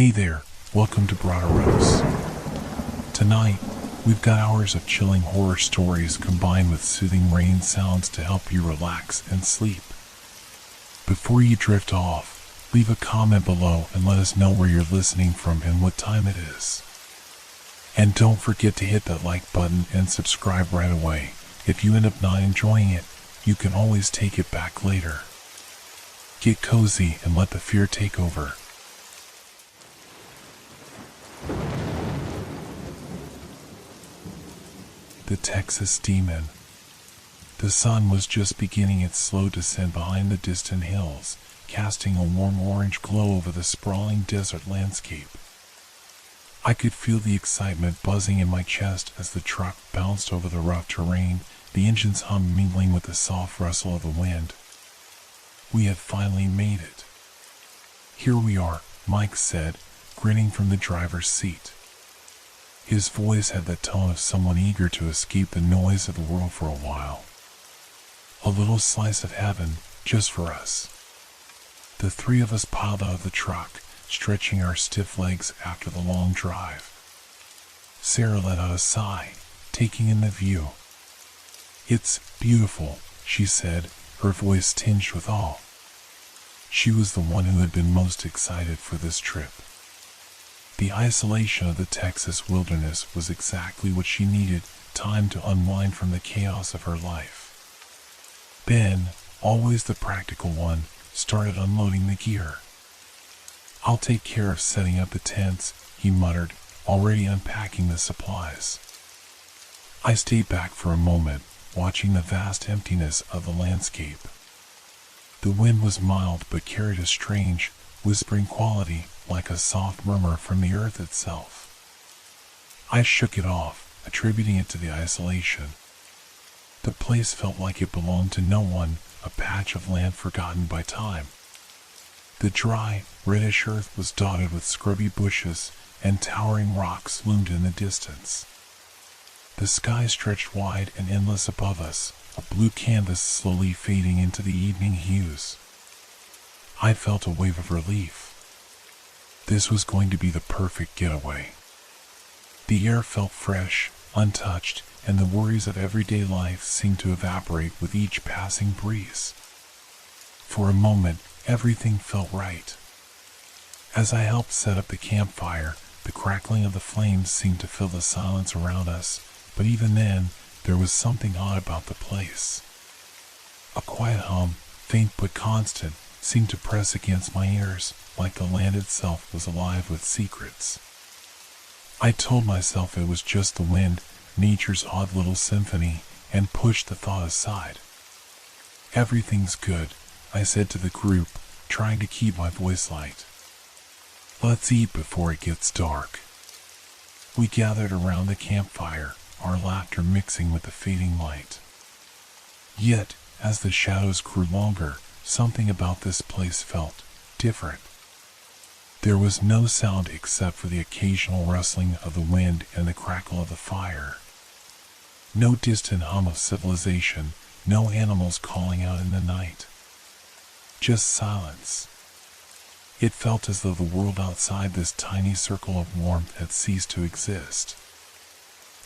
Hey there, welcome to Broderos. Tonight, we've got hours of chilling horror stories combined with soothing rain sounds to help you relax and sleep. Before you drift off, leave a comment below and let us know where you're listening from and what time it is. And don't forget to hit that like button and subscribe right away. If you end up not enjoying it, you can always take it back later. Get cozy and let the fear take over. The Texas Demon. The sun was just beginning its slow descent behind the distant hills, casting a warm orange glow over the sprawling desert landscape. I could feel the excitement buzzing in my chest as the truck bounced over the rough terrain, the engine's hum mingling with the soft rustle of the wind. We had finally made it. Here we are, Mike said, grinning from the driver's seat. His voice had the tone of someone eager to escape the noise of the world for a while. A little slice of heaven, just for us. The three of us piled out of the truck, stretching our stiff legs after the long drive. Sarah let out a sigh, taking in the view. "It's beautiful," she said, her voice tinged with awe. She was the one who had been most excited for this trip. The isolation of the Texas wilderness was exactly what she needed, time to unwind from the chaos of her life. Ben, always the practical one, started unloading the gear. "I'll take care of setting up the tents," he muttered, already unpacking the supplies. I stayed back for a moment, watching the vast emptiness of the landscape. The wind was mild but carried a strange, whispering quality, like a soft murmur from the earth itself. I shook it off, attributing it to the isolation. The place felt like it belonged to no one, a patch of land forgotten by time. The dry, reddish earth was dotted with scrubby bushes, and towering rocks loomed in the distance. The sky stretched wide and endless above us, a blue canvas slowly fading into the evening hues. I felt a wave of relief. This was going to be the perfect getaway. The air felt fresh, untouched, and the worries of everyday life seemed to evaporate with each passing breeze. For a moment, everything felt right. As I helped set up the campfire, the crackling of the flames seemed to fill the silence around us, but even then, there was something odd about the place. A quiet hum, faint but constant, seemed to press against my ears, like the land itself was alive with secrets. I told myself it was just the wind, nature's odd little symphony, and pushed the thought aside. "Everything's good," I said to the group, trying to keep my voice light. "Let's eat before it gets dark." We gathered around the campfire, our laughter mixing with the fading light. Yet, as the shadows grew longer, something about this place felt different. There was no sound except for the occasional rustling of the wind and the crackle of the fire. No distant hum of civilization, no animals calling out in the night. Just silence. It felt as though the world outside this tiny circle of warmth had ceased to exist.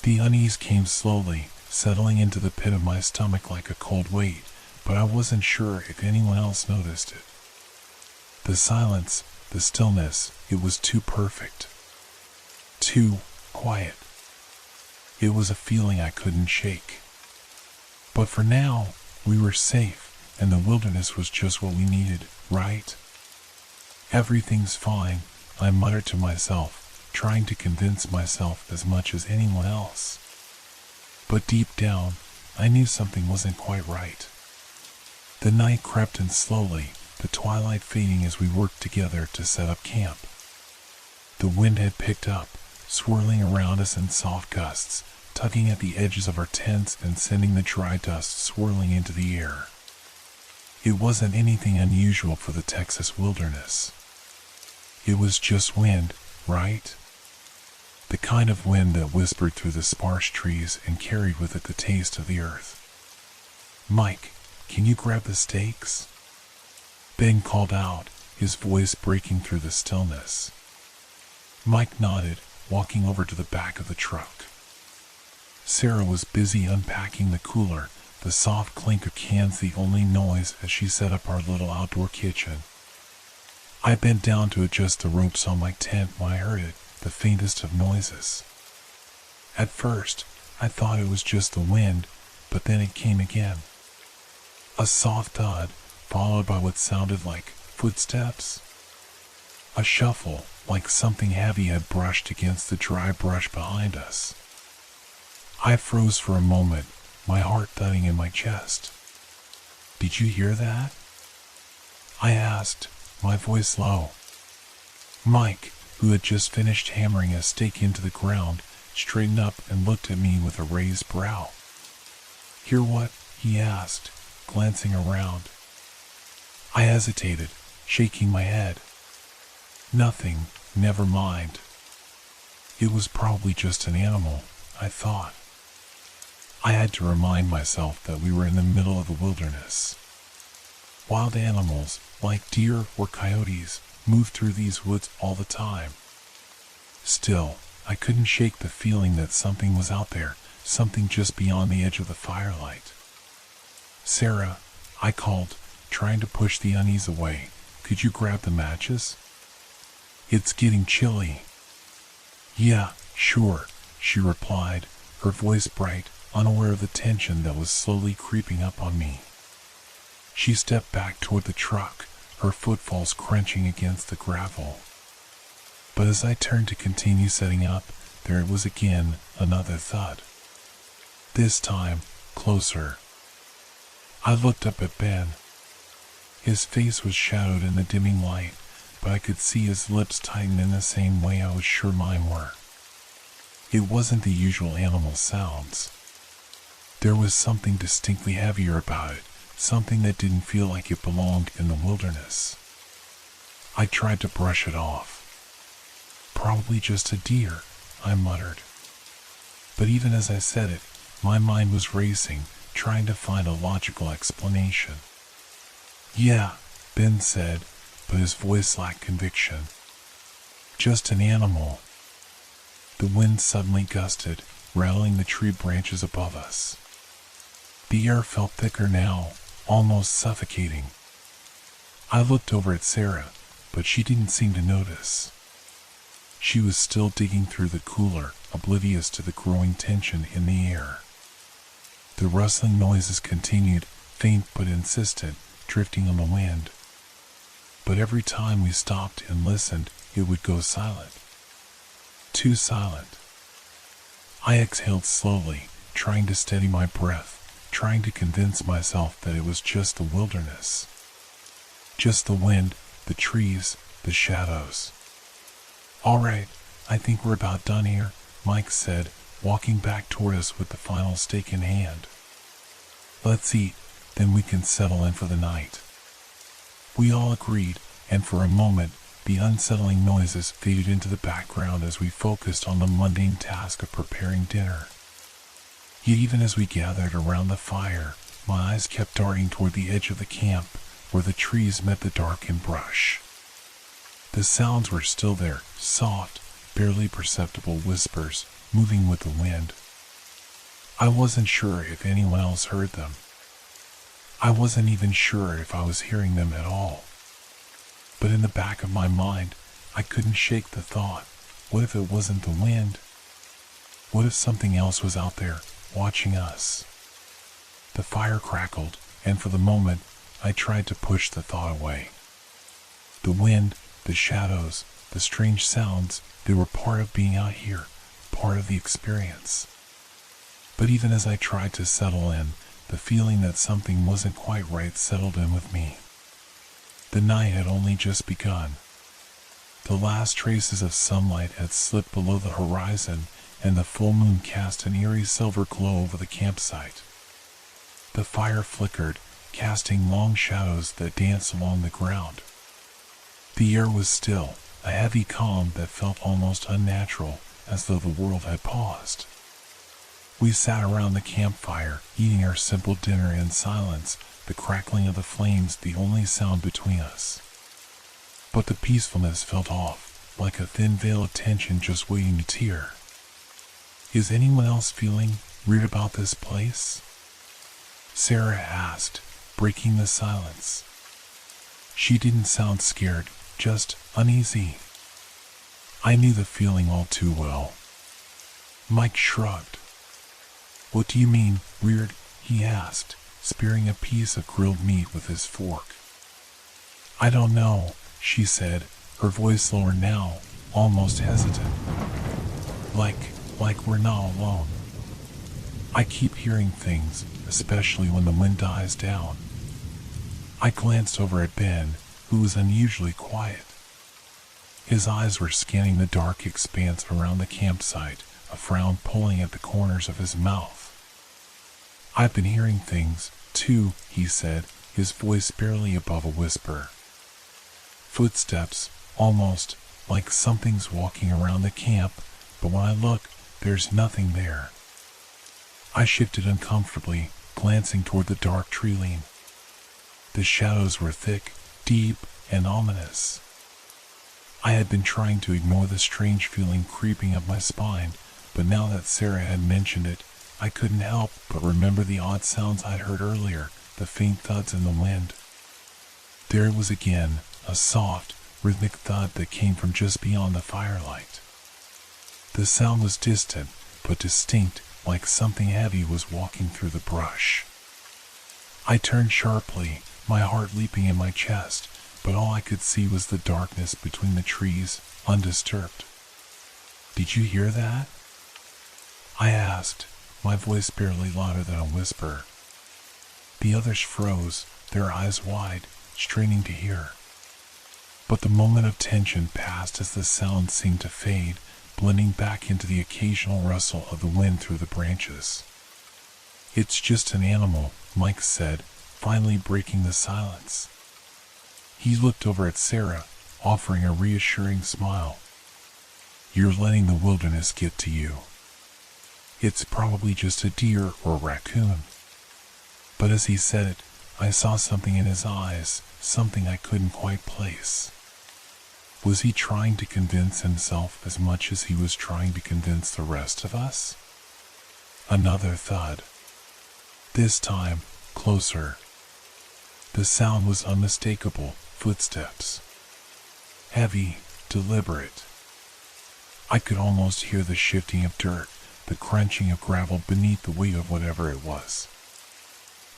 The unease came slowly, settling into the pit of my stomach like a cold weight, but I wasn't sure if anyone else noticed it. The silence, the stillness, it was too perfect. Too quiet. It was a feeling I couldn't shake. But for now, we were safe, and the wilderness was just what we needed, right? "Everything's fine," I muttered to myself, trying to convince myself as much as anyone else. But deep down, I knew something wasn't quite right. The night crept in slowly, the twilight fading as we worked together to set up camp. The wind had picked up, swirling around us in soft gusts, tugging at the edges of our tents and sending the dry dust swirling into the air. It wasn't anything unusual for the Texas wilderness. It was just wind, right? The kind of wind that whispered through the sparse trees and carried with it the taste of the earth. "Mike, can you grab the steaks?" Ben called out, his voice breaking through the stillness. Mike nodded, walking over to the back of the truck. Sarah was busy unpacking the cooler, the soft clink of cans the only noise as she set up our little outdoor kitchen. I bent down to adjust the ropes on my tent when I heard it, the faintest of noises. At first, I thought it was just the wind, but then it came again. A soft thud, followed by what sounded like footsteps. A shuffle, like something heavy had brushed against the dry brush behind us. I froze for a moment, my heart thudding in my chest. "Did you hear that?" I asked, my voice low. Mike, who had just finished hammering a stake into the ground, straightened up and looked at me with a raised brow. "Hear what?" he asked, glancing around. I hesitated, shaking my head. "Nothing, never mind." It was probably just an animal, I thought. I had to remind myself that we were in the middle of the wilderness. Wild animals, like deer or coyotes, moved through these woods all the time. Still, I couldn't shake the feeling that something was out there, something just beyond the edge of the firelight. "Sarah," I called, trying to push the unease away, "could you grab the matches? It's getting chilly." "Yeah, sure," she replied, her voice bright, unaware of the tension that was slowly creeping up on me. She stepped back toward the truck, her footfalls crunching against the gravel. But as I turned to continue setting up, there it was again, another thud. This time, closer. I looked up at Ben. His face was shadowed in the dimming light, but I could see his lips tighten in the same way I was sure mine were. It wasn't the usual animal sounds. There was something distinctly heavier about it, something that didn't feel like it belonged in the wilderness. I tried to brush it off. "Probably just a deer," I muttered. But even as I said it, my mind was racing, trying to find a logical explanation. "Yeah," Ben said, but his voice lacked conviction. "Just an animal." The wind suddenly gusted, rattling the tree branches above us. The air felt thicker now, almost suffocating. I looked over at Sarah, but she didn't seem to notice. She was still digging through the cooler, oblivious to the growing tension in the air. The rustling noises continued, faint but insistent, drifting on the wind. But every time we stopped and listened, it would go silent. Too silent. I exhaled slowly, trying to steady my breath, trying to convince myself that it was just the wilderness. Just the wind, the trees, the shadows. "All right, I think we're about done here," Mike said, walking back toward us with the final stake in hand. "Let's eat, then we can settle in for the night." We all agreed, and for a moment, the unsettling noises faded into the background as we focused on the mundane task of preparing dinner. Yet even as we gathered around the fire, my eyes kept darting toward the edge of the camp, where the trees met the darkened brush. The sounds were still there, soft, barely perceptible whispers, moving with the wind. I wasn't sure if anyone else heard them. I wasn't even sure if I was hearing them at all. But in the back of my mind, I couldn't shake the thought, what if it wasn't the wind? What if something else was out there, watching us? The fire crackled, and for the moment, I tried to push the thought away. The wind, the shadows, the strange sounds, they were part of being out here, part of the experience. But even as I tried to settle in, the feeling that something wasn't quite right settled in with me. The night had only just begun. The last traces of sunlight had slipped below the horizon, and the full moon cast an eerie silver glow over the campsite. The fire flickered, casting long shadows that danced along the ground. The air was still, a heavy calm that felt almost unnatural, as though the world had paused. We sat around the campfire, eating our simple dinner in silence, the crackling of the flames the only sound between us. But the peacefulness felt off, like a thin veil of tension just waiting to tear. Is anyone else feeling weird about this place? Sarah asked, breaking the silence. She didn't sound scared, just uneasy. I knew the feeling all too well. Mike shrugged. What do you mean, weird? He asked, spearing a piece of grilled meat with his fork. I don't know, she said, her voice lower now, almost hesitant. Like we're not alone. I keep hearing things, especially when the wind dies down. I glanced over at Ben, who was unusually quiet. His eyes were scanning the dark expanse around the campsite, a frown pulling at the corners of his mouth. I've been hearing things, too, he said, his voice barely above a whisper. Footsteps, almost like something's walking around the camp, but when I look, there's nothing there. I shifted uncomfortably, glancing toward the dark tree-line. The shadows were thick, deep, and ominous. I had been trying to ignore the strange feeling creeping up my spine, but now that Sarah had mentioned it, I couldn't help but remember the odd sounds I'd heard earlier, the faint thuds in the wind. There it was again, a soft, rhythmic thud that came from just beyond the firelight. The sound was distant, but distinct, like something heavy was walking through the brush. I turned sharply, my heart leaping in my chest, but all I could see was the darkness between the trees, undisturbed. Did you hear that? I asked, my voice barely louder than a whisper. The others froze, their eyes wide, straining to hear. But the moment of tension passed as the sound seemed to fade, blending back into the occasional rustle of the wind through the branches. It's just an animal, Mike said, finally breaking the silence. He looked over at Sarah, offering a reassuring smile. You're letting the wilderness get to you. It's probably just a deer or a raccoon. But as he said it, I saw something in his eyes, something I couldn't quite place. Was he trying to convince himself as much as he was trying to convince the rest of us? Another thud. This time, closer. The sound was unmistakable, footsteps. Heavy, deliberate. I could almost hear the shifting of dirt, the crunching of gravel beneath the weight of whatever it was.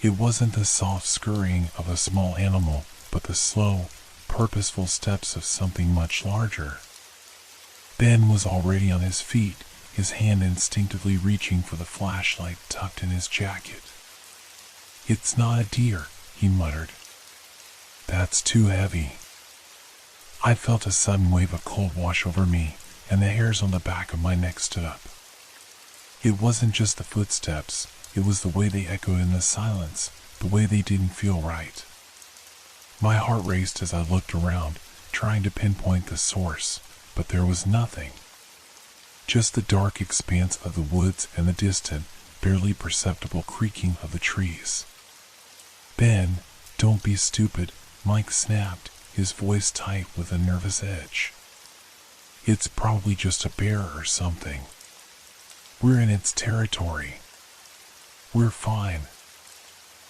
It wasn't the soft scurrying of a small animal, but the slow, purposeful steps of something much larger. Ben was already on his feet, his hand instinctively reaching for the flashlight tucked in his jacket. It's not a deer, he muttered. That's too heavy. I felt a sudden wave of cold wash over me, and the hairs on the back of my neck stood up. It wasn't just the footsteps, it was the way they echoed in the silence, the way they didn't feel right. My heart raced as I looked around, trying to pinpoint the source, but there was nothing. Just the dark expanse of the woods and the distant, barely perceptible creaking of the trees. Ben, don't be stupid, Mike snapped, his voice tight with a nervous edge. It's probably just a bear or something. We're in its territory. We're fine.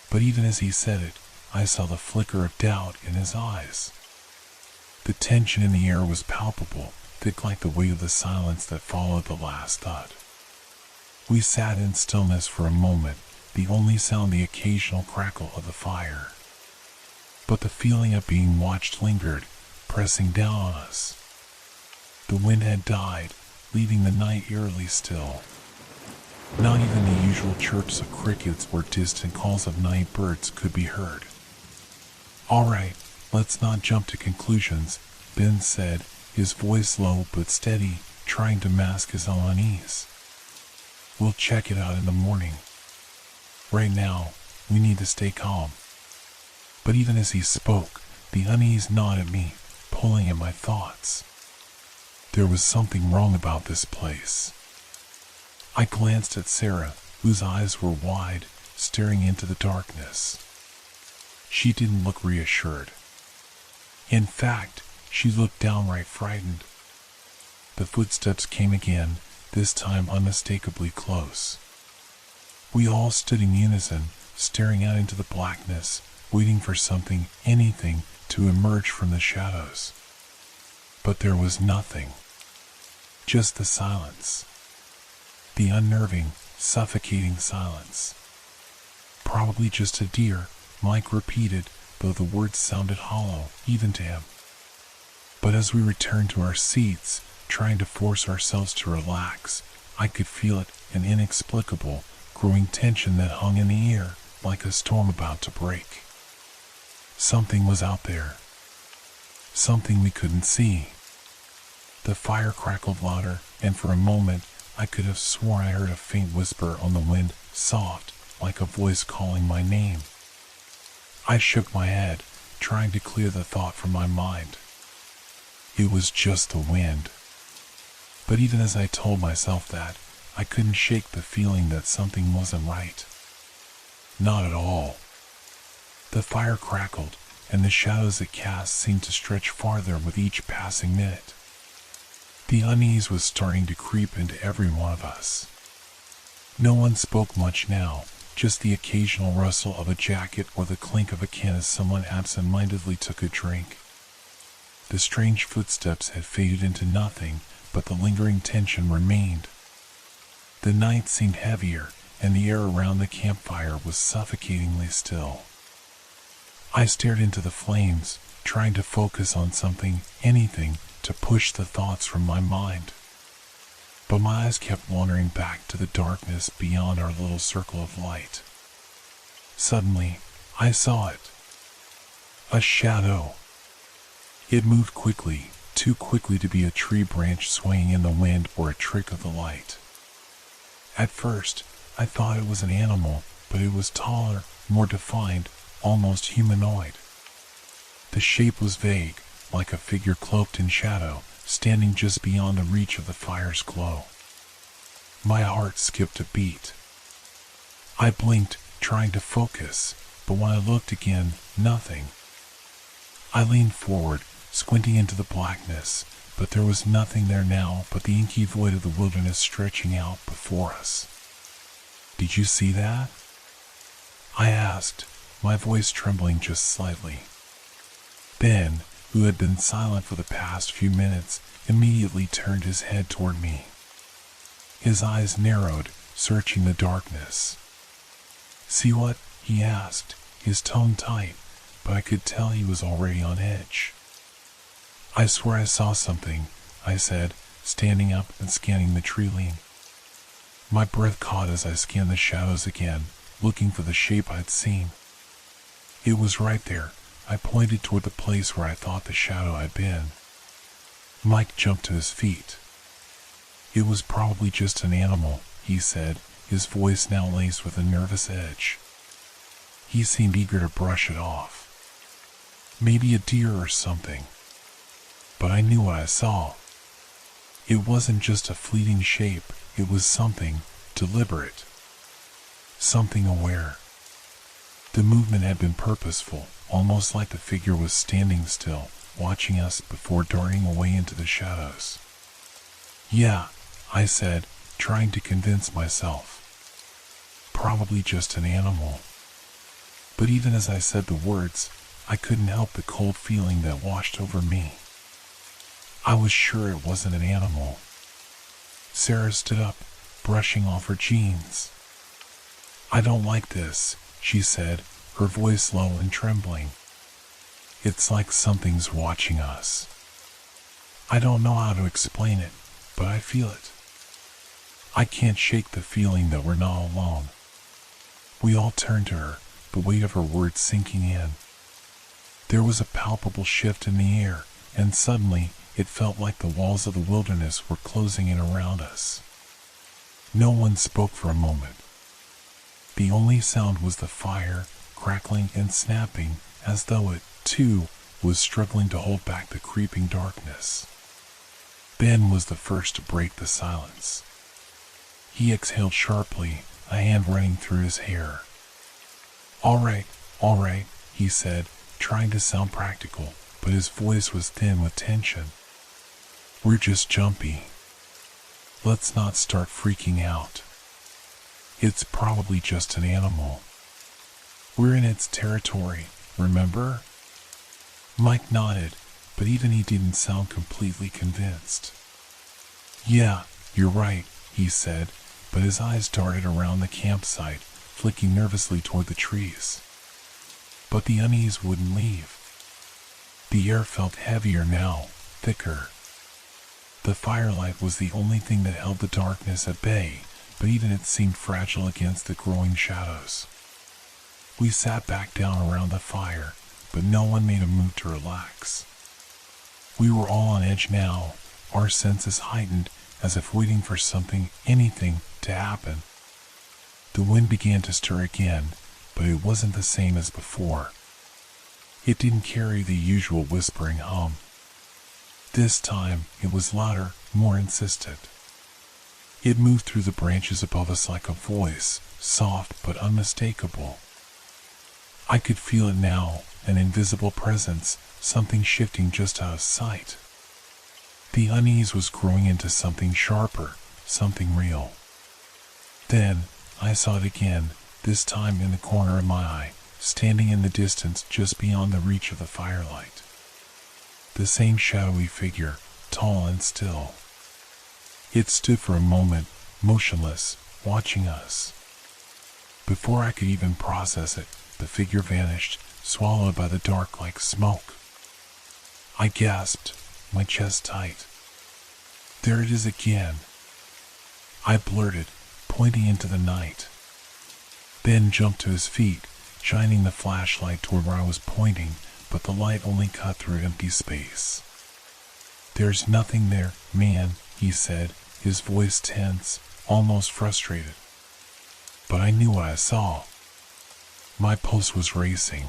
But even as he said it, I saw the flicker of doubt in his eyes. The tension in the air was palpable, thick like the weight of the silence that followed the last thud. We sat in stillness for a moment, the only sound the occasional crackle of the fire. But the feeling of being watched lingered, pressing down on us. The wind had died, leaving the night eerily still. Not even the usual chirps of crickets or distant calls of night birds could be heard. All right, let's not jump to conclusions, Ben said, his voice low but steady, trying to mask his own unease. We'll check it out in the morning. Right now, we need to stay calm. But even as he spoke, the unease gnawed at me, pulling at my thoughts. There was something wrong about this place. I glanced at Sarah, whose eyes were wide, staring into the darkness. She didn't look reassured. In fact, she looked downright frightened. The footsteps came again, this time unmistakably close. We all stood in unison, staring out into the blackness, waiting for something, anything, to emerge from the shadows. But there was nothing. Just the silence. The unnerving, suffocating silence. Probably just a deer, Mike repeated, though the words sounded hollow, even to him. But as we returned to our seats, trying to force ourselves to relax, I could feel it, an inexplicable, growing tension that hung in the air, like a storm about to break. Something was out there. Something we couldn't see. The fire crackled louder, and for a moment, I could have sworn I heard a faint whisper on the wind, soft, like a voice calling my name. I shook my head, trying to clear the thought from my mind. It was just the wind. But even as I told myself that, I couldn't shake the feeling that something wasn't right. Not at all. The fire crackled, and the shadows it cast seemed to stretch farther with each passing minute. The unease was starting to creep into every one of us. No one spoke much now, just the occasional rustle of a jacket or the clink of a can as someone absent-mindedly took a drink. The strange footsteps had faded into nothing, but the lingering tension remained. The night seemed heavier, and the air around the campfire was suffocatingly still. I stared into the flames, trying to focus on something, anything, to push the thoughts from my mind. But my eyes kept wandering back to the darkness beyond our little circle of light. Suddenly, I saw it. A shadow. It moved quickly, too quickly to be a tree branch swaying in the wind or a trick of the light. At first, I thought it was an animal, but it was taller, more defined, almost humanoid. The shape was vague, like a figure cloaked in shadow, standing just beyond the reach of the fire's glow. My heart skipped a beat. I blinked, trying to focus, but when I looked again, nothing. I leaned forward, squinting into the blackness, but there was nothing there now but the inky void of the wilderness stretching out before us. "Did you see that?" I asked, my voice trembling just slightly. Ben, who had been silent for the past few minutes, immediately turned his head toward me. His eyes narrowed, searching the darkness. "See what?" he asked, his tone tight, but I could tell he was already on edge. "I swear I saw something," I said, standing up and scanning the tree line. My breath caught as I scanned the shadows again, looking for the shape I'd seen. It was right there. I pointed toward the place where I thought the shadow had been. Mike jumped to his feet. "It was probably just an animal," he said, his voice now laced with a nervous edge. He seemed eager to brush it off. "Maybe a deer or something." But I knew what I saw. It wasn't just a fleeting shape, it was something deliberate. Something aware. The movement had been purposeful, almost like the figure was standing still, watching us before darting away into the shadows. "Yeah," I said, trying to convince myself. "Probably just an animal." But even as I said the words, I couldn't help the cold feeling that washed over me. I was sure it wasn't an animal. Sarah stood up, brushing off her jeans. "I don't like this," she said, her voice low and trembling. "It's like something's watching us. I don't know how to explain it, but I feel it. I can't shake the feeling that we're not alone." We all turned to her, the weight of her words sinking in. There was a palpable shift in the air, and suddenly it felt like the walls of the wilderness were closing in around us. No one spoke for a moment. The only sound was the fire, crackling and snapping, as though it, too, was struggling to hold back the creeping darkness. Ben was the first to break the silence. He exhaled sharply, a hand running through his hair. All right, he said, trying to sound practical, but his voice was thin with tension. We're just jumpy. Let's not start freaking out. It's probably just an animal. We're in its territory, remember? Mike nodded, but even he didn't sound completely convinced. Yeah, you're right, he said, but his eyes darted around the campsite, flicking nervously toward the trees. But the unease wouldn't leave. The air felt heavier now, thicker. The firelight was the only thing that held the darkness at bay, but even it seemed fragile against the growing shadows. We sat back down around the fire, but no one made a move to relax. We were all on edge now, our senses heightened, as if waiting for something, anything, to happen. The wind began to stir again, but it wasn't the same as before. It didn't carry the usual whispering hum. This time, it was louder, more insistent. It moved through the branches above us like a voice, soft but unmistakable. I could feel it now, an invisible presence, something shifting just out of sight. The unease was growing into something sharper, something real. Then, I saw it again, this time in the corner of my eye, standing in the distance just beyond the reach of the firelight. The same shadowy figure, tall and still. It stood for a moment, motionless, watching us. Before I could even process it, the figure vanished, swallowed by the dark like smoke. I gasped, my chest tight. There it is again, I blurted, pointing into the night. Ben jumped to his feet, shining the flashlight toward where I was pointing, but the light only cut through empty space. There's nothing there, man, he said, his voice tense, almost frustrated. But I knew what I saw. My pulse was racing.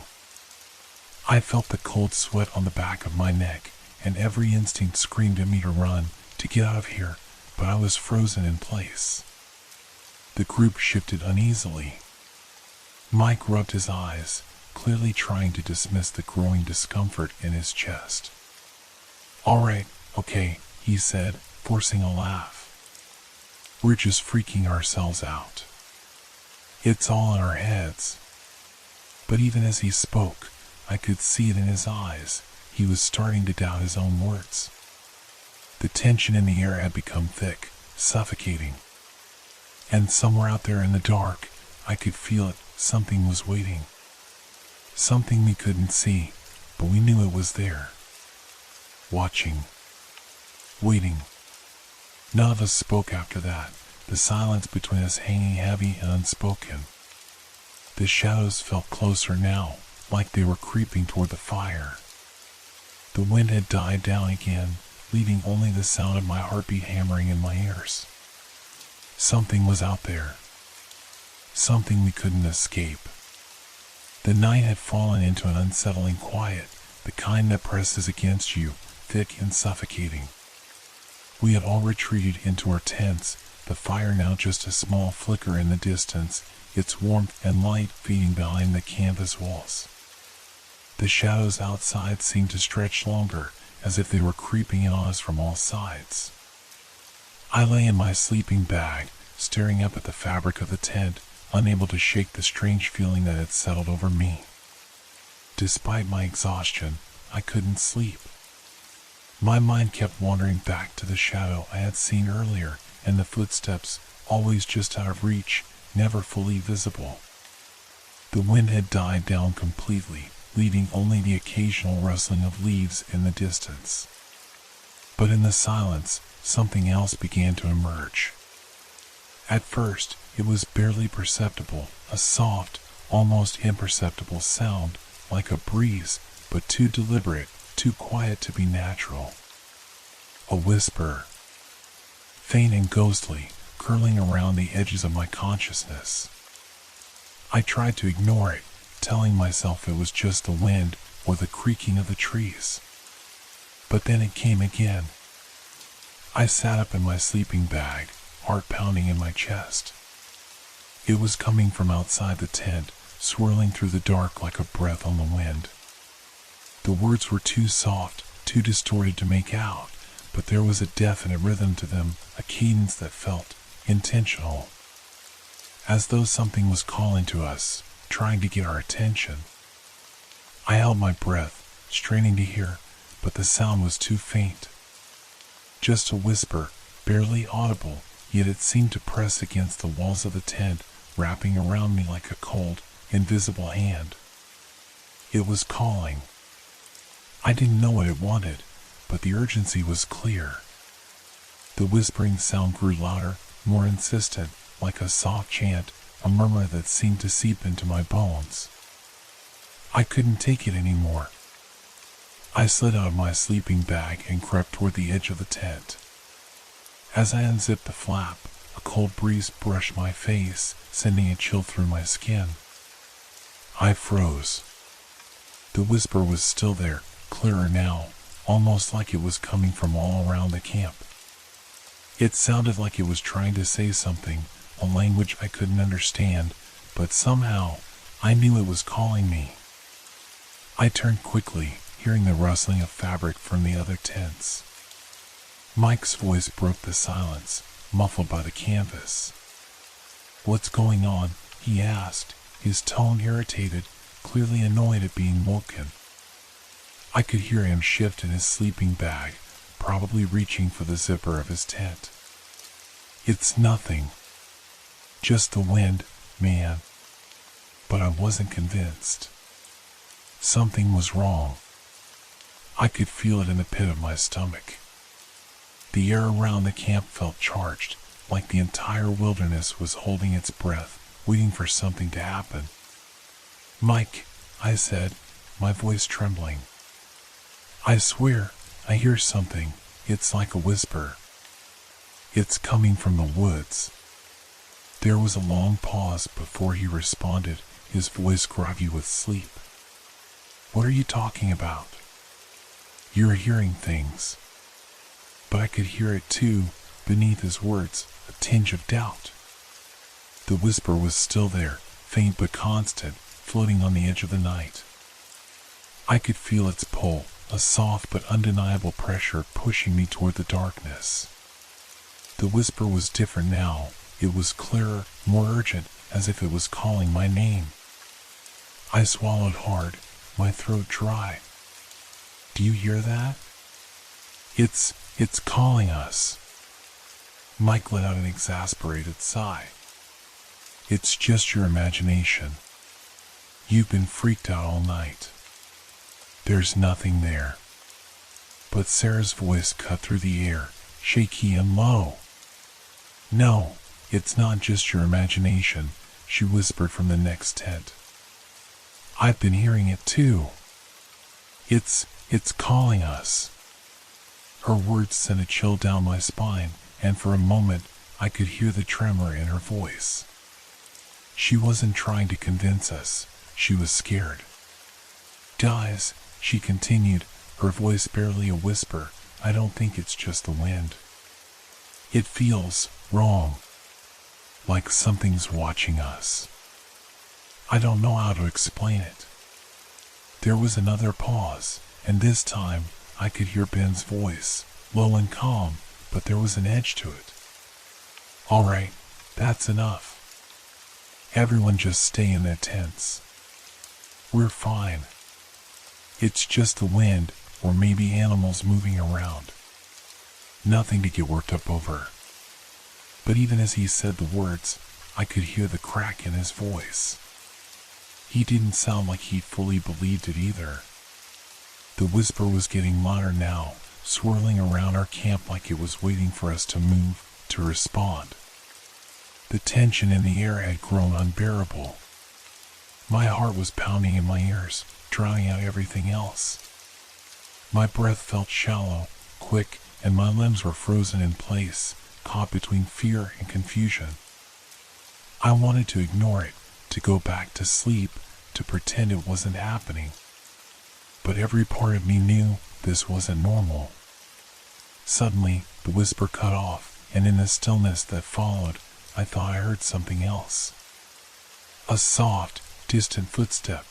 I felt the cold sweat on the back of my neck, and every instinct screamed at me to run, to get out of here, but I was frozen in place. The group shifted uneasily. Mike rubbed his eyes, clearly trying to dismiss the growing discomfort in his chest. All right, okay, he said, forcing a laugh. We're just freaking ourselves out. It's all in our heads. But even as he spoke, I could see it in his eyes. He was starting to doubt his own words. The tension in the air had become thick, suffocating. And somewhere out there in the dark, I could feel it, something was waiting. Something we couldn't see, but we knew it was there. Watching. Waiting. None of us spoke after that, the silence between us hanging heavy and unspoken. The shadows felt closer now, like they were creeping toward the fire. The wind had died down again, leaving only the sound of my heartbeat hammering in my ears. Something was out there. Something we couldn't escape. The night had fallen into an unsettling quiet, the kind that presses against you, thick and suffocating. We had all retreated into our tents, the fire now just a small flicker in the distance, its warmth and light feeding behind the canvas walls. The shadows outside seemed to stretch longer, as if they were creeping in on us from all sides. I lay in my sleeping bag, staring up at the fabric of the tent, unable to shake the strange feeling that had settled over me. Despite my exhaustion, I couldn't sleep. My mind kept wandering back to the shadow I had seen earlier, and the footsteps, always just out of reach, never fully visible. The wind had died down completely, leaving only the occasional rustling of leaves in the distance. But in the silence, something else began to emerge. At first, it was barely perceptible, a soft, almost imperceptible sound, like a breeze, but too deliberate, too quiet to be natural. A whisper, faint and ghostly, curling around the edges of my consciousness. I tried to ignore it, telling myself it was just the wind or the creaking of the trees. But then it came again. I sat up in my sleeping bag, heart pounding in my chest. It was coming from outside the tent, swirling through the dark like a breath on the wind. The words were too soft, too distorted to make out, but there was a definite rhythm to them, a cadence that felt intentional, as though something was calling to us, trying to get our attention. I held my breath, straining to hear, but the sound was too faint. Just a whisper, barely audible, yet it seemed to press against the walls of the tent, wrapping around me like a cold, invisible hand. It was calling. I didn't know what it wanted, but the urgency was clear. The whispering sound grew louder, more insistent, like a soft chant, a murmur that seemed to seep into my bones. I couldn't take it anymore. I slid out of my sleeping bag and crept toward the edge of the tent. As I unzipped the flap, a cold breeze brushed my face, sending a chill through my skin. I froze. The whisper was still there, clearer now, almost like it was coming from all around the camp. It sounded like it was trying to say something, a language I couldn't understand, but somehow I knew it was calling me. I turned quickly, hearing the rustling of fabric from the other tents. Mike's voice broke the silence, muffled by the canvas. "What's going on?" he asked, his tone irritated, clearly annoyed at being woken. I could hear him shift in his sleeping bag, probably reaching for the zipper of his tent. "It's nothing. Just the wind, man." But I wasn't convinced. Something was wrong. I could feel it in the pit of my stomach. The air around the camp felt charged, like the entire wilderness was holding its breath, waiting for something to happen. "Mike," I said, my voice trembling. "I swear, I hear something. It's like a whisper. It's coming from the woods." There was a long pause before he responded, his voice groggy with sleep. "What are you talking about?" "You're hearing things." But I could hear it too, beneath his words, a tinge of doubt. The whisper was still there, faint but constant, floating on the edge of the night. I could feel its pull, a soft but undeniable pressure pushing me toward the darkness. The whisper was different now. It was clearer, more urgent, as if it was calling my name. I swallowed hard, my throat dry. "Do you hear that? It's calling us." Mike let out an exasperated sigh. "It's just your imagination. You've been freaked out all night. There's nothing there." But Sarah's voice cut through the air, shaky and low. "No, it's not just your imagination," she whispered from the next tent. "I've been hearing it too. It's calling us." Her words sent a chill down my spine, and for a moment I could hear the tremor in her voice. She wasn't trying to convince us, she was scared. "Guys," she continued, her voice barely a whisper, "I don't think it's just the wind. It feels wrong. Like something's watching us. I don't know how to explain it." There was another pause, and this time I could hear Ben's voice, low and calm, but there was an edge to it. "All right, that's enough. Everyone just stay in their tents. We're fine. It's just the wind, or maybe animals moving around. Nothing to get worked up over." But even as he said the words, I could hear the crack in his voice. He didn't sound like he fully believed it either. The whisper was getting louder now, swirling around our camp like it was waiting for us to move, to respond. The tension in the air had grown unbearable. My heart was pounding in my ears, drowning out everything else. My breath felt shallow, quick, and my limbs were frozen in place, caught between fear and confusion. I wanted to ignore it, to go back to sleep, to pretend it wasn't happening. But every part of me knew this wasn't normal. Suddenly, the whisper cut off, and in the stillness that followed, I thought I heard something else. A soft, distant footstep.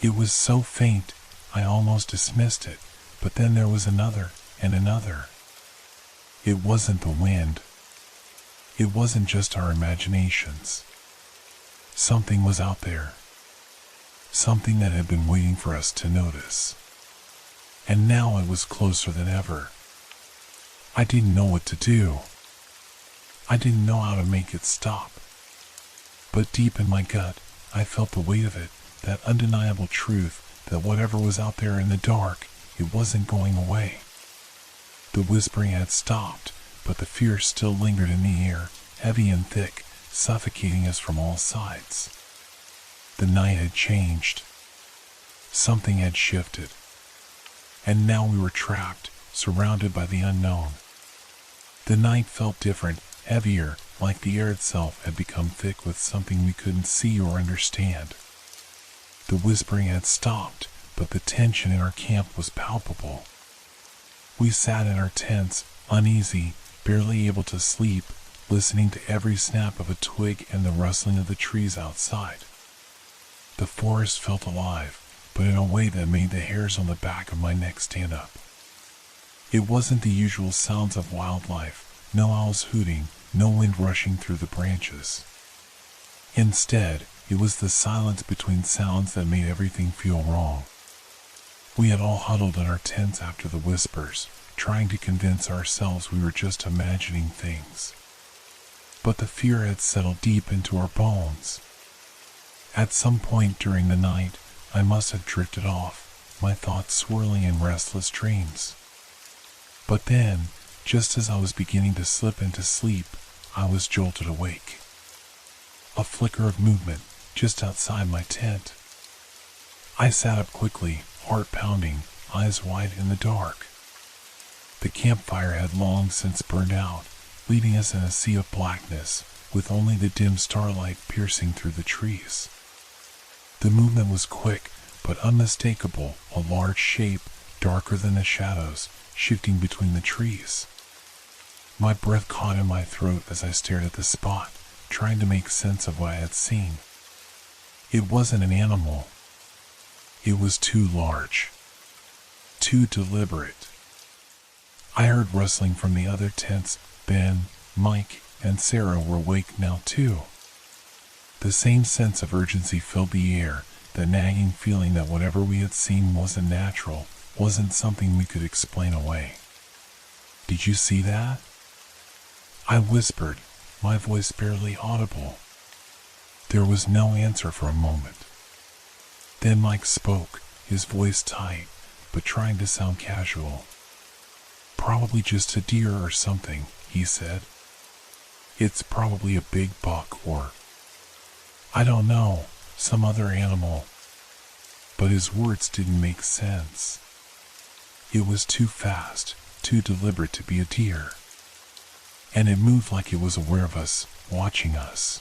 It was so faint, I almost dismissed it, but then there was another, and another. It wasn't the wind. It wasn't just our imaginations. Something was out there. Something that had been waiting for us to notice. And now it was closer than ever. I didn't know what to do. I didn't know how to make it stop. But deep in my gut, I felt the weight of it, that undeniable truth that whatever was out there in the dark, it wasn't going away. The whispering had stopped, but the fear still lingered in the air, heavy and thick, suffocating us from all sides. The night had changed. Something had shifted. And now we were trapped, surrounded by the unknown. The night felt different, heavier, like the air itself had become thick with something we couldn't see or understand. The whispering had stopped, but the tension in our camp was palpable. We sat in our tents, uneasy, barely able to sleep, listening to every snap of a twig and the rustling of the trees outside. The forest felt alive, but in a way that made the hairs on the back of my neck stand up. It wasn't the usual sounds of wildlife, no owls hooting, no wind rushing through the branches. Instead, it was the silence between sounds that made everything feel wrong. We had all huddled in our tents after the whispers, trying to convince ourselves we were just imagining things. But the fear had settled deep into our bones. At some point during the night, I must have drifted off, my thoughts swirling in restless dreams. But then, just as I was beginning to slip into sleep, I was jolted awake. A flicker of movement just outside my tent. I sat up quickly, heart pounding, eyes wide in the dark. The campfire had long since burned out, leaving us in a sea of blackness, with only the dim starlight piercing through the trees. The movement was quick, but unmistakable, a large shape, darker than the shadows, shifting between the trees. My breath caught in my throat as I stared at the spot, trying to make sense of what I had seen. It wasn't an animal. It was too large. Too deliberate. I heard rustling from the other tents. Ben, Mike, and Sarah were awake now too. The same sense of urgency filled the air, the nagging feeling that whatever we had seen wasn't natural, wasn't something we could explain away. "Did you see that?" I whispered, my voice barely audible. There was no answer for a moment. Then Mike spoke, his voice tight, but trying to sound casual. "Probably just a deer or something," he said. "It's probably a big buck or, I don't know, some other animal." But his words didn't make sense. It was too fast, too deliberate to be a deer. And it moved like it was aware of us, watching us.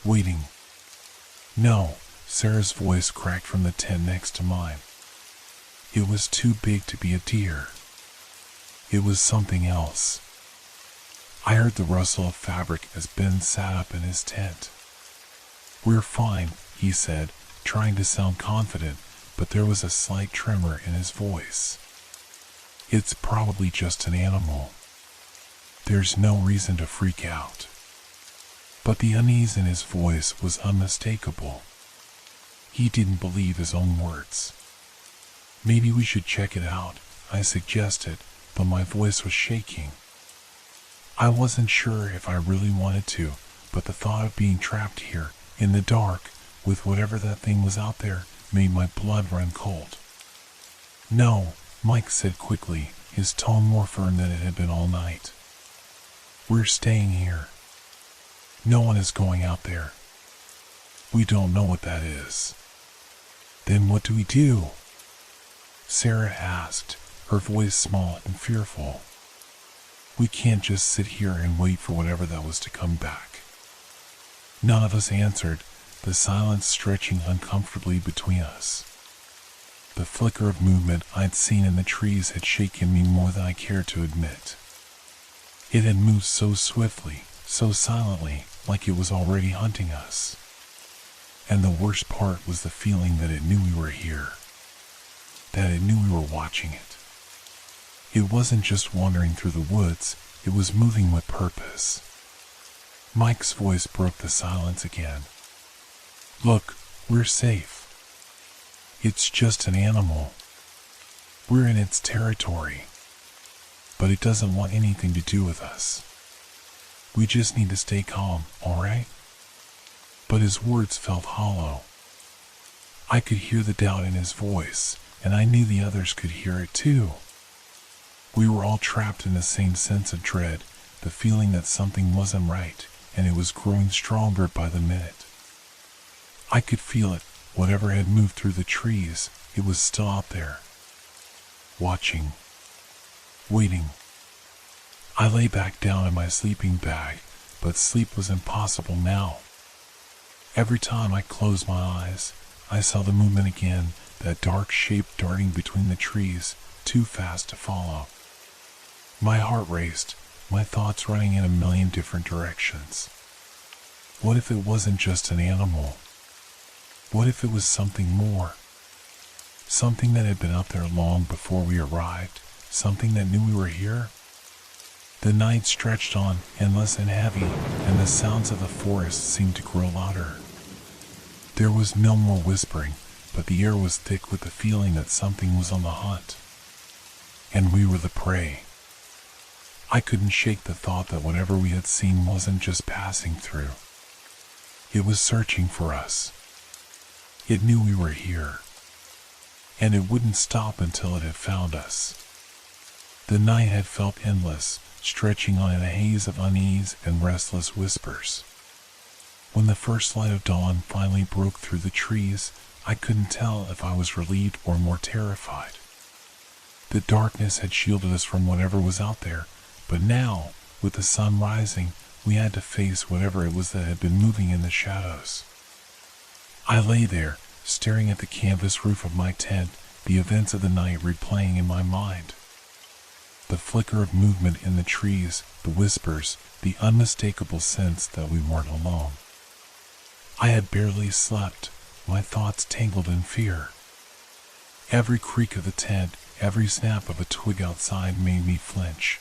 Waiting. "No," Sarah's voice cracked from the tent next to mine. "It was too big to be a deer. It was something else." I heard the rustle of fabric as Ben sat up in his tent. "We're fine," he said, trying to sound confident, but there was a slight tremor in his voice. "It's probably just an animal. There's no reason to freak out." But the unease in his voice was unmistakable. He didn't believe his own words. "Maybe we should check it out," I suggested, but my voice was shaking. I wasn't sure if I really wanted to, but the thought of being trapped here, in the dark, with whatever that thing was out there, made my blood run cold. "No," Mike said quickly, his tone more firm than it had been all night. "We're staying here. No one is going out there. We don't know what that is." "Then what do we do?" Sarah asked, her voice small and fearful. "We can't just sit here and wait for whatever that was to come back." None of us answered, the silence stretching uncomfortably between us. The flicker of movement I'd seen in the trees had shaken me more than I cared to admit. It had moved so swiftly, so silently, like it was already hunting us. And the worst part was the feeling that it knew we were here. That it knew we were watching it. It wasn't just wandering through the woods, it was moving with purpose. Mike's voice broke the silence again. Look, we're safe. It's just an animal. We're in its territory. But it doesn't want anything to do with us. We just need to stay calm, alright? But his words felt hollow. I could hear the doubt in his voice, and I knew the others could hear it too. We were all trapped in the same sense of dread, the feeling that something wasn't right, and it was growing stronger by the minute. I could feel it. Whatever had moved through the trees, it was still out there. Watching. Waiting. I lay back down in my sleeping bag, but sleep was impossible now. Every time I closed my eyes, I saw the movement again, that dark shape darting between the trees, too fast to follow. My heart raced, my thoughts running in a million different directions. What if it wasn't just an animal? What if it was something more? Something that had been up there long before we arrived, something that knew we were here? The night stretched on, endless and heavy, and the sounds of the forest seemed to grow louder. There was no more whispering, but the air was thick with the feeling that something was on the hunt. And we were the prey. I couldn't shake the thought that whatever we had seen wasn't just passing through. It was searching for us. It knew we were here. And it wouldn't stop until it had found us. The night had felt endless, stretching on in a haze of unease and restless whispers. When the first light of dawn finally broke through the trees, I couldn't tell if I was relieved or more terrified. The darkness had shielded us from whatever was out there, but now, with the sun rising, we had to face whatever it was that had been moving in the shadows. I lay there, staring at the canvas roof of my tent, the events of the night replaying in my mind. The flicker of movement in the trees, the whispers, the unmistakable sense that we weren't alone. I had barely slept, my thoughts tangled in fear. Every creak of the tent, every snap of a twig outside made me flinch.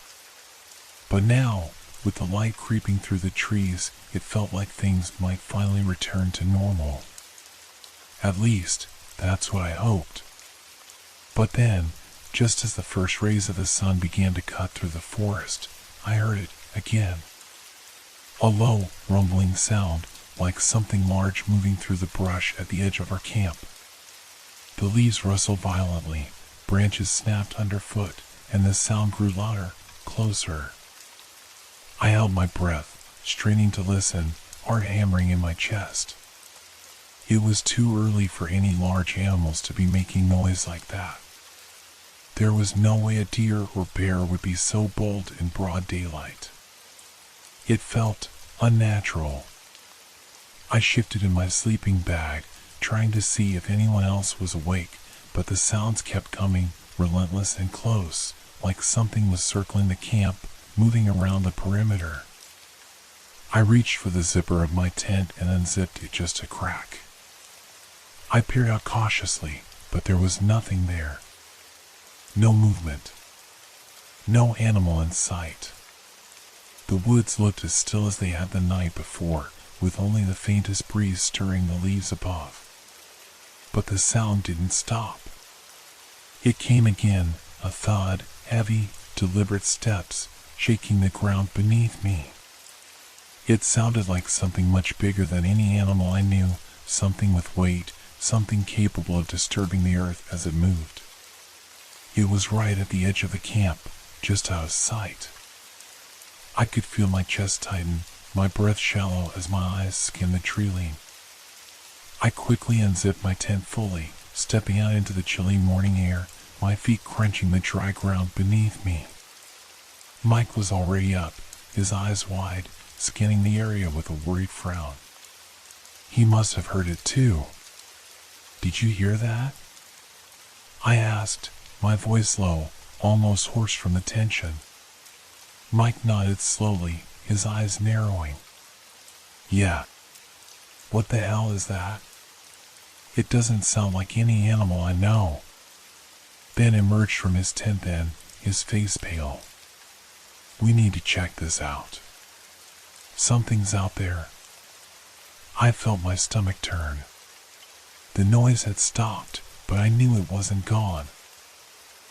But now, with the light creeping through the trees, it felt like things might finally return to normal. At least, that's what I hoped. But then, just as the first rays of the sun began to cut through the forest, I heard it again. A low, rumbling sound, like something large moving through the brush at the edge of our camp. The leaves rustled violently, branches snapped underfoot, and the sound grew louder, closer. I held my breath, straining to listen, heart hammering in my chest. It was too early for any large animals to be making noise like that. There was no way a deer or bear would be so bold in broad daylight. It felt unnatural. I shifted in my sleeping bag, trying to see if anyone else was awake, but the sounds kept coming, relentless and close, like something was circling the camp, moving around the perimeter. I reached for the zipper of my tent and unzipped it just a crack. I peered out cautiously, but there was nothing there. No movement. No animal in sight. The woods looked as still as they had the night before, with only the faintest breeze stirring the leaves above. But the sound didn't stop. It came again, a thud, heavy, deliberate steps, shaking the ground beneath me. It sounded like something much bigger than any animal I knew, something with weight, something capable of disturbing the earth as it moved. It was right at the edge of the camp, just out of sight. I could feel my chest tighten, my breath shallow as my eyes skimmed the tree-line. I quickly unzipped my tent fully, stepping out into the chilly morning air, my feet crunching the dry ground beneath me. Mike was already up, his eyes wide, scanning the area with a worried frown. He must have heard it too. "Did you hear that?" I asked, my voice low, almost hoarse from the tension. Mike nodded slowly, his eyes narrowing. "Yeah. What the hell is that? It doesn't sound like any animal I know." Ben emerged from his tent then, his face pale. "We need to check this out. Something's out there." I felt my stomach turn. The noise had stopped, but I knew it wasn't gone.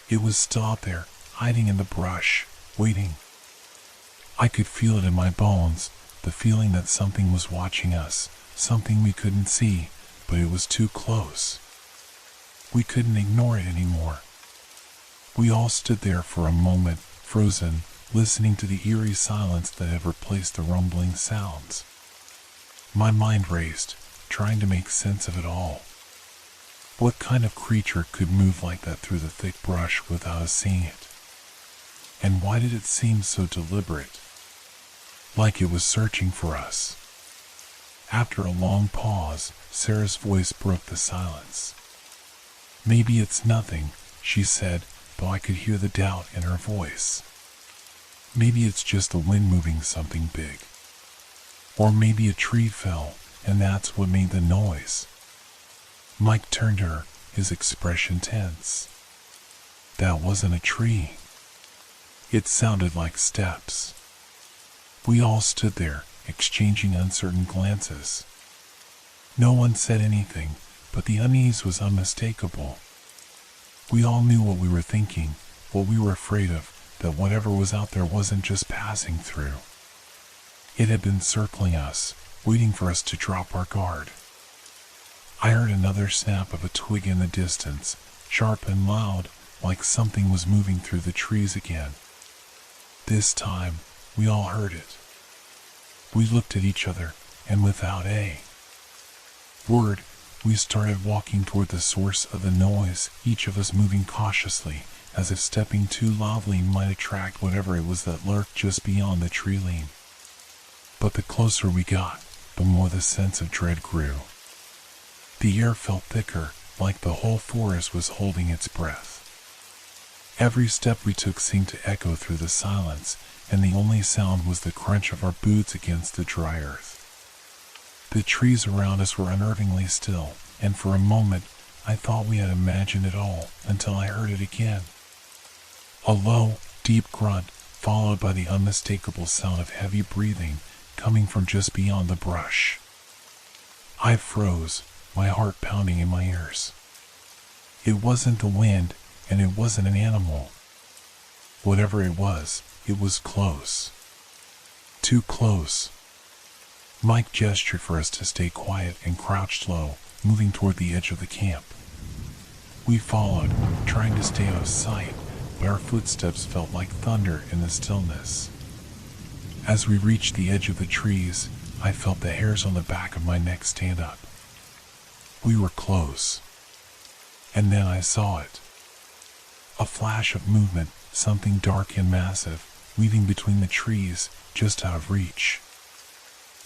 It was still out there, hiding in the brush, waiting. I could feel it in my bones, the feeling that something was watching us, something we couldn't see, but it was too close. We couldn't ignore it anymore. We all stood there for a moment, frozen, listening to the eerie silence that had replaced the rumbling sounds. My mind raced, trying to make sense of it all. What kind of creature could move like that through the thick brush without us seeing it? And why did it seem so deliberate? Like it was searching for us. After a long pause, Sarah's voice broke the silence. "Maybe it's nothing," she said, though I could hear the doubt in her voice. "Maybe it's just the wind moving something big. Or maybe a tree fell, and that's what made the noise." Mike turned to her, his expression tense. "That wasn't a tree. It sounded like steps." We all stood there, exchanging uncertain glances. No one said anything, but the unease was unmistakable. We all knew what we were thinking, what we were afraid of, that whatever was out there wasn't just passing through. It had been circling us, waiting for us to drop our guard. I heard another snap of a twig in the distance, sharp and loud, like something was moving through the trees again. This time, we all heard it. We looked at each other, and without a word, we started walking toward the source of the noise, each of us moving cautiously, as if stepping too loudly might attract whatever it was that lurked just beyond the tree line. But the closer we got, the more the sense of dread grew. The air felt thicker, like the whole forest was holding its breath. Every step we took seemed to echo through the silence, and the only sound was the crunch of our boots against the dry earth. The trees around us were unnervingly still, and for a moment I thought we had imagined it all, until I heard it again. A low, deep grunt, followed by the unmistakable sound of heavy breathing coming from just beyond the brush. I froze, my heart pounding in my ears. It wasn't the wind, and it wasn't an animal. Whatever it was close. Too close. Mike gestured for us to stay quiet and crouched low, moving toward the edge of the camp. We followed, trying to stay out of sight, but our footsteps felt like thunder in the stillness. As we reached the edge of the trees, I felt the hairs on the back of my neck stand up. We were close. And then I saw it. A flash of movement, something dark and massive, weaving between the trees, just out of reach.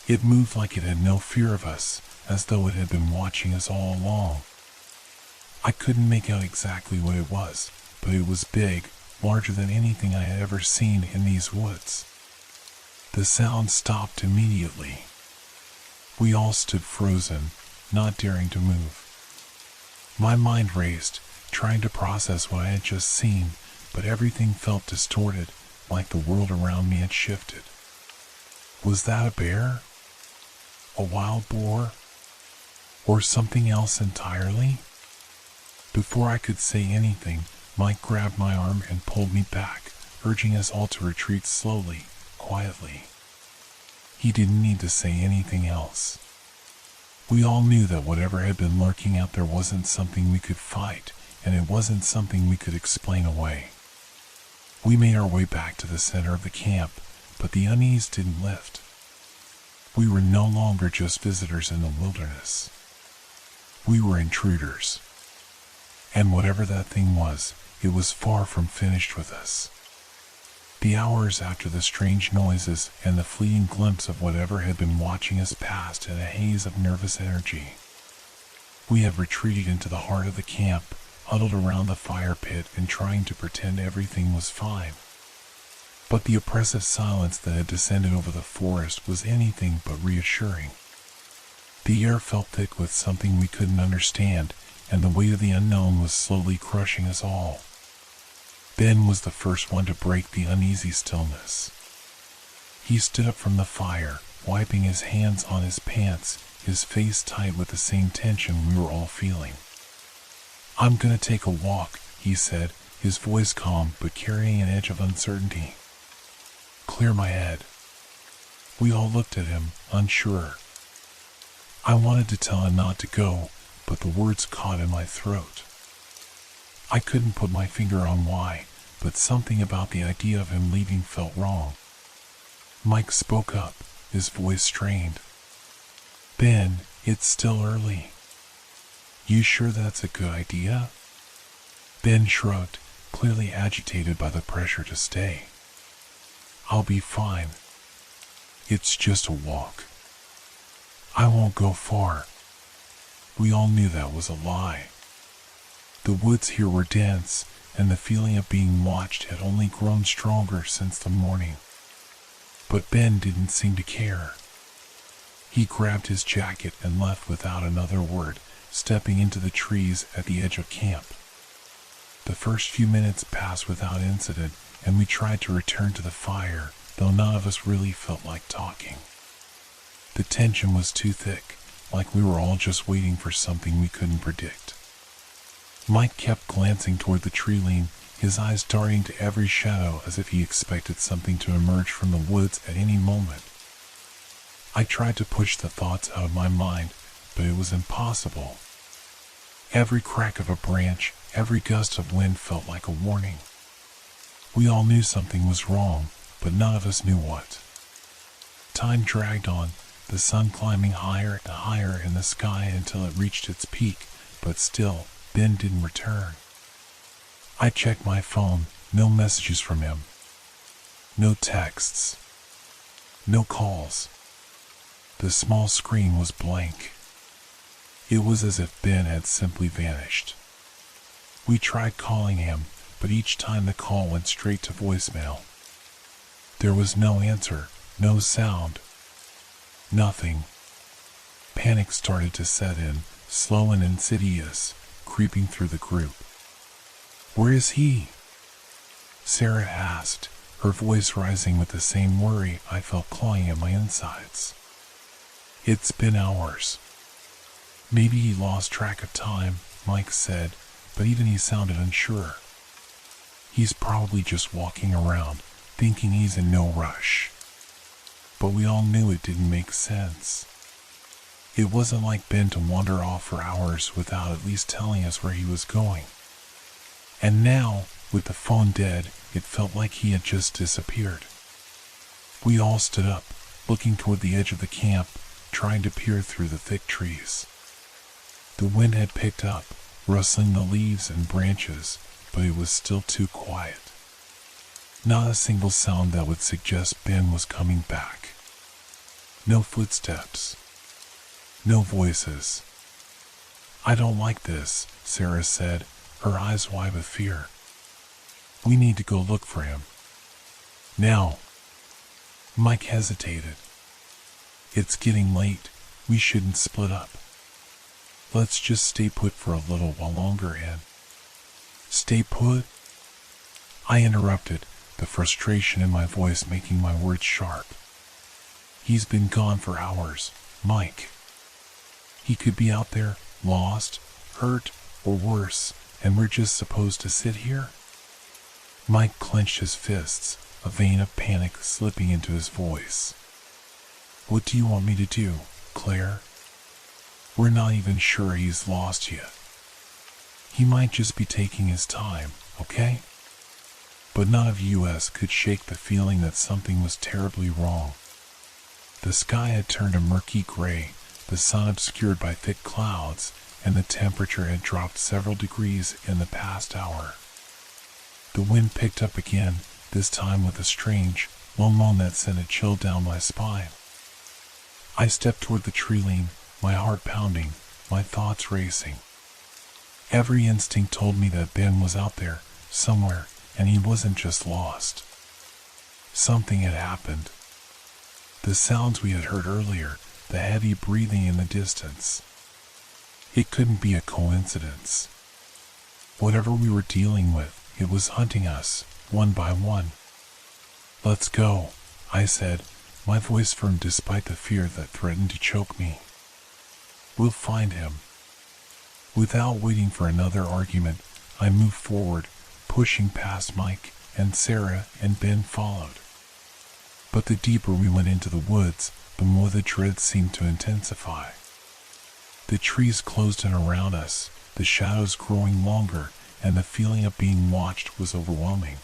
It moved like it had no fear of us, as though it had been watching us all along. I couldn't make out exactly what it was, but it was big, larger than anything I had ever seen in these woods. The sound stopped immediately. We all stood frozen, not daring to move. My mind raced, trying to process what I had just seen, but everything felt distorted, like the world around me had shifted. Was that a bear? A wild boar? Or something else entirely? Before I could say anything, Mike grabbed my arm and pulled me back, urging us all to retreat slowly, quietly. He didn't need to say anything else. We all knew that whatever had been lurking out there wasn't something we could fight, and it wasn't something we could explain away. We made our way back to the center of the camp, but the unease didn't lift. We were no longer just visitors in the wilderness. We were intruders. And whatever that thing was, it was far from finished with us. The hours after the strange noises and the fleeting glimpse of whatever had been watching us passed in a haze of nervous energy. We had retreated into the heart of the camp, huddled around the fire pit and trying to pretend everything was fine. But the oppressive silence that had descended over the forest was anything but reassuring. The air felt thick with something we couldn't understand, and the weight of the unknown was slowly crushing us all. Ben was the first one to break the uneasy stillness. He stood up from the fire, wiping his hands on his pants, his face tight with the same tension we were all feeling. "I'm gonna take a walk," he said, his voice calm but carrying an edge of uncertainty. "Clear my head." We all looked at him, unsure. I wanted to tell him not to go, but the words caught in my throat. I couldn't put my finger on why, but something about the idea of him leaving felt wrong. Mike spoke up, his voice strained. "Ben, it's still early. You sure that's a good idea?" Ben shrugged, clearly agitated by the pressure to stay. "I'll be fine. It's just a walk. I won't go far." We all knew that was a lie. The woods here were dense, and the feeling of being watched had only grown stronger since the morning. But Ben didn't seem to care. He grabbed his jacket and left without another word, stepping into the trees at the edge of camp. The first few minutes passed without incident, and we tried to return to the fire, though none of us really felt like talking. The tension was too thick, like we were all just waiting for something we couldn't predict. Mike kept glancing toward the tree line, his eyes darting to every shadow as if he expected something to emerge from the woods at any moment. I tried to push the thoughts out of my mind, but it was impossible. Every crack of a branch, every gust of wind felt like a warning. We all knew something was wrong, but none of us knew what. Time dragged on, the sun climbing higher and higher in the sky until it reached its peak, but still, Ben didn't return. I checked my phone, no messages from him. No texts. No calls. The small screen was blank. It was as if Ben had simply vanished. We tried calling him, but each time the call went straight to voicemail. There was no answer, no sound. Nothing. Panic started to set in, slow and insidious, creeping through the group. "Where is he?" Sarah asked, her voice rising with the same worry I felt clawing at my insides. "It's been hours." "Maybe he lost track of time," Mike said, but even he sounded unsure. "He's probably just walking around, thinking he's in no rush." But we all knew it didn't make sense. It wasn't like Ben to wander off for hours without at least telling us where he was going. And now, with the phone dead, it felt like he had just disappeared. We all stood up, looking toward the edge of the camp, trying to peer through the thick trees. The wind had picked up, rustling the leaves and branches, but it was still too quiet. Not a single sound that would suggest Ben was coming back. No footsteps. No voices. "I don't like this," Sarah said, her eyes wide with fear. "We need to go look for him. Now." Mike hesitated. "It's getting late. We shouldn't split up. Let's just stay put for a little while longer and—" "Stay put?" I interrupted, the frustration in my voice making my words sharp. "He's been gone for hours, Mike. He could be out there, lost, hurt, or worse, and we're just supposed to sit here?" Mike clenched his fists, a vein of panic slipping into his voice. "What do you want me to do, Claire? We're not even sure he's lost yet. He might just be taking his time, okay?" But none of us could shake the feeling that something was terribly wrong. The sky had turned a murky gray, the sun obscured by thick clouds, and the temperature had dropped several degrees in the past hour. The wind picked up again, this time with a strange, low moan that sent a chill down my spine. I stepped toward the tree line, my heart pounding, my thoughts racing. Every instinct told me that Ben was out there, somewhere, and he wasn't just lost. Something had happened. The sounds we had heard earlier, the heavy breathing in the distance. It couldn't be a coincidence. Whatever we were dealing with, it was hunting us, one by one. "Let's go," I said, my voice firm despite the fear that threatened to choke me. "We'll find him." Without waiting for another argument, I moved forward, pushing past Mike, and Sarah and Ben followed. But the deeper we went into the woods, the more the dread seemed to intensify. The trees closed in around us, the shadows growing longer, and the feeling of being watched was overwhelming.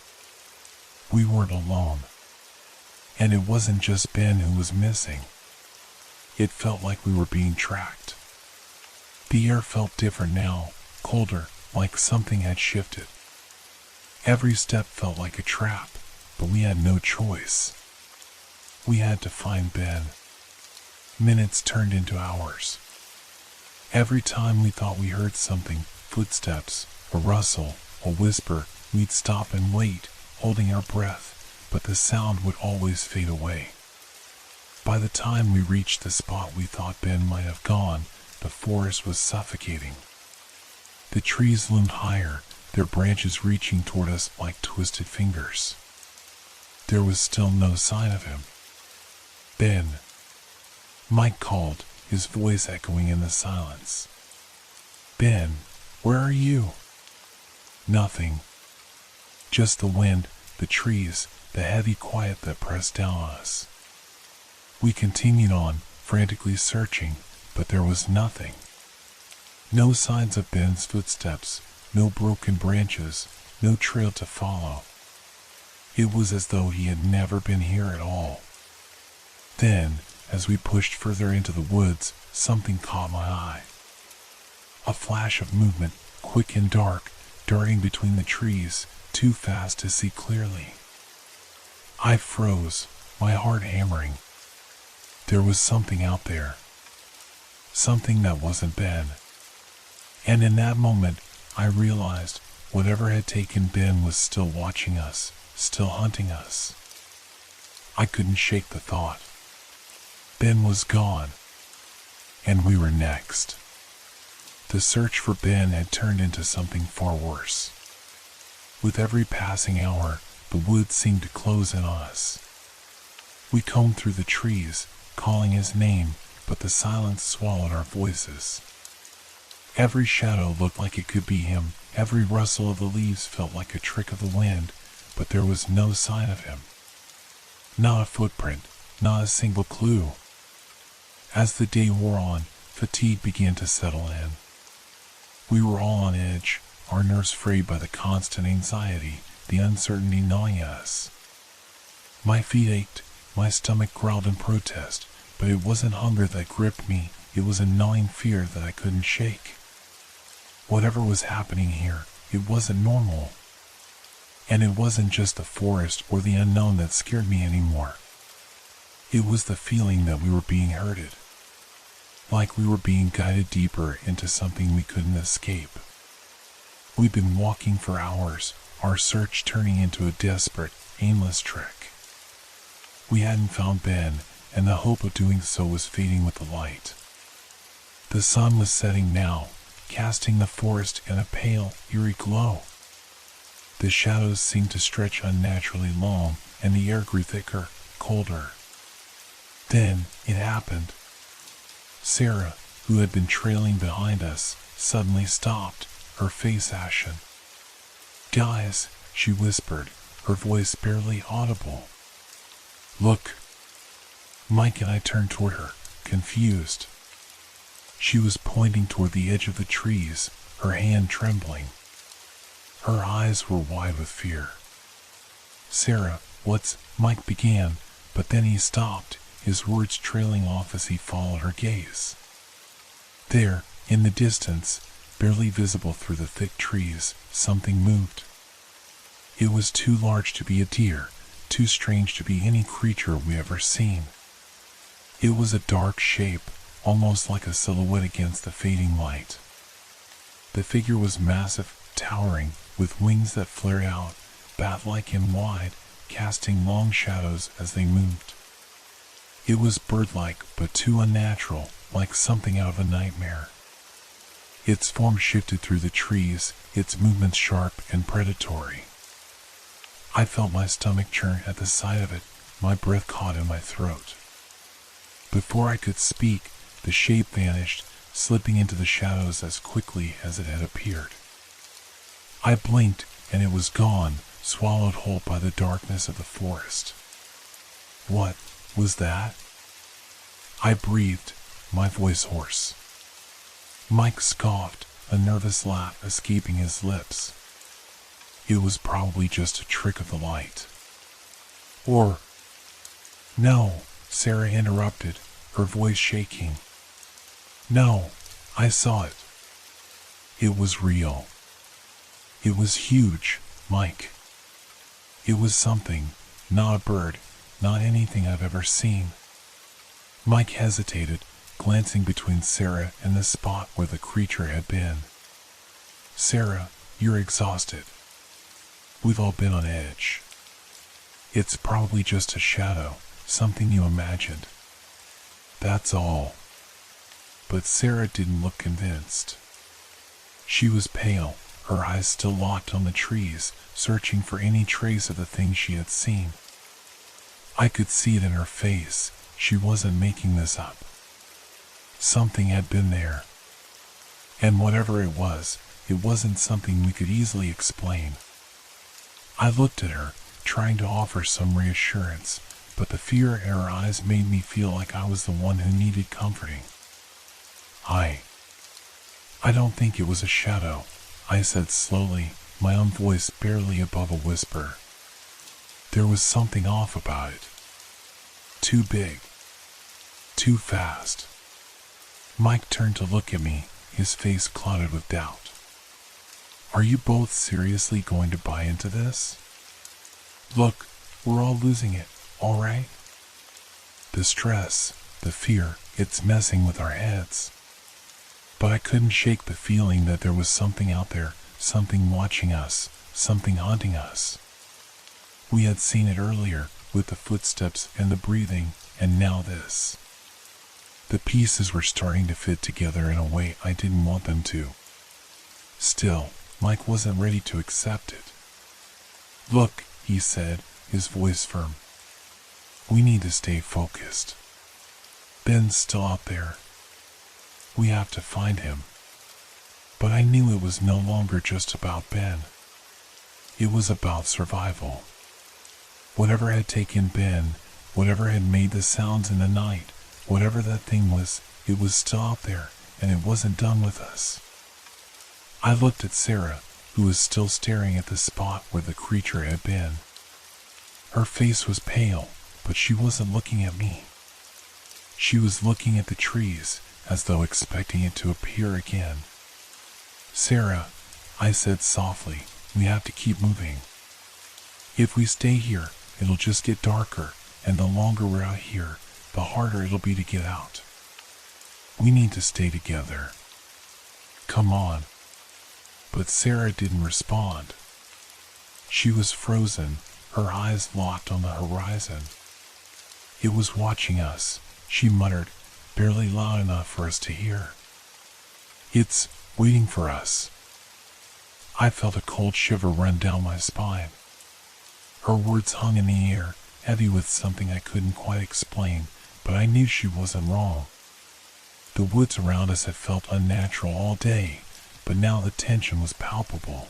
We weren't alone. And it wasn't just Ben who was missing. It felt like we were being tracked. The air felt different now, colder, like something had shifted. Every step felt like a trap, but we had no choice. We had to find Ben. Minutes turned into hours. Every time we thought we heard something, footsteps, a rustle, a whisper, we'd stop and wait, holding our breath, but the sound would always fade away. By the time we reached the spot we thought Ben might have gone, the forest was suffocating. The trees loomed higher, their branches reaching toward us like twisted fingers. There was still no sign of him. "Ben," Mike called, his voice echoing in the silence. "Ben, where are you?" Nothing. Just the wind, the trees, the heavy quiet that pressed down on us. We continued on, frantically searching, but there was nothing. No signs of Ben's footsteps, no broken branches, no trail to follow. It was as though he had never been here at all. Then, as we pushed further into the woods, something caught my eye. A flash of movement, quick and dark, darting between the trees, too fast to see clearly. I froze, my heart hammering. There was something out there. Something that wasn't Ben. And in that moment, I realized whatever had taken Ben was still watching us, still hunting us. I couldn't shake the thought. Ben was gone, and we were next. The search for Ben had turned into something far worse. With every passing hour, the woods seemed to close in on us. We combed through the trees, calling his name, but the silence swallowed our voices. Every shadow looked like it could be him, every rustle of the leaves felt like a trick of the wind, but there was no sign of him. Not a footprint, not a single clue. As the day wore on, fatigue began to settle in. We were all on edge, our nerves frayed by the constant anxiety, the uncertainty gnawing at us. My feet ached, my stomach growled in protest, but it wasn't hunger that gripped me, it was a gnawing fear that I couldn't shake. Whatever was happening here, it wasn't normal. And it wasn't just the forest or the unknown that scared me anymore. It was the feeling that we were being herded. Like we were being guided deeper into something we couldn't escape. We'd been walking for hours, our search turning into a desperate, aimless trek. We hadn't found Ben, and the hope of doing so was fading with the light. The sun was setting now, casting the forest in a pale, eerie glow. The shadows seemed to stretch unnaturally long, and the air grew thicker, colder. Then it happened. Sarah, who had been trailing behind us, suddenly stopped, her face ashen. "Guys," she whispered, her voice barely audible. "Look." Mike and I turned toward her, confused. She was pointing toward the edge of the trees, her hand trembling. Her eyes were wide with fear. "Sarah, what's—" Mike began, but then he stopped, his words trailing off as he followed her gaze. There, in the distance, barely visible through the thick trees, something moved. It was too large to be a deer, too strange to be any creature we ever seen. It was a dark shape, almost like a silhouette against the fading light. The figure was massive, towering, with wings that flared out, bat-like and wide, casting long shadows as they moved. It was bird-like, but too unnatural, like something out of a nightmare. Its form shifted through the trees, its movements sharp and predatory. I felt my stomach churn at the sight of it, my breath caught in my throat. Before I could speak, the shape vanished, slipping into the shadows as quickly as it had appeared. I blinked, and it was gone, swallowed whole by the darkness of the forest. What was that? I breathed, my voice hoarse. Mike scoffed, a nervous laugh escaping his lips. It was probably just a trick of the light. Or... No, Sarah interrupted, her voice shaking. No, I saw it. It was real. It was huge, Mike. It was something, not a bird, not anything I've ever seen. Mike hesitated, glancing between Sarah and the spot where the creature had been. Sarah, you're exhausted. We've all been on edge. It's probably just a shadow, something you imagined. That's all. But Sarah didn't look convinced. She was pale, her eyes still locked on the trees, searching for any trace of the thing she had seen. I could see it in her face. She wasn't making this up. Something had been there. And whatever it wasn't something we could easily explain. I looked at her, trying to offer some reassurance, but the fear in her eyes made me feel like I was the one who needed comforting. I don't think it was a shadow, I said slowly, my own voice barely above a whisper. There was something off about it. Too big. Too fast. Mike turned to look at me, his face clouded with doubt. Are you both seriously going to buy into this? Look, we're all losing it, all right? The stress, the fear, it's messing with our heads. But I couldn't shake the feeling that there was something out there, something watching us, something haunting us. We had seen it earlier, with the footsteps and the breathing, and now this. The pieces were starting to fit together in a way I didn't want them to. Still, Mike wasn't ready to accept it. Look, he said, his voice firm. We need to stay focused. Ben's still out there. We have to find him. But I knew it was no longer just about Ben. It was about survival. Whatever had taken Ben, whatever had made the sounds in the night, whatever that thing was, it was still out there, and it wasn't done with us. I looked at Sarah, who was still staring at the spot where the creature had been. Her face was pale, but she wasn't looking at me. She was looking at the trees, as though expecting it to appear again. Sarah, I said softly, we have to keep moving. If we stay here, it'll just get darker, and the longer we're out here, the harder it'll be to get out. We need to stay together. Come on. But Sarah didn't respond. She was frozen, her eyes locked on the horizon. It was watching us, she muttered, barely loud enough for us to hear. It's waiting for us. I felt a cold shiver run down my spine. Her words hung in the air, heavy with something I couldn't quite explain, but I knew she wasn't wrong. The woods around us had felt unnatural all day, but now the tension was palpable.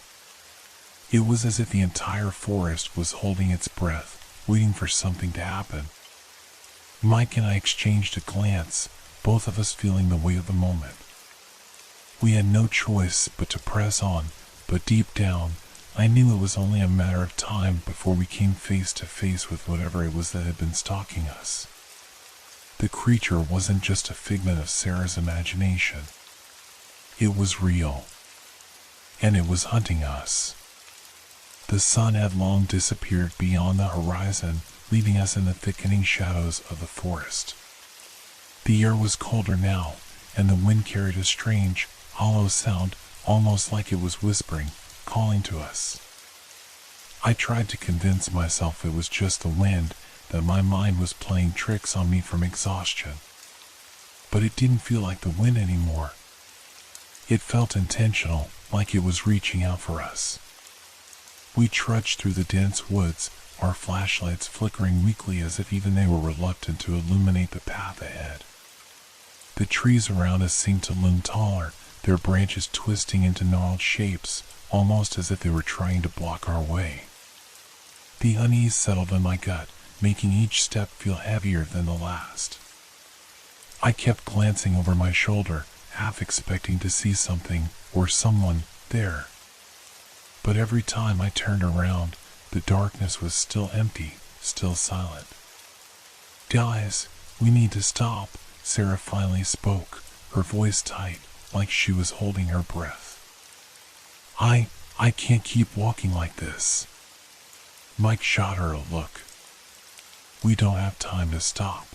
It was as if the entire forest was holding its breath, waiting for something to happen. Mike and I exchanged a glance, both of us feeling the weight of the moment. We had no choice but to press on, but deep down, I knew it was only a matter of time before we came face to face with whatever it was that had been stalking us. The creature wasn't just a figment of Sarah's imagination. It was real. And it was hunting us. The sun had long disappeared beyond the horizon, leaving us in the thickening shadows of the forest. The air was colder now, and the wind carried a strange, hollow sound, almost like it was whispering, calling to us. I tried to convince myself it was just the wind, that my mind was playing tricks on me from exhaustion. But it didn't feel like the wind anymore. It felt intentional, like it was reaching out for us. We trudged through the dense woods, our flashlights flickering weakly as if even they were reluctant to illuminate the path ahead. The trees around us seemed to loom taller, their branches twisting into gnarled shapes, almost as if they were trying to block our way. The unease settled in my gut, making each step feel heavier than the last. I kept glancing over my shoulder, half expecting to see something or someone there. But every time I turned around, the darkness was still empty, still silent. "Guys, we need to stop," Sarah finally spoke, her voice tight, like she was holding her breath. I can't keep walking like this." Mike shot her a look. "We don't have time to stop.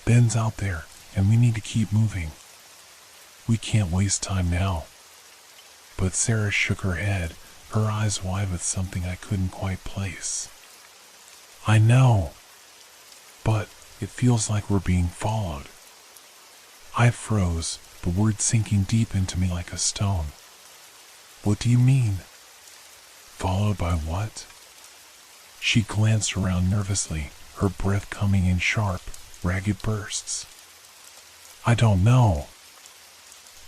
Ben's out there, and we need to keep moving. We can't waste time now." But Sarah shook her head, her eyes wide with something I couldn't quite place. "I know, but it feels like we're being followed." I froze, the words sinking deep into me like a stone. "What do you mean?" "Followed by what?" She glanced around nervously, her breath coming in sharp, ragged bursts. "I don't know.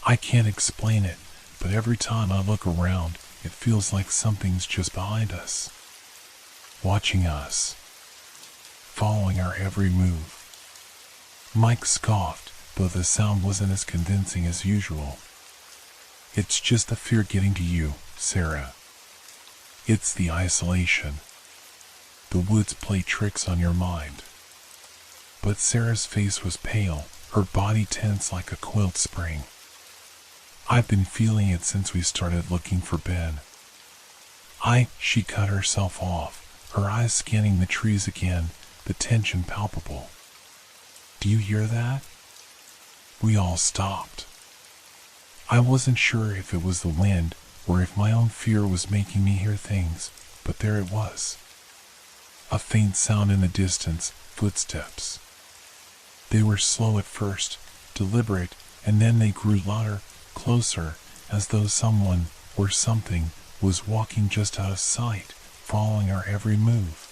I can't explain it, but every time I look around, it feels like something's just behind us, watching us, following our every move." Mike scoffed, though the sound wasn't as convincing as usual. "It's just the fear getting to you, Sarah. It's the isolation. The woods play tricks on your mind." But Sarah's face was pale, her body tense like a coiled spring. "I've been feeling it since we started looking for Ben." She cut herself off, her eyes scanning the trees again, the tension palpable. "Do you hear that?" We all stopped. I wasn't sure if it was the wind or if my own fear was making me hear things, but there it was. A faint sound in the distance, footsteps. They were slow at first, deliberate, and then they grew louder, closer, as though someone or something was walking just out of sight, following our every move.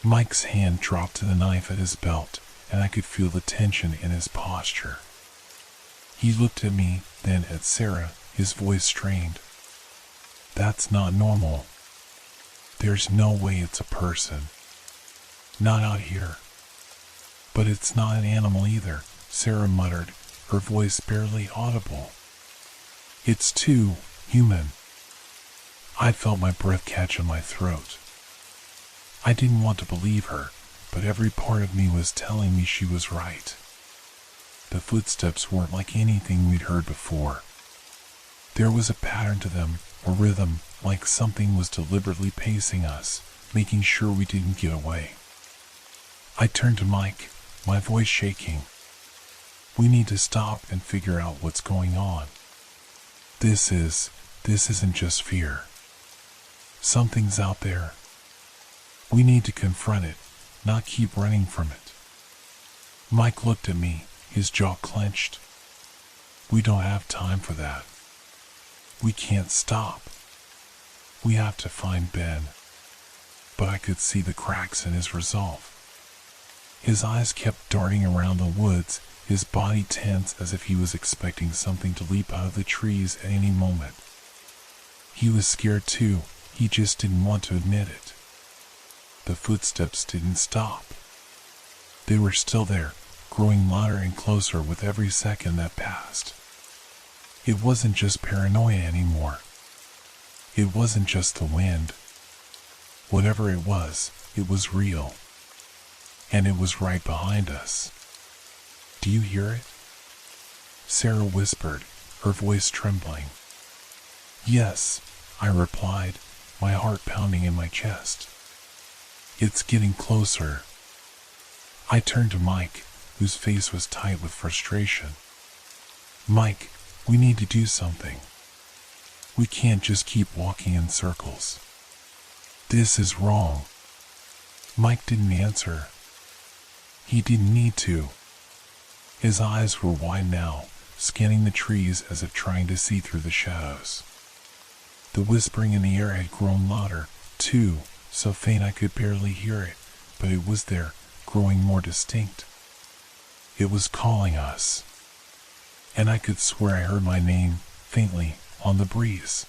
Mike's hand dropped to the knife at his belt, and I could feel the tension in his posture. He looked at me, then at Sarah, his voice strained. "That's not normal. There's no way it's a person. Not out here." "But it's not an animal either," Sarah muttered, her voice barely audible. "It's too human." I felt my breath catch in my throat. I didn't want to believe her, but every part of me was telling me she was right. The footsteps weren't like anything we'd heard before. There was a pattern to them, a rhythm, like something was deliberately pacing us, making sure we didn't get away. I turned to Mike, my voice shaking. "We need to stop and figure out what's going on. This isn't just fear. Something's out there. We need to confront it, not keep running from it." Mike looked at me, his jaw clenched. "We don't have time for that. We can't stop. We have to find Ben." But I could see the cracks in his resolve. His eyes kept darting around the woods, his body tense as if he was expecting something to leap out of the trees at any moment. He was scared too, he just didn't want to admit it. The footsteps didn't stop. They were still there, growing louder and closer with every second that passed. It wasn't just paranoia anymore. It wasn't just the wind. Whatever it was real. And it was right behind us. "Do you hear it?" Sarah whispered, her voice trembling. "Yes," I replied, my heart pounding in my chest. "It's getting closer." I turned to Mike, whose face was tight with frustration. "Mike, we need to do something. We can't just keep walking in circles. This is wrong." Mike didn't answer. He didn't need to. His eyes were wide now, scanning the trees as if trying to see through the shadows. The whispering in the air had grown louder, too, so faint I could barely hear it, but it was there, growing more distinct. It was calling us, and I could swear I heard my name, faintly, on the breeze.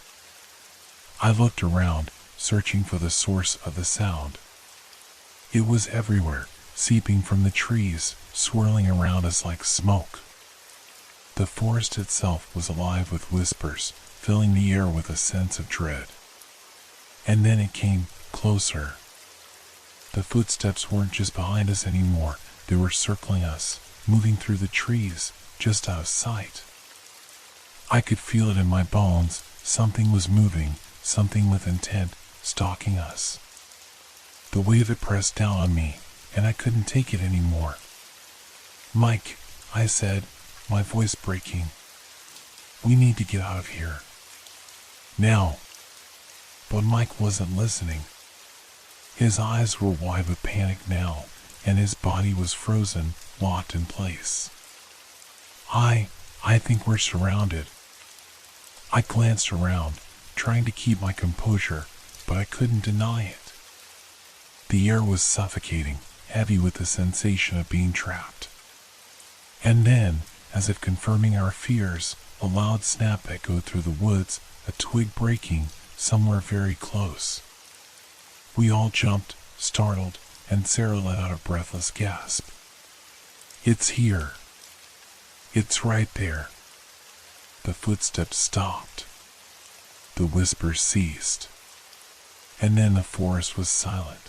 I looked around, searching for the source of the sound. It was everywhere, seeping from the trees, swirling around us like smoke. The forest itself was alive with whispers, filling the air with a sense of dread. And then it came closer. The footsteps weren't just behind us anymore, they were circling us, moving through the trees, just out of sight. I could feel it in my bones, something was moving, something with intent, stalking us. The weight of it pressed down on me, and I couldn't take it anymore. "Mike," I said, my voice breaking. "We need to get out of here. Now." But Mike wasn't listening. His eyes were wide with panic now, and his body was frozen, locked in place. I think we're surrounded." I glanced around, trying to keep my composure, but I couldn't deny it. The air was suffocating, heavy with the sensation of being trapped. And then, as if confirming our fears, a loud snap echoed through the woods, a twig breaking, somewhere very close. We all jumped, startled, and Sarah let out a breathless gasp. "It's here. It's right there." The footsteps stopped. The whispers ceased. And then the forest was silent.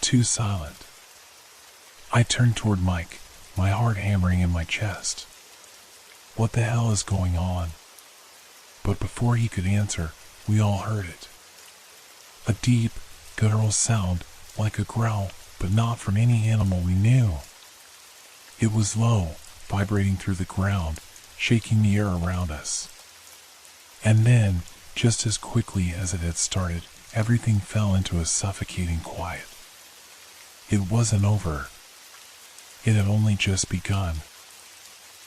Too silent. I turned toward Mike, my heart hammering in my chest. "What the hell is going on?" But before he could answer, we all heard it. A deep, guttural sound, like a growl, but not from any animal we knew. It was low, vibrating through the ground, shaking the air around us. And then, just as quickly as it had started, everything fell into a suffocating quiet. It wasn't over. It had only just begun.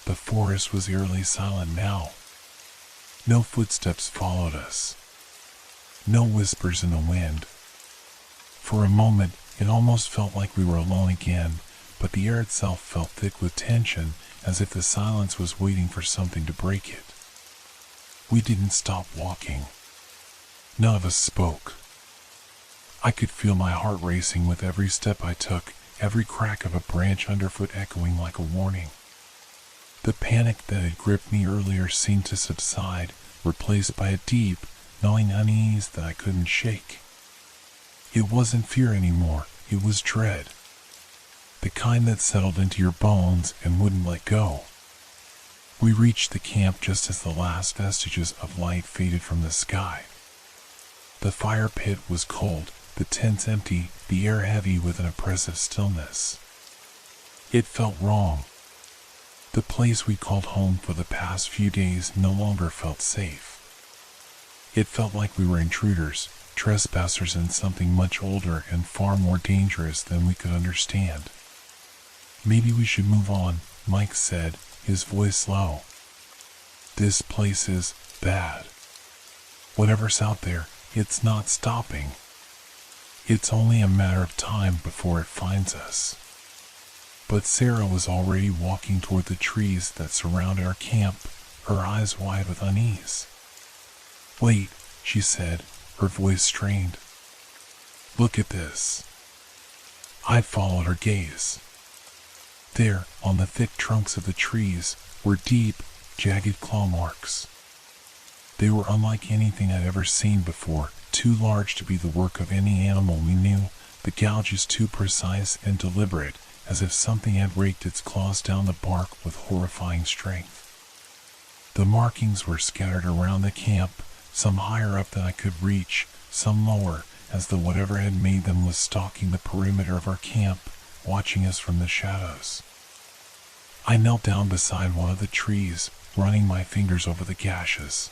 The forest was eerily silent now. No footsteps followed us. No whispers in the wind. For a moment, it almost felt like we were alone again, but the air itself felt thick with tension, as if the silence was waiting for something to break it. We didn't stop walking. None of us spoke. I could feel my heart racing with every step I took, every crack of a branch underfoot echoing like a warning. The panic that had gripped me earlier seemed to subside, replaced by a deep, gnawing unease that I couldn't shake. It wasn't fear anymore, it was dread. The kind that settled into your bones and wouldn't let go. We reached the camp just as the last vestiges of light faded from the sky. The fire pit was cold, the tents empty, the air heavy with an oppressive stillness. It felt wrong. The place we called home for the past few days no longer felt safe. It felt like we were intruders, trespassers in something much older and far more dangerous than we could understand. "Maybe we should move on," Mike said, his voice low. "This place is bad. Whatever's out there, it's not stopping. It's only a matter of time before it finds us." But Sarah was already walking toward the trees that surrounded our camp, her eyes wide with unease. "Wait," she said, her voice strained. "Look at this." I followed her gaze. There, on the thick trunks of the trees, were deep, jagged claw marks. They were unlike anything I'd ever seen before, too large to be the work of any animal we knew, the gouges too precise and deliberate, as if something had raked its claws down the bark with horrifying strength. The markings were scattered around the camp, some higher up than I could reach, some lower, as though whatever had made them was stalking the perimeter of our camp, watching us from the shadows. I knelt down beside one of the trees, running my fingers over the gashes.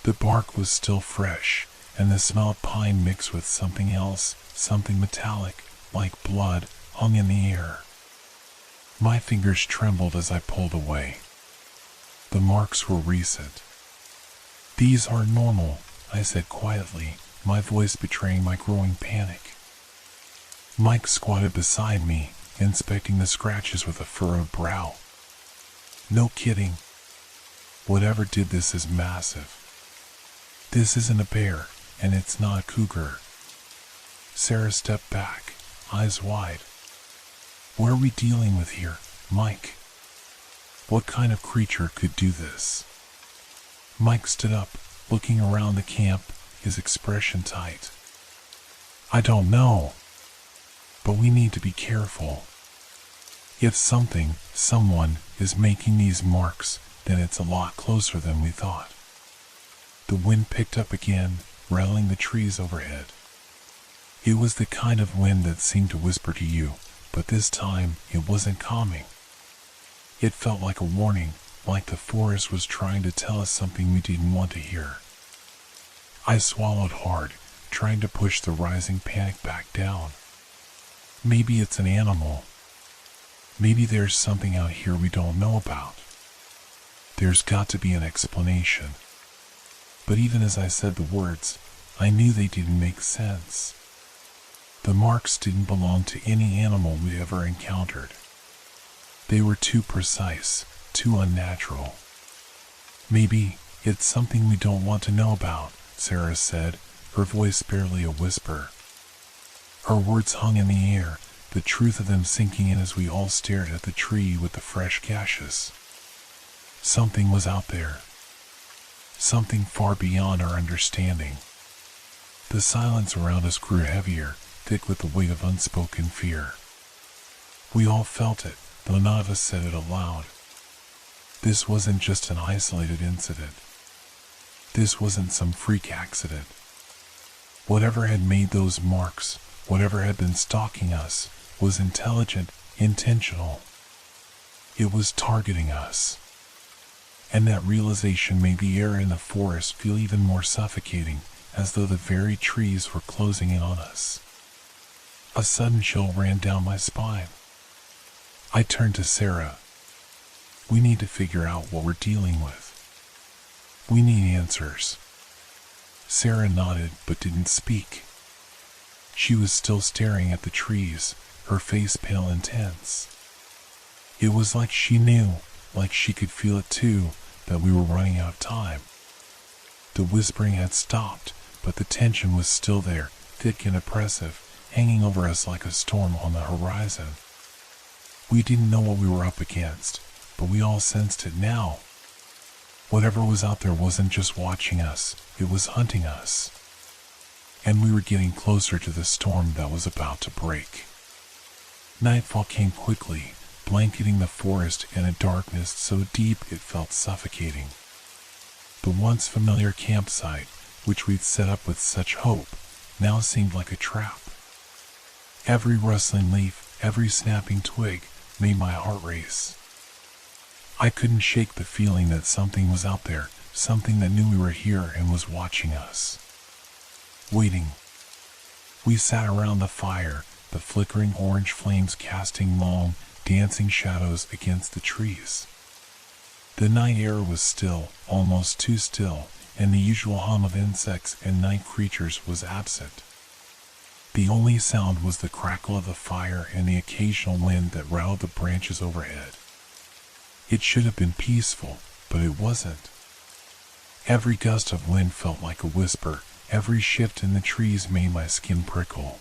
The bark was still fresh, and the smell of pine mixed with something else, something metallic, like blood, hung in the air. My fingers trembled as I pulled away. The marks were recent. "These aren't normal," I said quietly, my voice betraying my growing panic. Mike squatted beside me, inspecting the scratches with a furrowed brow. "No kidding. Whatever did this is massive. This isn't a bear, and it's not a cougar." Sarah stepped back, eyes wide. "What are we dealing with here, Mike? What kind of creature could do this?" Mike stood up, looking around the camp, his expression tight. "I don't know. But we need to be careful. If someone is making these marks, then it's a lot closer than we thought." The wind picked up again, rattling the trees overhead. It was the kind of wind that seemed to whisper to you, but this time it wasn't calming. It felt like a warning, like the forest was trying to tell us something we didn't want to hear. I swallowed hard, trying to push the rising panic back down. Maybe it's an animal. Maybe there's something out here we don't know about. There's got to be an explanation. But even as I said the words, I knew they didn't make sense. The marks didn't belong to any animal we ever encountered. They were too precise, too unnatural. "Maybe it's something we don't want to know about," Sarah said, her voice barely a whisper. Her words hung in the air, the truth of them sinking in as we all stared at the tree with the fresh gashes. Something was out there. Something far beyond our understanding. The silence around us grew heavier, thick with the weight of unspoken fear. We all felt it, though none of us said it aloud. This wasn't just an isolated incident. This wasn't some freak accident. Whatever had made those marks, whatever had been stalking us, was intelligent, intentional. It was targeting us. And that realization made the air in the forest feel even more suffocating, as though the very trees were closing in on us. A sudden chill ran down my spine. I turned to Sarah. "We need to figure out what we're dealing with. We need answers." Sarah nodded but didn't speak. She was still staring at the trees, her face pale and tense. It was like she knew, like she could feel it too, that we were running out of time. The whispering had stopped, but the tension was still there, thick and oppressive, hanging over us like a storm on the horizon. We didn't know what we were up against, but we all sensed it now. Whatever was out there wasn't just watching us, it was hunting us. And we were getting closer to the storm that was about to break. Nightfall came quickly, blanketing the forest in a darkness so deep it felt suffocating. The once familiar campsite, which we'd set up with such hope, now seemed like a trap. Every rustling leaf, every snapping twig, made my heart race. I couldn't shake the feeling that something was out there, something that knew we were here and was watching us. Waiting. We sat around the fire, the flickering orange flames casting long, dancing shadows against the trees. The night air was still, almost too still, and the usual hum of insects and night creatures was absent. The only sound was the crackle of the fire and the occasional wind that rattled the branches overhead. It should have been peaceful, but it wasn't. Every gust of wind felt like a whisper, every shift in the trees made my skin prickle.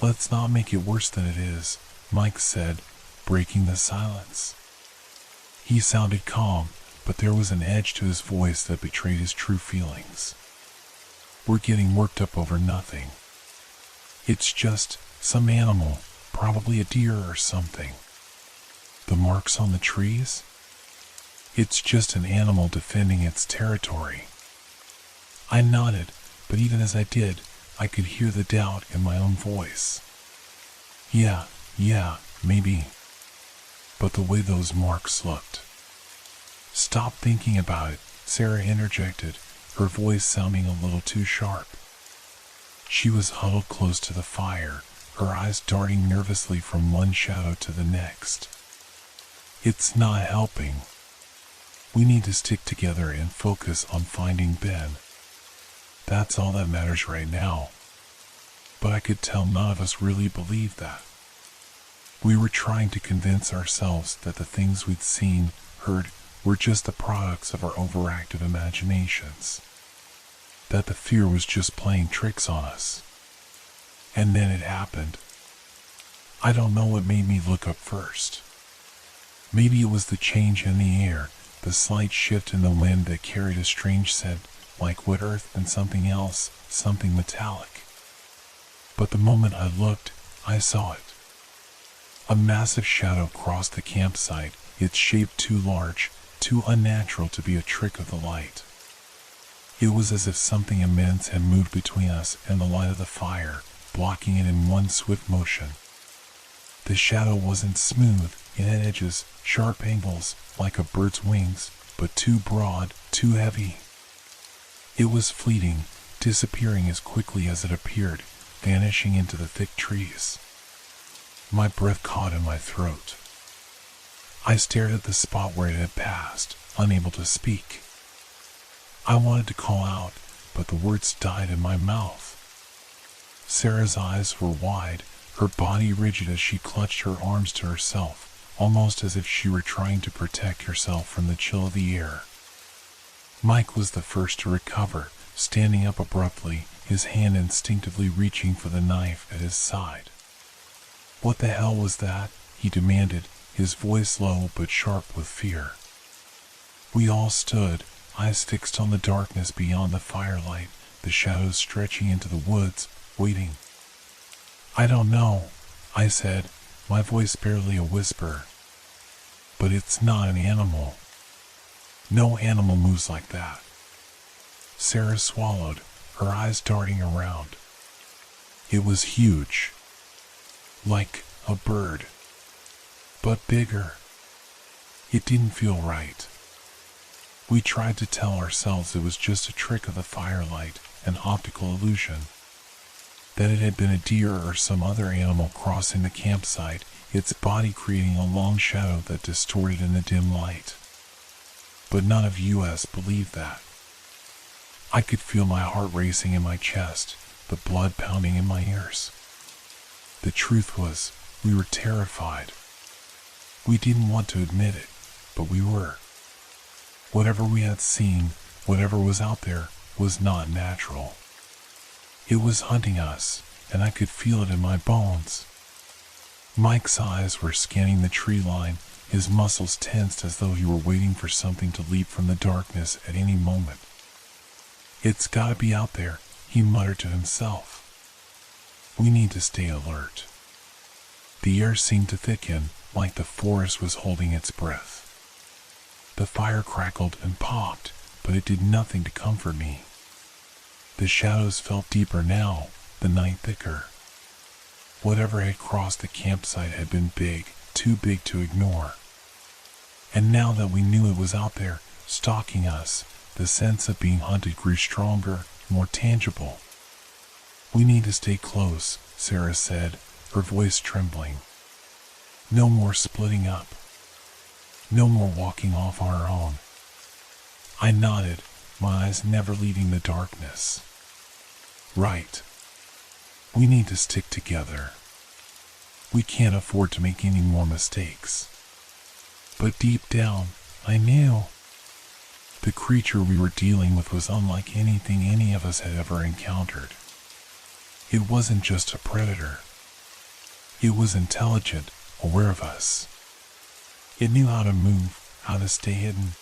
"Let's not make it worse than it is," Mike said, breaking the silence. He sounded calm, but there was an edge to his voice that betrayed his true feelings. "We're getting worked up over nothing. It's just some animal, probably a deer or something. The marks on the trees? It's just an animal defending its territory." I nodded, but even as I did, I could hear the doubt in my own voice. Yeah, maybe. But the way those marks looked. "Stop thinking about it," Sarah interjected, her voice sounding a little too sharp. She was huddled close to the fire, her eyes darting nervously from one shadow to the next. "It's not helping. We need to stick together and focus on finding Ben. That's all that matters right now. But I could tell none of us really believed that. We were trying to convince ourselves that the things we'd seen, heard, were just the products of our overactive imaginations. That the fear was just playing tricks on us. And then it happened. I don't know what made me look up first. Maybe it was the change in the air, the slight shift in the wind that carried a strange scent, like wet earth and something else, something metallic. But the moment I looked, I saw it. A massive shadow crossed the campsite, its shape too large, too unnatural to be a trick of the light. It was as if something immense had moved between us and the light of the fire, blocking it in one swift motion. The shadow wasn't smooth, it had edges, sharp angles, like a bird's wings, but too broad, too heavy. It was fleeting, disappearing as quickly as it appeared, vanishing into the thick trees. My breath caught in my throat. I stared at the spot where it had passed, unable to speak. I wanted to call out, but the words died in my mouth. Sarah's eyes were wide, her body rigid as she clutched her arms to herself, almost as if she were trying to protect herself from the chill of the air. Mike was the first to recover, standing up abruptly, his hand instinctively reaching for the knife at his side. "What the hell was that?" he demanded, his voice low but sharp with fear. We all stood, eyes fixed on the darkness beyond the firelight, the shadows stretching into the woods, waiting. "I don't know," I said, my voice barely a whisper. "But it's not an animal. No animal moves like that." Sarah swallowed, her eyes darting around. It was huge. Like a bird. But bigger. It didn't feel right. We tried to tell ourselves it was just a trick of the firelight, an optical illusion. That it had been a deer or some other animal crossing the campsite, its body creating a long shadow that distorted in the dim light. But none of us believed that. I could feel my heart racing in my chest, the blood pounding in my ears. The truth was, we were terrified. We didn't want to admit it, but we were. Whatever we had seen, whatever was out there, was not natural. It was hunting us, and I could feel it in my bones. Mike's eyes were scanning the tree line, his muscles tensed as though he were waiting for something to leap from the darkness at any moment. "It's gotta be out there," he muttered to himself. "We need to stay alert." The air seemed to thicken, like the forest was holding its breath. The fire crackled and popped, but it did nothing to comfort me. The shadows felt deeper now, the night thicker. Whatever had crossed the campsite had been big, too big to ignore. And now that we knew it was out there, stalking us, the sense of being hunted grew stronger, more tangible. "We need to stay close," Sarah said, her voice trembling. "No more splitting up. No more walking off on our own." I nodded, my eyes never leaving the darkness. "Right. We need to stick together. We can't afford to make any more mistakes." But deep down, I knew. The creature we were dealing with was unlike anything any of us had ever encountered. It wasn't just a predator. It was intelligent, aware of us. It knew how to move, how to stay hidden.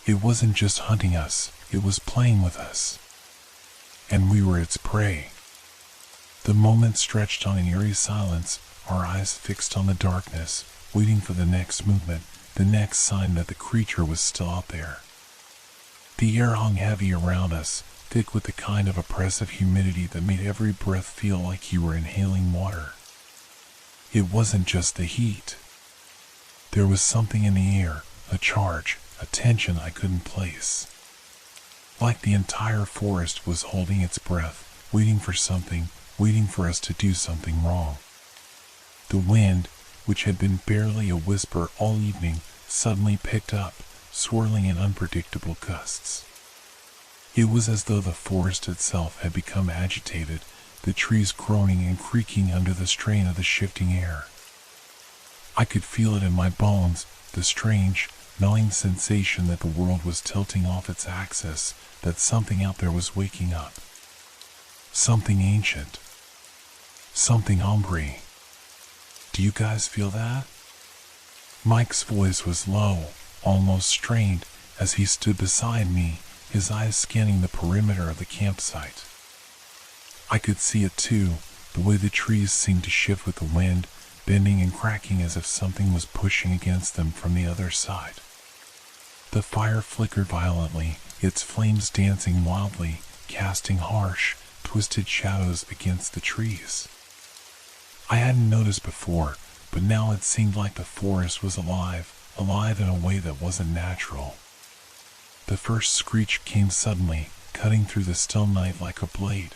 It wasn't just hunting us, it was playing with us. And we were its prey. The moment stretched on an eerie silence, our eyes fixed on the darkness, waiting for the next movement, the next sign that the creature was still out there. The air hung heavy around us, thick with the kind of oppressive humidity that made every breath feel like you were inhaling water. It wasn't just the heat. There was something in the air, a charge, a tension I couldn't place. Like the entire forest was holding its breath, waiting for something, waiting for us to do something wrong. The wind, which had been barely a whisper all evening, suddenly picked up, swirling in unpredictable gusts. It was as though the forest itself had become agitated, the trees groaning and creaking under the strain of the shifting air. I could feel it in my bones, the strange, gnawing sensation that the world was tilting off its axis, that something out there was waking up. Something ancient. Something ombre. Do you guys feel that? Mike's voice was low, almost strained, as he stood beside me, his eyes scanning the perimeter of the campsite. I could see it too, the way the trees seemed to shift with the wind, bending and cracking as if something was pushing against them from the other side. The fire flickered violently, its flames dancing wildly, casting harsh, twisted shadows against the trees. I hadn't noticed before, but now it seemed like the forest was alive in a way that wasn't natural. The first screech came suddenly, cutting through the still night like a blade.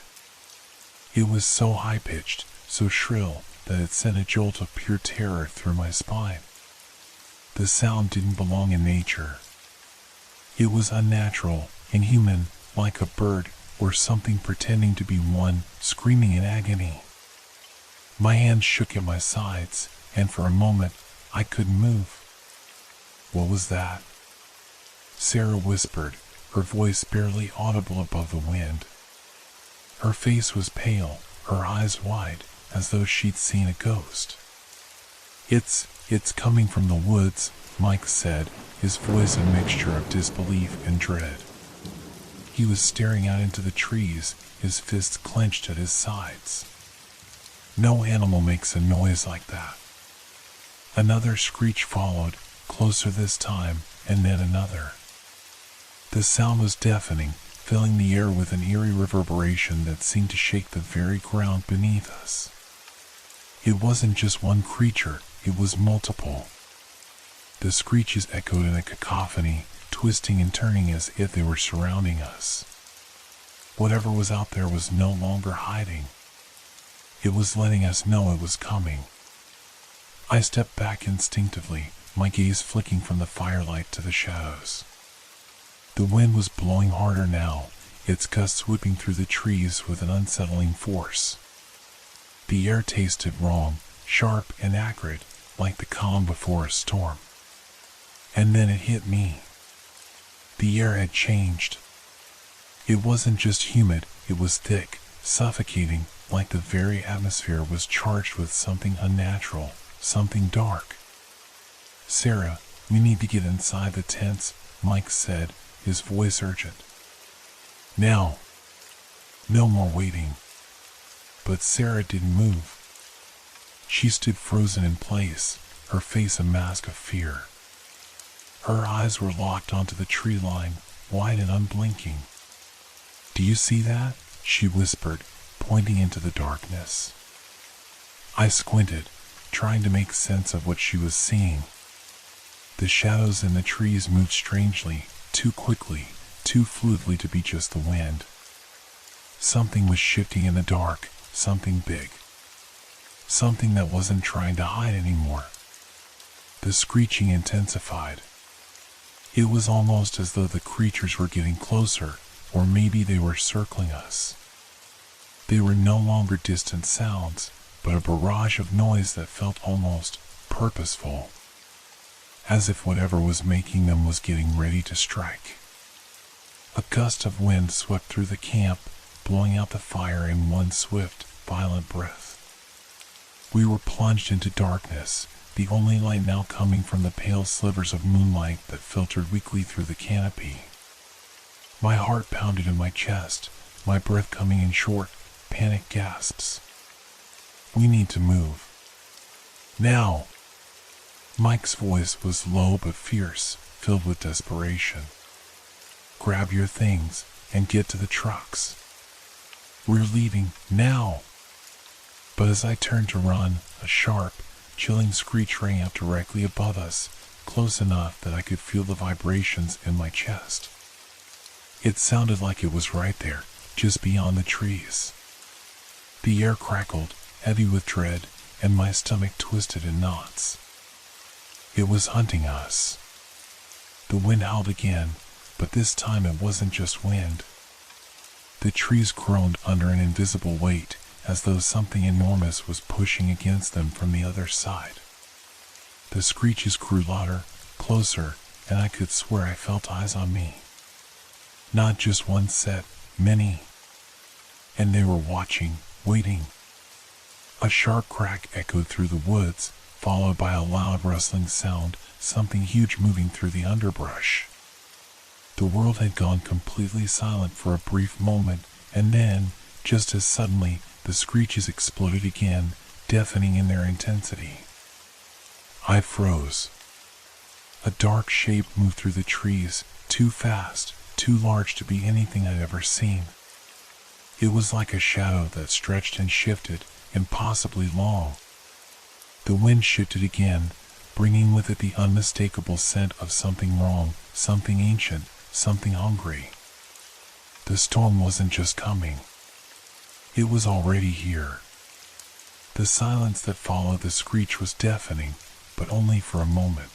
It was so high-pitched, so shrill, that it sent a jolt of pure terror through my spine. The sound didn't belong in nature. It was unnatural, inhuman, like a bird or something pretending to be one, screaming in agony. My hands shook at my sides, and for a moment, I couldn't move. What was that? Sarah whispered, her voice barely audible above the wind. Her face was pale, her eyes wide, as though she'd seen a ghost. It's coming from the woods, Mike said, his voice a mixture of disbelief and dread. He was staring out into the trees, his fists clenched at his sides. No animal makes a noise like that. Another screech followed, closer this time, and then another. The sound was deafening, filling the air with an eerie reverberation that seemed to shake the very ground beneath us. It wasn't just one creature, it was multiple. The screeches echoed in a cacophony, twisting and turning as if they were surrounding us. Whatever was out there was no longer hiding. It was letting us know it was coming. I stepped back instinctively, my gaze flicking from the firelight to the shadows. The wind was blowing harder now, its gusts whipping through the trees with an unsettling force. The air tasted wrong, sharp and acrid, like the calm before a storm. And then it hit me. The air had changed. It wasn't just humid, it was thick, suffocating, like the very atmosphere was charged with something unnatural, something dark. Sarah, we need to get inside the tents, Mike said, his voice urgent. Now. No more waiting. But Sarah didn't move. She stood frozen in place, her face a mask of fear. Her eyes were locked onto the tree line, wide and unblinking. Do you see that? She whispered, pointing into the darkness. I squinted, trying to make sense of what she was seeing. The shadows in the trees moved strangely, too quickly, too fluidly to be just the wind. Something was shifting in the dark, something big. Something that wasn't trying to hide anymore. The screeching intensified. It was almost as though the creatures were getting closer, or maybe they were circling us. They were no longer distant sounds, but a barrage of noise that felt almost purposeful. As if whatever was making them was getting ready to strike. A gust of wind swept through the camp, blowing out the fire in one swift, violent breath. We were plunged into darkness, the only light now coming from the pale slivers of moonlight that filtered weakly through the canopy. My heart pounded in my chest, my breath coming in short, panicked gasps. We need to move. Now! Mike's voice was low but fierce, filled with desperation. Grab your things and get to the trucks. We're leaving now! But as I turned to run, a sharp, chilling screech rang out directly above us, close enough that I could feel the vibrations in my chest. It sounded like it was right there, just beyond the trees. The air crackled, heavy with dread, and my stomach twisted in knots. It was hunting us. The wind howled again, but this time it wasn't just wind. The trees groaned under an invisible weight, as though something enormous was pushing against them from the other side. The screeches grew louder, closer, and I could swear I felt eyes on me. Not just one set, many. And they were watching, waiting. A sharp crack echoed through the woods, followed by a loud rustling sound, something huge moving through the underbrush. The world had gone completely silent for a brief moment, and then, just as suddenly, the screeches exploded again, deafening in their intensity. I froze. A dark shape moved through the trees, too fast, too large to be anything I'd ever seen. It was like a shadow that stretched and shifted, impossibly long. The wind shifted again, bringing with it the unmistakable scent of something wrong, something ancient, something hungry. The storm wasn't just coming. It was already here. The silence that followed the screech was deafening, but only for a moment.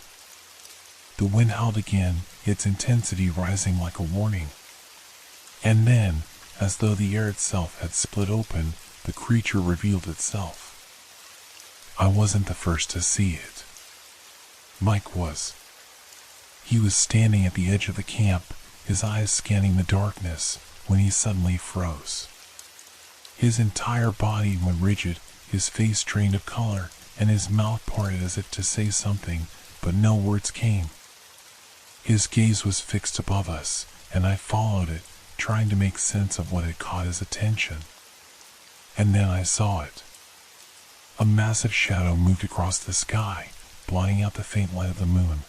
The wind howled again, its intensity rising like a warning. And then, as though the air itself had split open, the creature revealed itself. I wasn't the first to see it. Mike was. He was standing at the edge of the camp, his eyes scanning the darkness, when he suddenly froze. His entire body went rigid, his face drained of color, and his mouth parted as if to say something, but no words came. His gaze was fixed above us, and I followed it, trying to make sense of what had caught his attention. And then I saw it. A massive shadow moved across the sky, blotting out the faint light of the moon.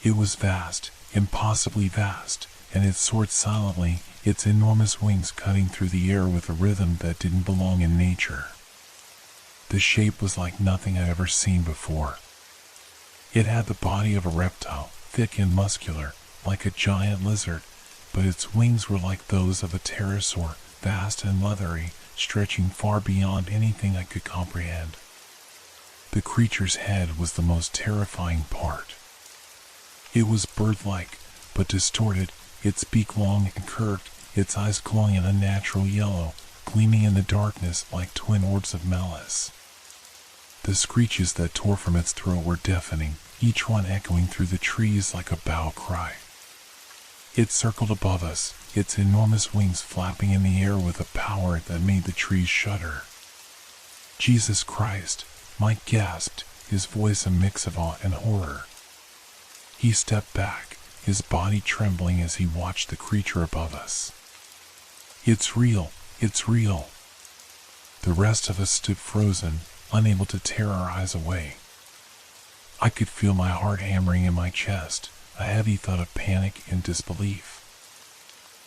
It was vast, impossibly vast, and it soared silently, its enormous wings cutting through the air with a rhythm that didn't belong in nature. The shape was like nothing I'd ever seen before. It had the body of a reptile, thick and muscular, like a giant lizard, but its wings were like those of a pterosaur, vast and leathery, stretching far beyond anything I could comprehend. The creature's head was the most terrifying part. It was bird-like, but distorted, its beak long and curved, its eyes glowing an unnatural yellow, gleaming in the darkness like twin orbs of malice. The screeches that tore from its throat were deafening, each one echoing through the trees like a battle cry. It circled above us, its enormous wings flapping in the air with a power that made the trees shudder. Jesus Christ, Mike gasped, his voice a mix of awe and horror. He stepped back, his body trembling as he watched the creature above us. It's real, it's real. The rest of us stood frozen, unable to tear our eyes away. I could feel my heart hammering in my chest, a heavy thud of panic and disbelief.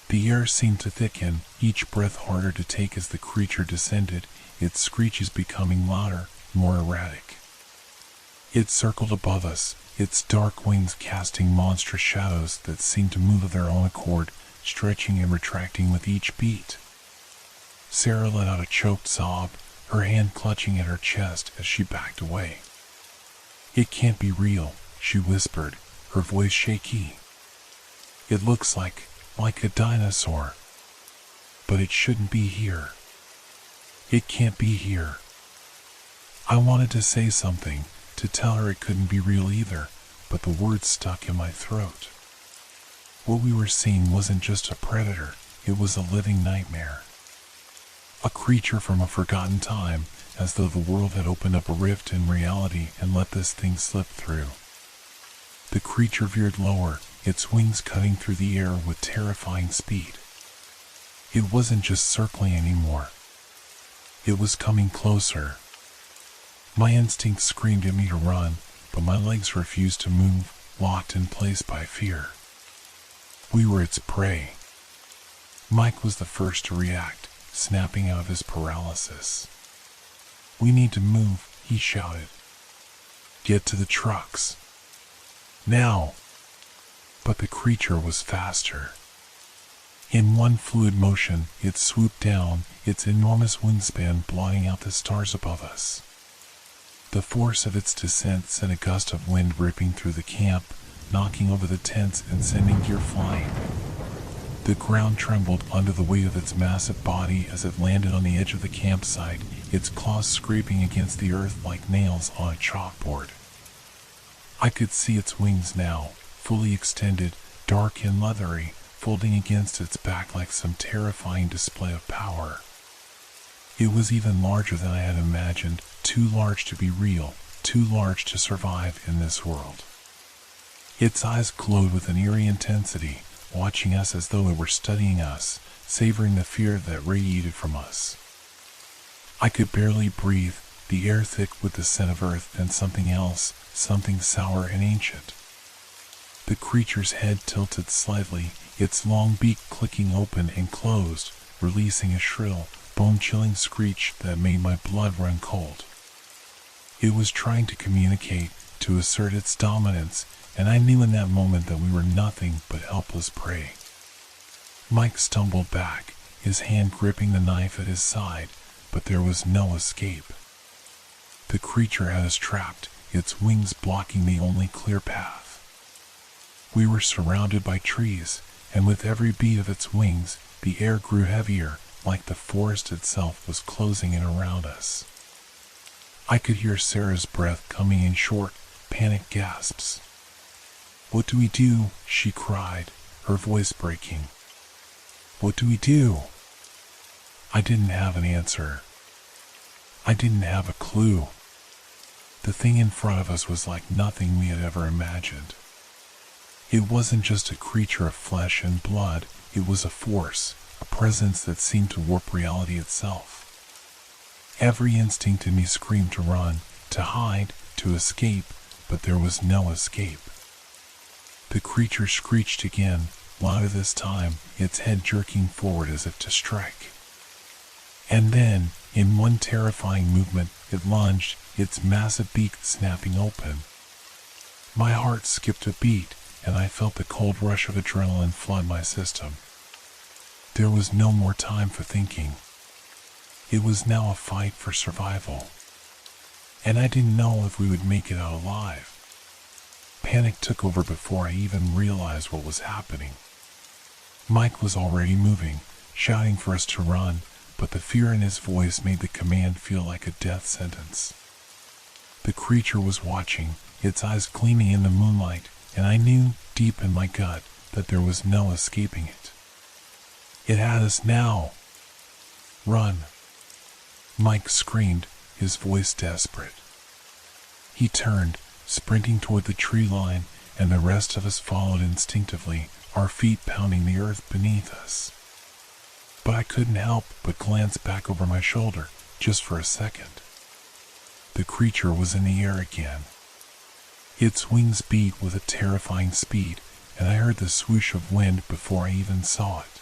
The air seemed to thicken, each breath harder to take as the creature descended, its screeches becoming louder, more erratic. It circled above us, its dark wings casting monstrous shadows that seemed to move of their own accord, stretching and retracting with each beat. Sarah let out a choked sob, her hand clutching at her chest as she backed away. "It can't be real," she whispered, her voice shaky. "It looks like a dinosaur. But it shouldn't be here. It can't be here." I wanted to say something, to tell her it couldn't be real either, but the words stuck in my throat. What we were seeing wasn't just a predator, it was a living nightmare. A creature from a forgotten time, as though the world had opened up a rift in reality and let this thing slip through. The creature veered lower, its wings cutting through the air with terrifying speed. It wasn't just circling anymore. It was coming closer. My instinct screamed at me to run, but my legs refused to move, locked in place by fear. We were its prey. Mike was the first to react, snapping out of his paralysis. "We need to move," he shouted. "Get to the trucks. Now!" But the creature was faster. In one fluid motion, it swooped down, its enormous wingspan blotting out the stars above us. The force of its descent sent a gust of wind ripping through the camp, knocking over the tents and sending gear flying. The ground trembled under the weight of its massive body as it landed on the edge of the campsite, its claws scraping against the earth like nails on a chalkboard. I could see its wings now, fully extended, dark and leathery, folding against its back like some terrifying display of power. It was even larger than I had imagined, too large to be real, too large to survive in this world. Its eyes glowed with an eerie intensity, watching us as though it were studying us, savoring the fear that radiated from us. I could barely breathe, the air thick with the scent of earth and something else, something sour and ancient. The creature's head tilted slightly, its long beak clicking open and closed, releasing a shrill, bone-chilling screech that made my blood run cold. It was trying to communicate, to assert its dominance, and I knew in that moment that we were nothing but helpless prey. Mike stumbled back, his hand gripping the knife at his side, but there was no escape. The creature had us trapped, its wings blocking the only clear path. We were surrounded by trees, and with every beat of its wings, the air grew heavier, like the forest itself was closing in around us. I could hear Sarah's breath coming in short, panicked gasps. "What do we do?" she cried, her voice breaking. "What do we do?" I didn't have an answer. I didn't have a clue. The thing in front of us was like nothing we had ever imagined. It wasn't just a creature of flesh and blood, it was a force, a presence that seemed to warp reality itself. Every instinct in me screamed to run, to hide, to escape, but there was no escape. The creature screeched again, louder this time, its head jerking forward as if to strike. And then, in one terrifying movement, it lunged, its massive beak snapping open. My heart skipped a beat, and I felt the cold rush of adrenaline flood my system. There was no more time for thinking. It was now a fight for survival. And I didn't know if we would make it out alive. Panic took over before I even realized what was happening. Mike was already moving, shouting for us to run, but the fear in his voice made the command feel like a death sentence. The creature was watching, its eyes gleaming in the moonlight, and I knew, deep in my gut, that there was no escaping it. It had us now. "Run!" Mike screamed, his voice desperate. He turned, sprinting toward the tree line, and the rest of us followed instinctively, our feet pounding the earth beneath us. But I couldn't help but glance back over my shoulder, just for a second. The creature was in the air again. Its wings beat with a terrifying speed, and I heard the swoosh of wind before I even saw it.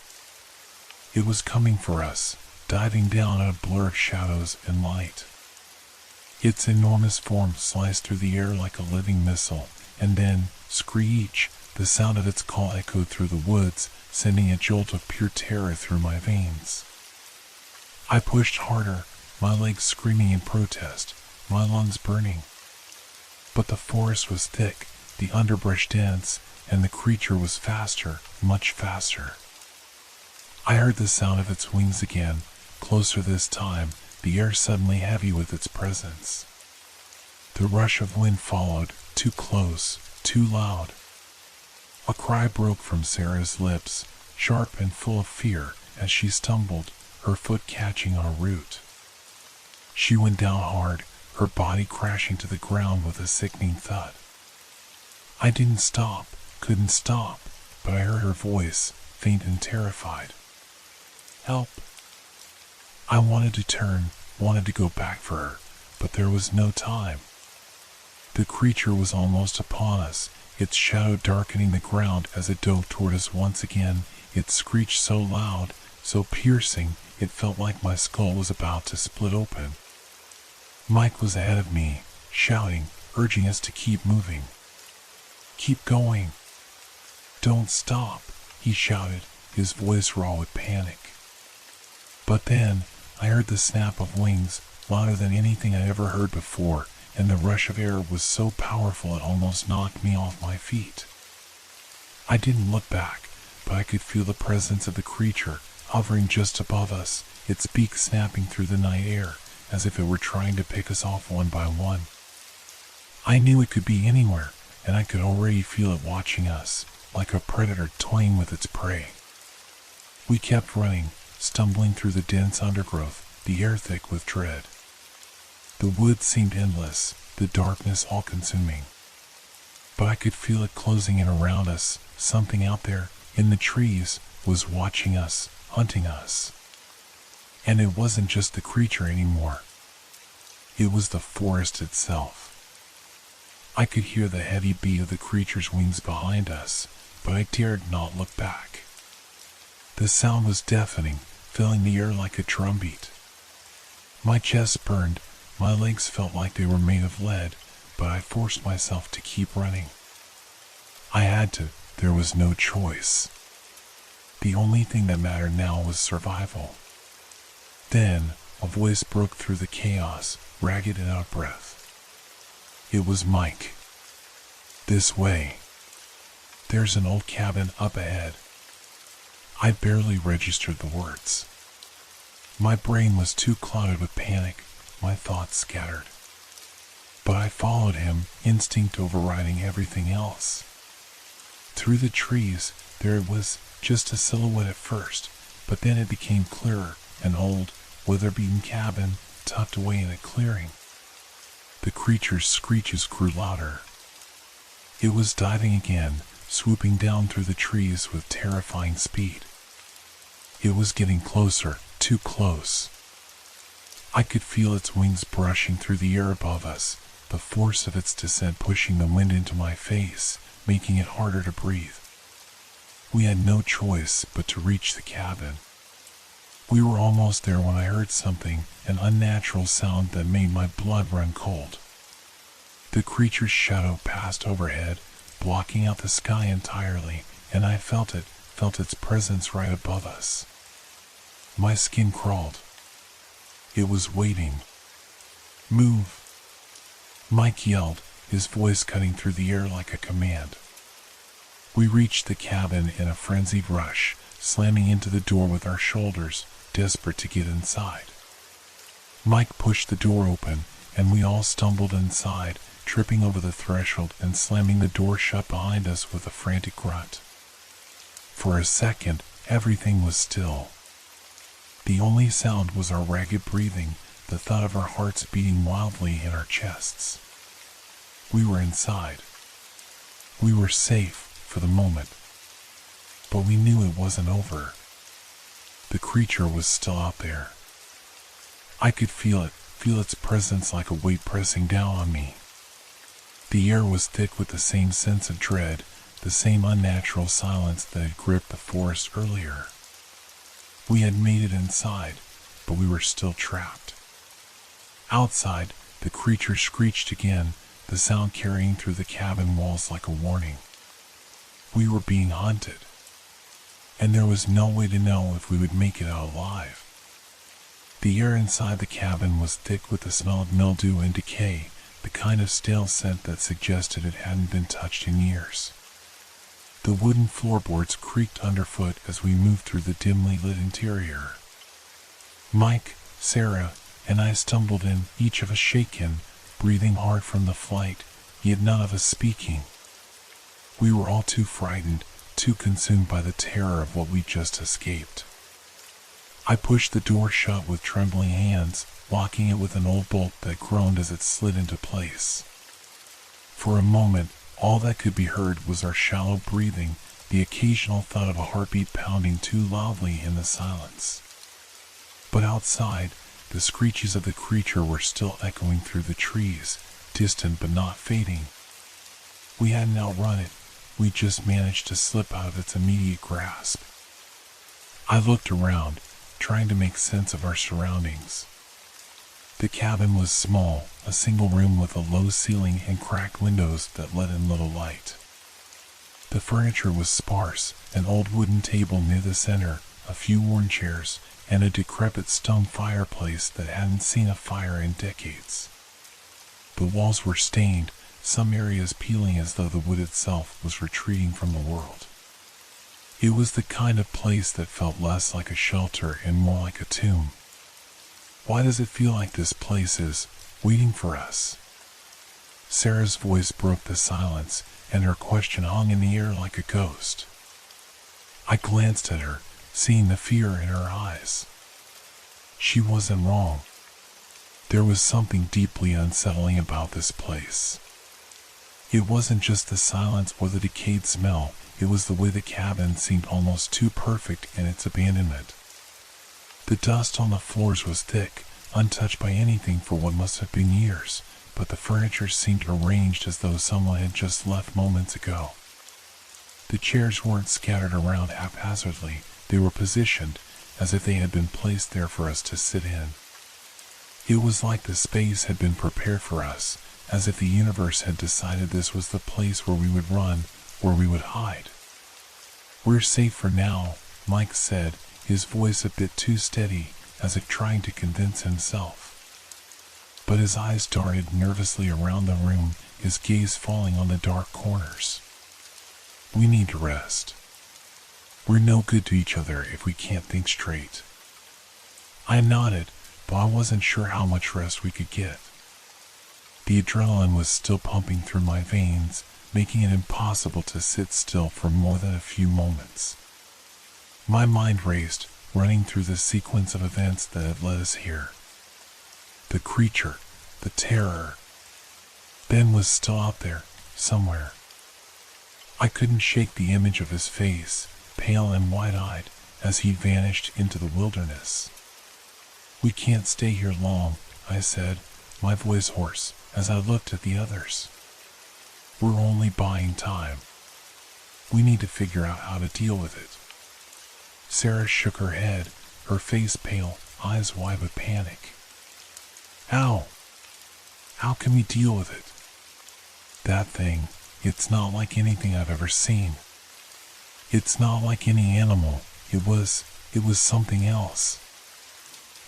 It was coming for us, diving down in a blur of shadows and light. Its enormous form sliced through the air like a living missile, and then, screech, the sound of its call echoed through the woods, sending a jolt of pure terror through my veins. I pushed harder, my legs screaming in protest, my lungs burning. But the forest was thick, the underbrush dense, and the creature was faster, much faster. I heard the sound of its wings again, closer this time, the air suddenly heavy with its presence. The rush of wind followed, too close, too loud. A cry broke from Sarah's lips, sharp and full of fear, as she stumbled, her foot catching on a root. She went down hard, her body crashing to the ground with a sickening thud. I didn't stop, couldn't stop, but I heard her voice, faint and terrified. "Help!" I wanted to turn, wanted to go back for her, but there was no time. The creature was almost upon us, its shadow darkening the ground as it dove toward us once again, its screech so loud, so piercing, it felt like my skull was about to split open. Mike was ahead of me, shouting, urging us to keep moving. "Keep going. Don't stop," he shouted, his voice raw with panic. But then, I heard the snap of wings, louder than anything I ever heard before, and the rush of air was so powerful it almost knocked me off my feet. I didn't look back, but I could feel the presence of the creature hovering just above us, its beak snapping through the night air as if it were trying to pick us off one by one. I knew it could be anywhere, and I could already feel it watching us, like a predator toying with its prey. We kept running, stumbling through the dense undergrowth, the air thick with dread. The woods seemed endless, the darkness all-consuming. But I could feel it closing in around us. Something out there, in the trees, was watching us, hunting us. And it wasn't just the creature anymore. It was the forest itself. I could hear the heavy beat of the creature's wings behind us, but I dared not look back. The sound was deafening, filling the air like a drumbeat. My chest burned, my legs felt like they were made of lead, but I forced myself to keep running. I had to, there was no choice. The only thing that mattered now was survival. Then, a voice broke through the chaos, ragged and out of breath. It was Mike. This way. There's an old cabin up ahead. I barely registered the words. My brain was too clouded with panic, my thoughts scattered. But I followed him, instinct overriding everything else. Through the trees, there it was, just a silhouette at first, but then it became clearer, an old, weather-beaten cabin tucked away in a clearing. The creature's screeches grew louder. It was diving again, swooping down through the trees with terrifying speed. It was getting closer, too close. I could feel its wings brushing through the air above us, the force of its descent pushing the wind into my face, making it harder to breathe. We had no choice but to reach the cabin. We were almost there when I heard something, an unnatural sound that made my blood run cold. The creature's shadow passed overhead, blocking out the sky entirely, and I felt its presence right above us. My skin crawled. It was waiting. Move! Mike yelled, his voice cutting through the air like a command. We reached the cabin in a frenzied rush, slamming into the door with our shoulders, desperate to get inside. Mike pushed the door open, and we all stumbled inside, tripping over the threshold and slamming the door shut behind us with a frantic grunt. For a second, everything was still. The only sound was our ragged breathing, the thud of our hearts beating wildly in our chests. We were inside. We were safe for the moment. But we knew it wasn't over. The creature was still out there. I could feel its presence like a weight pressing down on me. The air was thick with the same sense of dread, the same unnatural silence that had gripped the forest earlier. We had made it inside, but we were still trapped. Outside, the creature screeched again, the sound carrying through the cabin walls like a warning. We were being hunted, and there was no way to know if we would make it out alive. The air inside the cabin was thick with the smell of mildew and decay, the kind of stale scent that suggested it hadn't been touched in years. The wooden floorboards creaked underfoot as we moved through the dimly lit interior. Mike, Sarah, and I stumbled in, each of us shaken, breathing hard from the flight, yet none of us speaking. We were all too frightened, too consumed by the terror of what we'd just escaped. I pushed the door shut with trembling hands, locking it with an old bolt that groaned as it slid into place. For a moment, all that could be heard was our shallow breathing, the occasional thud of a heartbeat pounding too loudly in the silence. But outside, the screeches of the creature were still echoing through the trees, distant but not fading. We hadn't outrun it, we just managed to slip out of its immediate grasp. I looked around, trying to make sense of our surroundings. The cabin was small, a single room with a low ceiling and cracked windows that let in little light. The furniture was sparse, an old wooden table near the center, a few worn chairs, and a decrepit stone fireplace that hadn't seen a fire in decades. The walls were stained, some areas peeling as though the wood itself was retreating from the world. It was the kind of place that felt less like a shelter and more like a tomb. Why does it feel like this place is waiting for us? Sarah's voice broke the silence, and her question hung in the air like a ghost. I glanced at her, seeing the fear in her eyes. She wasn't wrong. There was something deeply unsettling about this place. It wasn't just the silence or the decayed smell, it was the way the cabin seemed almost too perfect in its abandonment. The dust on the floors was thick, untouched by anything for what must have been years, but the furniture seemed arranged as though someone had just left moments ago. The chairs weren't scattered around haphazardly, they were positioned as if they had been placed there for us to sit in. It was like the space had been prepared for us, as if the universe had decided this was the place where we would run, where we would hide. "We're safe for now," Mike said, his voice a bit too steady, as if trying to convince himself. But his eyes darted nervously around the room, his gaze falling on the dark corners. "We need to rest. We're no good to each other if we can't think straight." I nodded, but I wasn't sure how much rest we could get. The adrenaline was still pumping through my veins, making it impossible to sit still for more than a few moments. My mind raced, running through the sequence of events that had led us here. The creature, the terror. Ben was still out there, somewhere. I couldn't shake the image of his face, pale and wide-eyed, as he vanished into the wilderness. "We can't stay here long," I said, my voice hoarse, as I looked at the others. "We're only buying time. We need to figure out how to deal with it." Sarah shook her head, her face pale, eyes wide with panic. "How? How can we deal with it? That thing, it's not like anything I've ever seen. It's not like any animal. It was something else."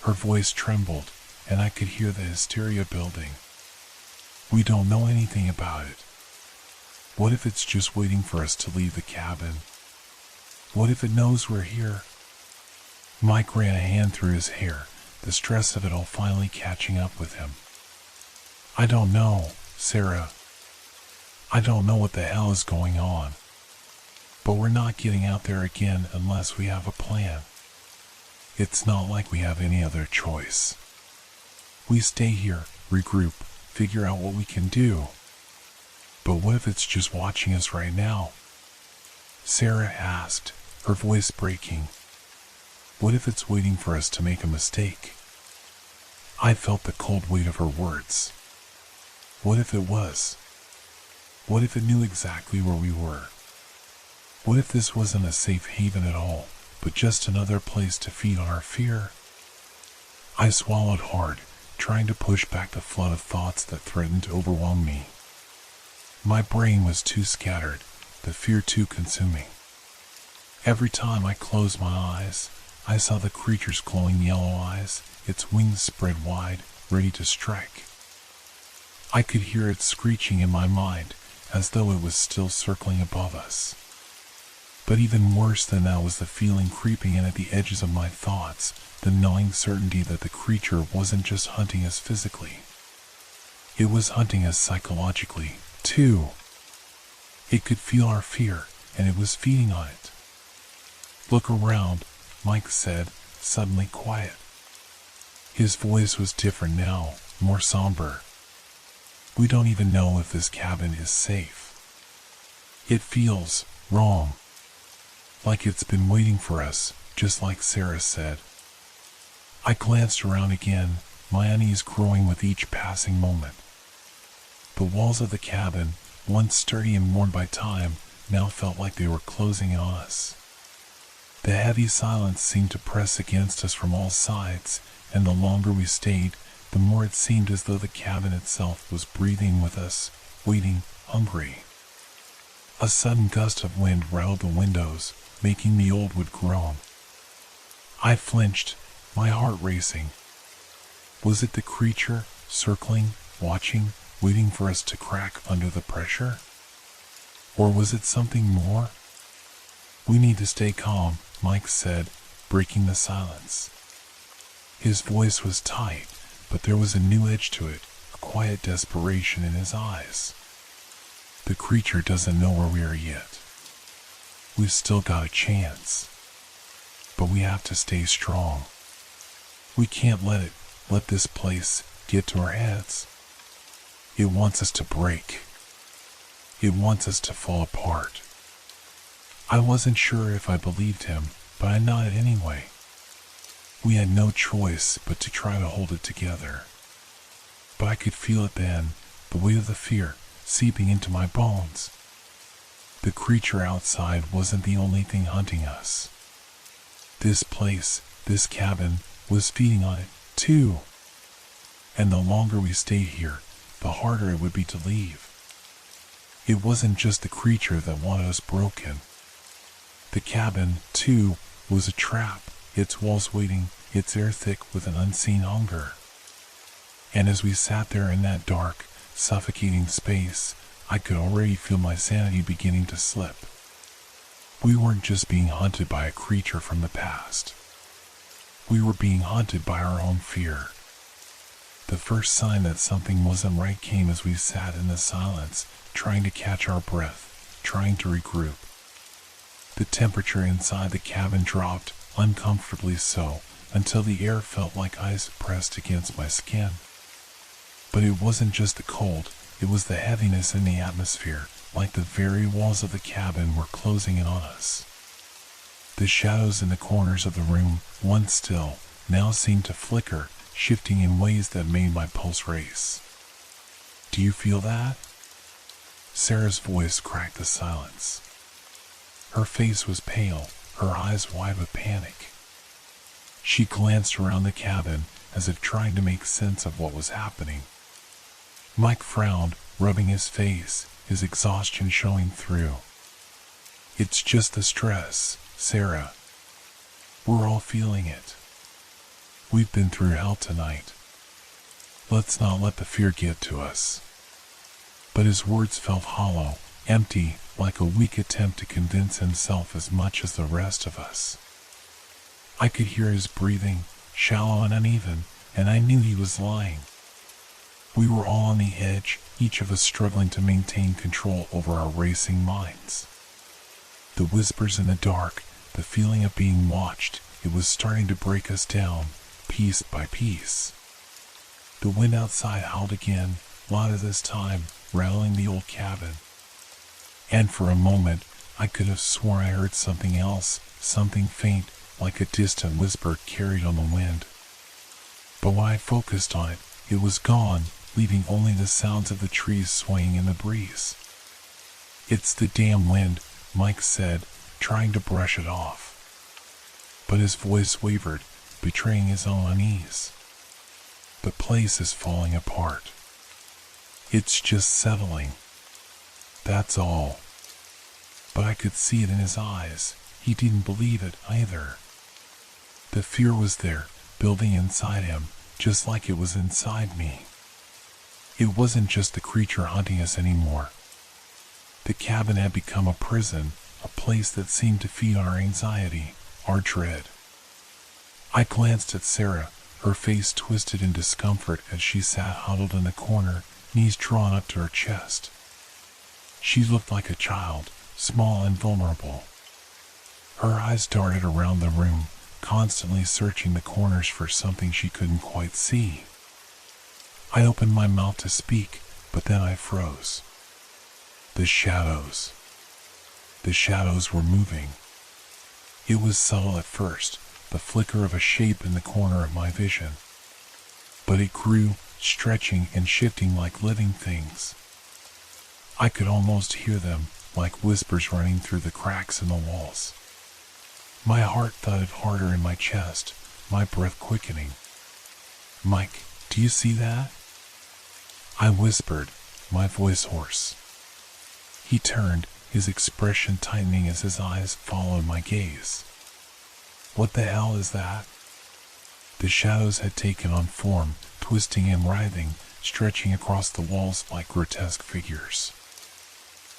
Her voice trembled, and I could hear the hysteria building. "We don't know anything about it. What if it's just waiting for us to leave the cabin? What if it knows we're here?" Mike ran a hand through his hair, the stress of it all finally catching up with him. "I don't know, Sarah. I don't know what the hell is going on. But we're not getting out there again unless we have a plan. It's not like we have any other choice. We stay here, regroup, figure out what we can do. But what if it's just watching us right now?" Sarah asked, her voice breaking. "What if it's waiting for us to make a mistake?" I felt the cold weight of her words. What if it was? What if it knew exactly where we were? What if this wasn't a safe haven at all, but just another place to feed on our fear? I swallowed hard, trying to push back the flood of thoughts that threatened to overwhelm me. My brain was too scattered, the fear too consuming. Every time I closed my eyes, I saw the creature's glowing yellow eyes, its wings spread wide, ready to strike. I could hear it screeching in my mind, as though it was still circling above us. But even worse than that was the feeling creeping in at the edges of my thoughts, the gnawing certainty that the creature wasn't just hunting us physically. It was hunting us psychologically, too. It could feel our fear, and it was feeding on it. "Look around," Mike said, suddenly quiet. His voice was different now, more somber. "We don't even know if this cabin is safe. It feels wrong. Like it's been waiting for us, just like Sarah said." I glanced around again, my unease growing with each passing moment. The walls of the cabin, once sturdy and worn by time, now felt like they were closing in on us. The heavy silence seemed to press against us from all sides, and the longer we stayed, the more it seemed as though the cabin itself was breathing with us, waiting, hungry. A sudden gust of wind rattled the windows, making the old wood groan. I flinched, my heart racing. Was it the creature, circling, watching, waiting for us to crack under the pressure? Or was it something more? We need to stay calm, Mike said, breaking the silence. His voice was tight, but there was a new edge to it, a quiet desperation in his eyes. The creature doesn't know where we are yet. We've still got a chance. But we have to stay strong. We can't let this place get to our heads. It wants us to break. It wants us to fall apart. I wasn't sure if I believed him, but I nodded anyway. We had no choice but to try to hold it together. But I could feel it then, the weight of the fear seeping into my bones. The creature outside wasn't the only thing hunting us. This place, this cabin, was feeding on it, too. And the longer we stayed here, the harder it would be to leave. It wasn't just the creature that wanted us broken. The cabin, too, was a trap, its walls waiting, its air thick with an unseen hunger. And as we sat there in that dark, suffocating space, I could already feel my sanity beginning to slip. We weren't just being hunted by a creature from the past. We were being hunted by our own fear. The first sign that something wasn't right came as we sat in the silence, trying to catch our breath, trying to regroup. The temperature inside the cabin dropped, uncomfortably so, until the air felt like ice pressed against my skin. But it wasn't just the cold, it was the heaviness in the atmosphere, like the very walls of the cabin were closing in on us. The shadows in the corners of the room, once still, now seemed to flicker, shifting in ways that made my pulse race. Do you feel that? Sarah's voice cracked the silence. Her face was pale, her eyes wide with panic. She glanced around the cabin, as if trying to make sense of what was happening. Mike frowned, rubbing his face, his exhaustion showing through. It's just the stress, Sarah. We're all feeling it. We've been through hell tonight. Let's not let the fear get to us. But his words felt hollow, empty, like a weak attempt to convince himself as much as the rest of us. I could hear his breathing, shallow and uneven, and I knew he was lying. We were all on the edge, each of us struggling to maintain control over our racing minds. The whispers in the dark, the feeling of being watched, it was starting to break us down, piece by piece. The wind outside howled again, louder this time, rattling the old cabin. And for a moment, I could have sworn I heard something else, something faint, like a distant whisper carried on the wind. But when I focused on it, it was gone, leaving only the sounds of the trees swaying in the breeze. It's the damn wind, Mike said, trying to brush it off. But his voice wavered, betraying his own unease. The place is falling apart. It's just settling. That's all. But I could see it in his eyes. He didn't believe it either. The fear was there, building inside him, just like it was inside me. It wasn't just the creature hunting us anymore. The cabin had become a prison, a place that seemed to feed our anxiety, our dread. I glanced at Sarah, her face twisted in discomfort as she sat huddled in the corner, knees drawn up to her chest. She looked like a child, small and vulnerable. Her eyes darted around the room, constantly searching the corners for something she couldn't quite see. I opened my mouth to speak, but then I froze. The shadows. The shadows were moving. It was subtle at first, the flicker of a shape in the corner of my vision. But it grew, stretching and shifting like living things. I could almost hear them, like whispers running through the cracks in the walls. My heart thudded harder in my chest, my breath quickening. Mike, do you see that? I whispered, my voice hoarse. He turned, his expression tightening as his eyes followed my gaze. What the hell is that? The shadows had taken on form, twisting and writhing, stretching across the walls like grotesque figures.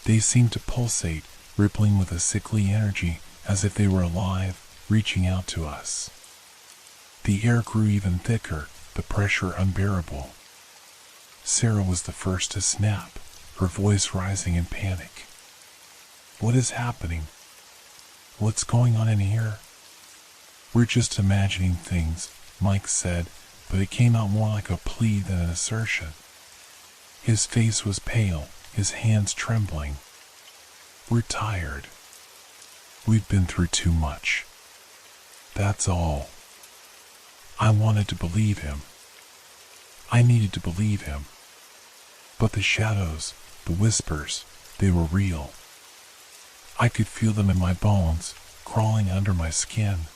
They seemed to pulsate, rippling with a sickly energy, as if they were alive, reaching out to us. The air grew even thicker, the pressure unbearable. Sarah was the first to snap, her voice rising in panic. "What is happening? What's going on in here?" "We're just imagining things," Mike said, but it came out more like a plea than an assertion. His face was pale, his hands trembling. "We're tired. We've been through too much. That's all." I wanted to believe him. I needed to believe him. But the shadows, the whispers, they were real. I could feel them in my bones, crawling under my skin.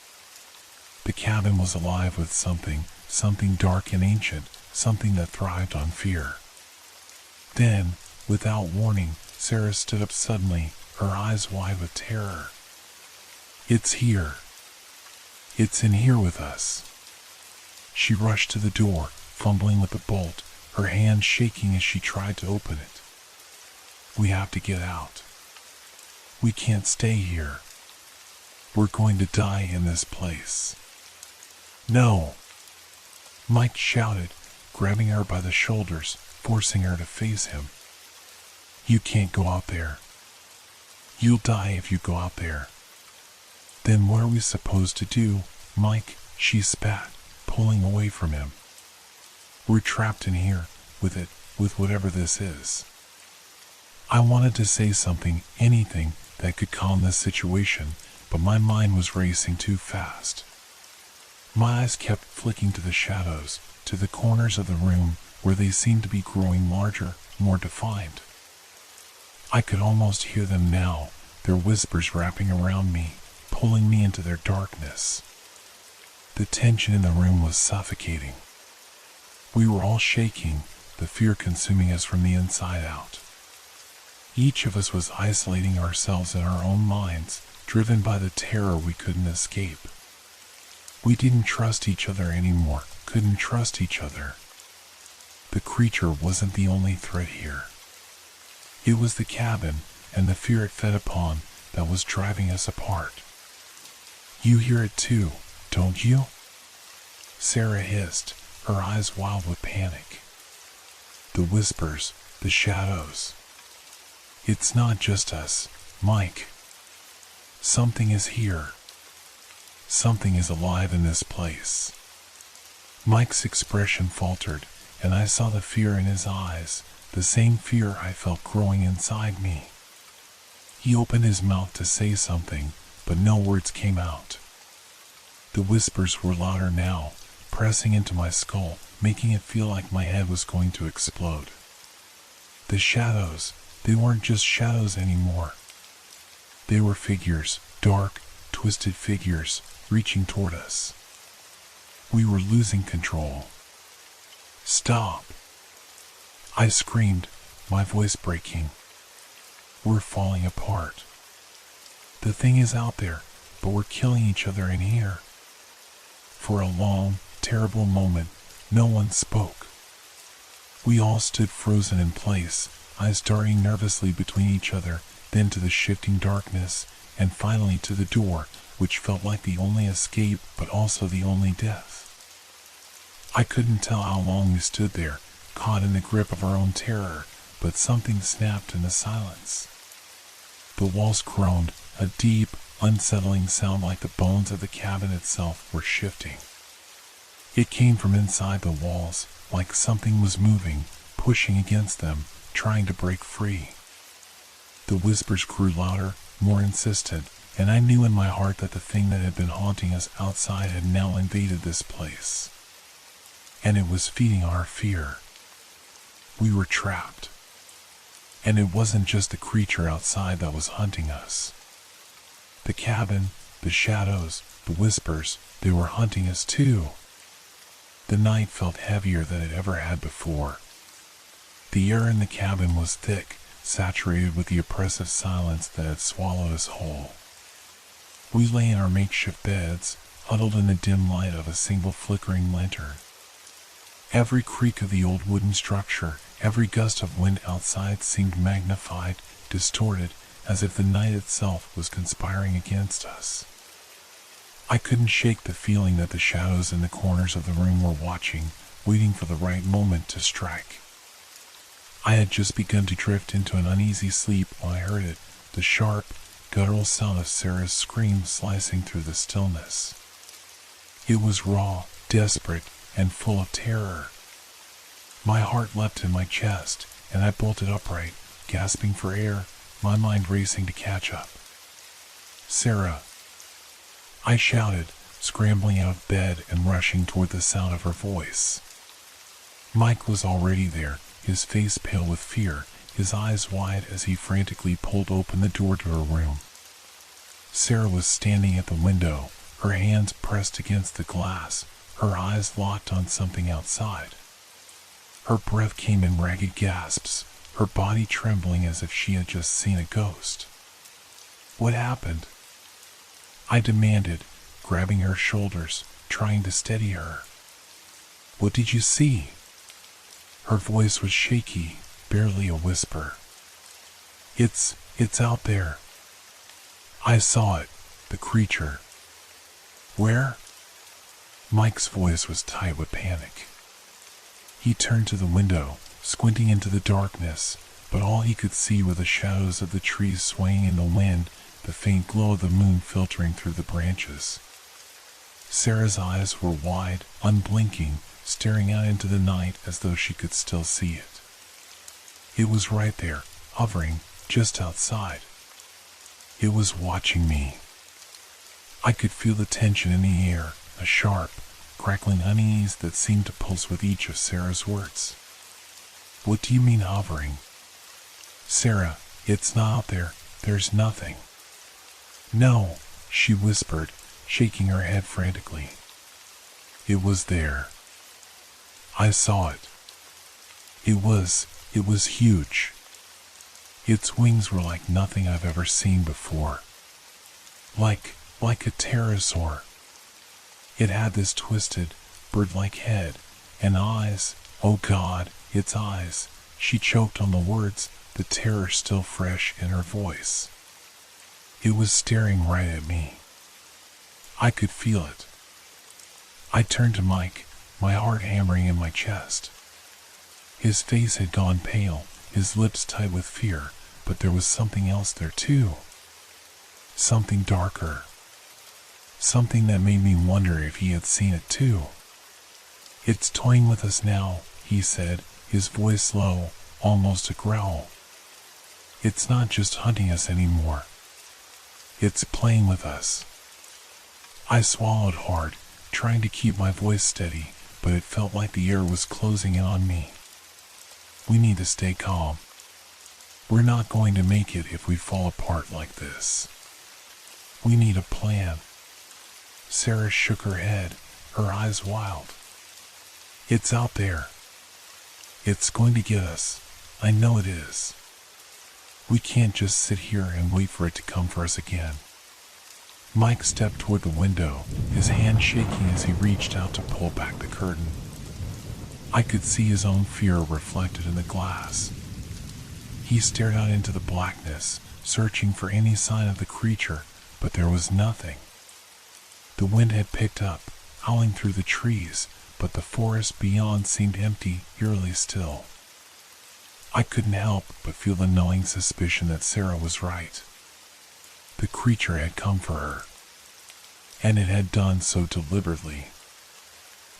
The cabin was alive with something dark and ancient, something that thrived on fear. Then, without warning, Sarah stood up suddenly, her eyes wide with terror. "It's here. It's in here with us." She rushed to the door, fumbling with the bolt, her hand shaking as she tried to open it. "We have to get out. We can't stay here. We're going to die in this place." "No!" Mike shouted, grabbing her by the shoulders, forcing her to face him. "You can't go out there. You'll die if you go out there." "Then what are we supposed to do, Mike?" she spat, pulling away from him. "We're trapped in here, with whatever this is." I wanted to say something, anything, that could calm this situation, but my mind was racing too fast. My eyes kept flicking to the shadows, to the corners of the room where they seemed to be growing larger, more defined. I could almost hear them now, their whispers wrapping around me, pulling me into their darkness. The tension in the room was suffocating. We were all shaking, the fear consuming us from the inside out. Each of us was isolating ourselves in our own minds, driven by the terror we couldn't escape. We didn't trust each other anymore, couldn't trust each other. The creature wasn't the only threat here. It was the cabin, and the fear it fed upon, that was driving us apart. "You hear it too, don't you?" Sarah hissed, her eyes wild with panic. "The whispers, the shadows. It's not just us, Mike. Something is here. Something is alive in this place." Mike's expression faltered, and I saw the fear in his eyes, the same fear I felt growing inside me. He opened his mouth to say something, but no words came out. The whispers were louder now, pressing into my skull, making it feel like my head was going to explode. The shadows, they weren't just shadows anymore. They were figures, dark, twisted figures, reaching toward us. We were losing control. "Stop!" I screamed, my voice breaking. "We're falling apart. The thing is out there, but we're killing each other in here." For a long, terrible moment, no one spoke. We all stood frozen in place, eyes darting nervously between each other, then to the shifting darkness, and finally to the door, which felt like the only escape but also the only death. I couldn't tell how long we stood there, caught in the grip of our own terror, but something snapped in the silence. The walls groaned, a deep, unsettling sound like the bones of the cabin itself were shifting. It came from inside the walls, like something was moving, pushing against them, trying to break free. The whispers grew louder, more insistent, and I knew in my heart that the thing that had been haunting us outside had now invaded this place. And it was feeding our fear. We were trapped. And it wasn't just the creature outside that was hunting us. The cabin, the shadows, the whispers, they were hunting us too. The night felt heavier than it ever had before. The air in the cabin was thick, saturated with the oppressive silence that had swallowed us whole. We lay in our makeshift beds, huddled in the dim light of a single flickering lantern. Every creak of the old wooden structure, every gust of wind outside seemed magnified, distorted, as if the night itself was conspiring against us. I couldn't shake the feeling that the shadows in the corners of the room were watching, waiting for the right moment to strike. I had just begun to drift into an uneasy sleep when I heard it, the sharp, guttural sound of Sarah's scream slicing through the stillness. It was raw, desperate, and full of terror. My heart leapt in my chest, and I bolted upright, gasping for air, my mind racing to catch up. "Sarah!" I shouted, scrambling out of bed and rushing toward the sound of her voice. Mike was already there, his face pale with fear, his eyes wide as he frantically pulled open the door to her room. Sarah was standing at the window, her hands pressed against the glass, her eyes locked on something outside. Her breath came in ragged gasps, her body trembling as if she had just seen a ghost. "What happened?" I demanded, grabbing her shoulders, trying to steady her. "What did you see?" Her voice was shaky, barely a whisper. It's out there. I saw it, the creature." "Where?" Mike's voice was tight with panic. He turned to the window, squinting into the darkness, but all he could see were the shadows of the trees swaying in the wind, the faint glow of the moon filtering through the branches. Sarah's eyes were wide, unblinking, staring out into the night as though she could still see it. It was right there, hovering, just outside. It was watching me. I could feel the tension in the air, a sharp, crackling unease that seemed to pulse with each of Sarah's words. "What do you mean hovering?" "Sarah, it's not out there. There's nothing." "No," she whispered, shaking her head frantically. "It was there. I saw it. It was huge. Its wings were like nothing I've ever seen before. Like a pterosaur. It had this twisted, bird-like head, and eyes. Oh God, its eyes." She choked on the words, the terror still fresh in her voice. It was staring right at me. I could feel it. I turned to Mike, my heart hammering in my chest. His face had gone pale, his lips tight with fear, but there was something else there too. Something darker. Something that made me wonder if he had seen it too. "It's toying with us now," he said, his voice low, almost a growl. "It's not just hunting us anymore. It's playing with us." I swallowed hard, trying to keep my voice steady, but it felt like the air was closing in on me. "We need to stay calm. We're not going to make it if we fall apart like this. We need a plan." Sarah shook her head, her eyes wild. "It's out there. It's going to get us. I know it is. We can't just sit here and wait for it to come for us again." Mike stepped toward the window, his hand shaking as he reached out to pull back the curtain. I could see his own fear reflected in the glass. He stared out into the blackness, searching for any sign of the creature, but there was nothing. The wind had picked up, howling through the trees, but the forest beyond seemed empty, eerily still. I couldn't help but feel the gnawing suspicion that Sarah was right. The creature had come for her, and it had done so deliberately.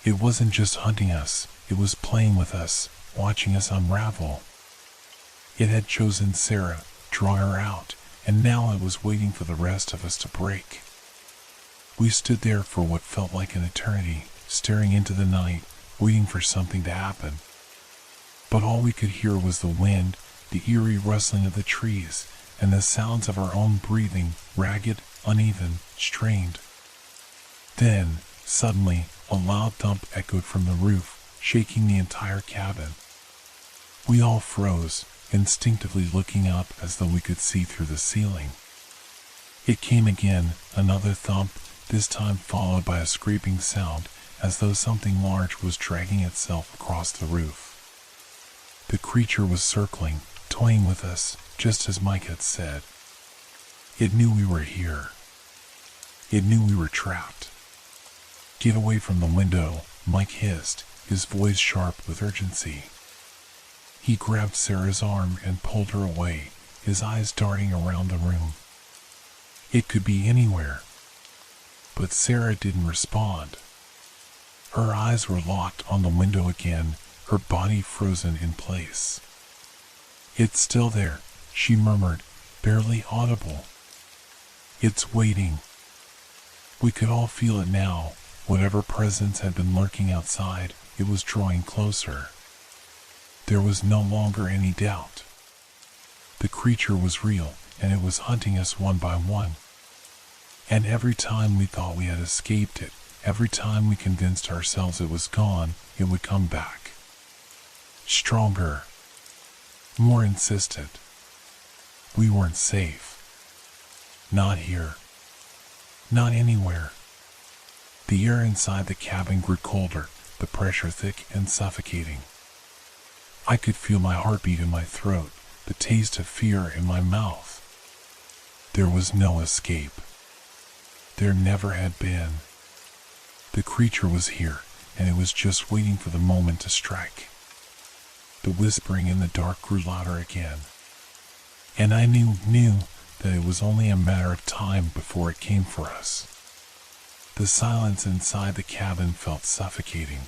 It wasn't just hunting us, it was playing with us, watching us unravel. It had chosen Sarah, drawn her out, and now it was waiting for the rest of us to break. We stood there for what felt like an eternity, staring into the night, waiting for something to happen. But all we could hear was the wind, the eerie rustling of the trees, and the sounds of our own breathing, ragged, uneven, strained. Then, suddenly, a loud thump echoed from the roof, shaking the entire cabin. We all froze, instinctively looking up as though we could see through the ceiling. It came again, another thump, this time followed by a scraping sound, as though something large was dragging itself across the roof. The creature was circling, toying with us, just as Mike had said. It knew we were here. It knew we were trapped. "Get away from the window," Mike hissed, his voice sharp with urgency. He grabbed Sarah's arm and pulled her away, his eyes darting around the room. It could be anywhere. But Sarah didn't respond. Her eyes were locked on the window again, her body frozen in place. "It's still there," she murmured, barely audible. "It's waiting." We could all feel it now. Whatever presence had been lurking outside, it was drawing closer. There was no longer any doubt. The creature was real, and it was hunting us one by one. And every time we thought we had escaped it, every time we convinced ourselves it was gone, it would come back. Stronger. More insistent. We weren't safe. Not here. Not anywhere. The air inside the cabin grew colder, the pressure thick and suffocating. I could feel my heartbeat in my throat, the taste of fear in my mouth. There was no escape. There never had been. The creature was here, and it was just waiting for the moment to strike. The whispering in the dark grew louder again. And I knew that it was only a matter of time before it came for us. The silence inside the cabin felt suffocating.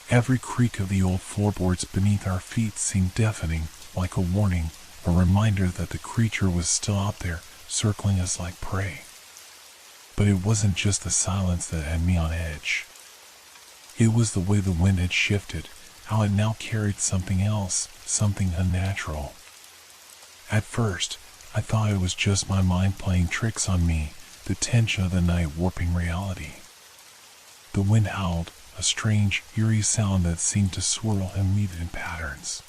Every creak of the old floorboards beneath our feet seemed deafening, like a warning, a reminder that the creature was still out there, circling us like prey. But it wasn't just the silence that had me on edge. It was the way the wind had shifted, how it now carried something else, something unnatural. At first, I thought it was just my mind playing tricks on me, the tension of the night warping reality. The wind howled, a strange, eerie sound that seemed to swirl and weave in patterns.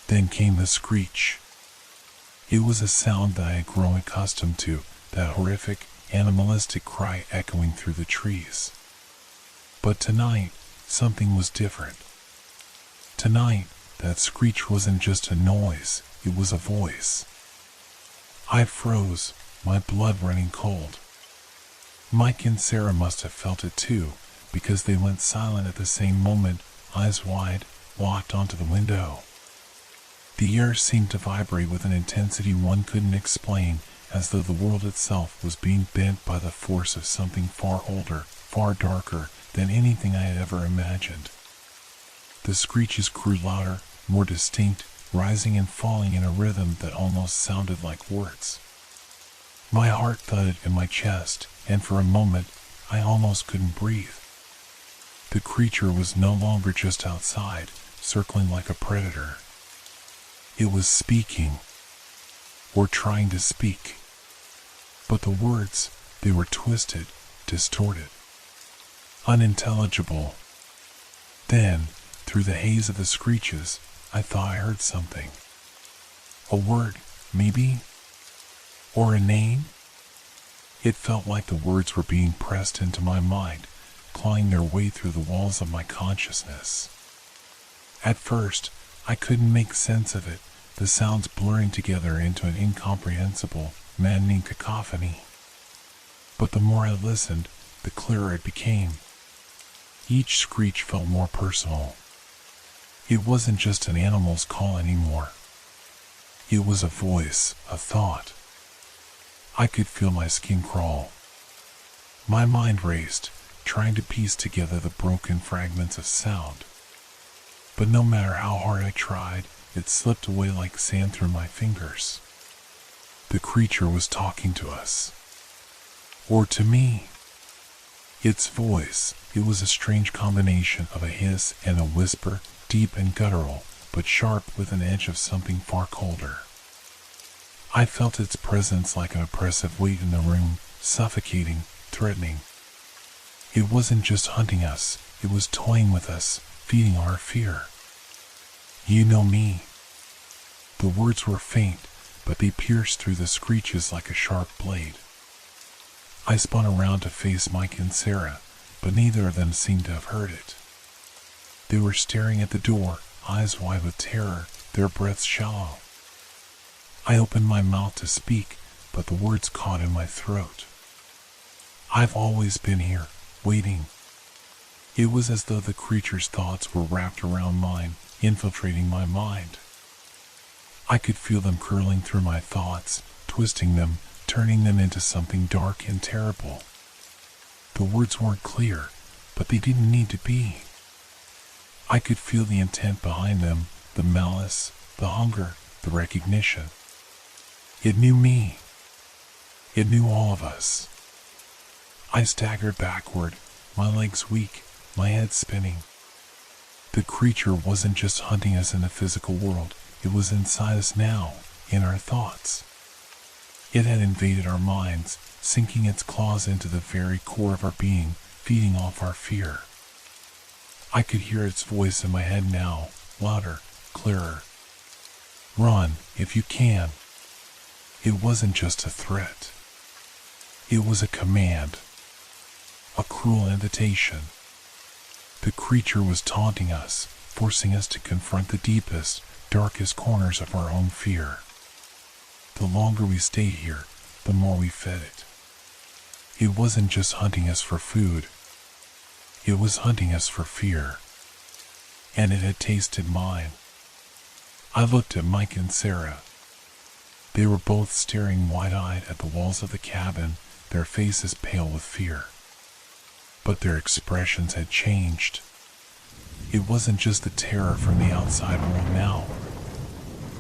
Then came the screech. It was a sound that I had grown accustomed to, that horrific, animalistic cry echoing through the trees. But tonight, something was different. Tonight, that screech wasn't just a noise, it was a voice. I froze, my blood running cold. Mike and Sarah must have felt it too, because they went silent at the same moment, eyes wide, locked onto the window. The air seemed to vibrate with an intensity one couldn't explain, as though the world itself was being bent by the force of something far older, far darker than anything I had ever imagined. The screeches grew louder, more distinct, rising and falling in a rhythm that almost sounded like words. My heart thudded in my chest, and for a moment, I almost couldn't breathe. The creature was no longer just outside, circling like a predator. It was speaking, or trying to speak. But the words, they were twisted, distorted, unintelligible. Then, through the haze of the screeches, I thought I heard something. A word, maybe? Or a name? It felt like the words were being pressed into my mind, clawing their way through the walls of my consciousness. At first, I couldn't make sense of it, the sounds blurring together into an incomprehensible, maddening cacophony. But the more I listened, the clearer it became. Each screech felt more personal. It wasn't just an animal's call anymore. It was a voice, a thought. I could feel my skin crawl. My mind raced, trying to piece together the broken fragments of sound. But no matter how hard I tried, it slipped away like sand through my fingers. The creature was talking to us. Or to me. Its voice, it was a strange combination of a hiss and a whisper, deep and guttural, but sharp with an edge of something far colder. I felt its presence like an oppressive weight in the room, suffocating, threatening. It wasn't just hunting us, it was toying with us, feeding our fear. You know me. The words were faint, but they pierced through the screeches like a sharp blade. I spun around to face Mike and Sarah, but neither of them seemed to have heard it. They were staring at the door, eyes wide with terror, their breaths shallow. I opened my mouth to speak, but the words caught in my throat. I've always been here, waiting. It was as though the creature's thoughts were wrapped around mine, infiltrating my mind. I could feel them curling through my thoughts, twisting them, turning them into something dark and terrible. The words weren't clear, but they didn't need to be. I could feel the intent behind them, the malice, the hunger, the recognition. It knew me. It knew all of us. I staggered backward, my legs weak, my head spinning. The creature wasn't just hunting us in the physical world, it was inside us now, in our thoughts. It had invaded our minds, sinking its claws into the very core of our being, feeding off our fear. I could hear its voice in my head now, louder, clearer. Run, if you can. It wasn't just a threat. It was a command. A cruel invitation. The creature was taunting us, forcing us to confront the deepest, darkest corners of our own fear. The longer we stayed here, the more we fed it. It wasn't just hunting us for food. It was hunting us for fear. And it had tasted mine. I looked at Mike and Sarah. They were both staring wide-eyed at the walls of the cabin, their faces pale with fear. But their expressions had changed. It wasn't just the terror from the outside world now.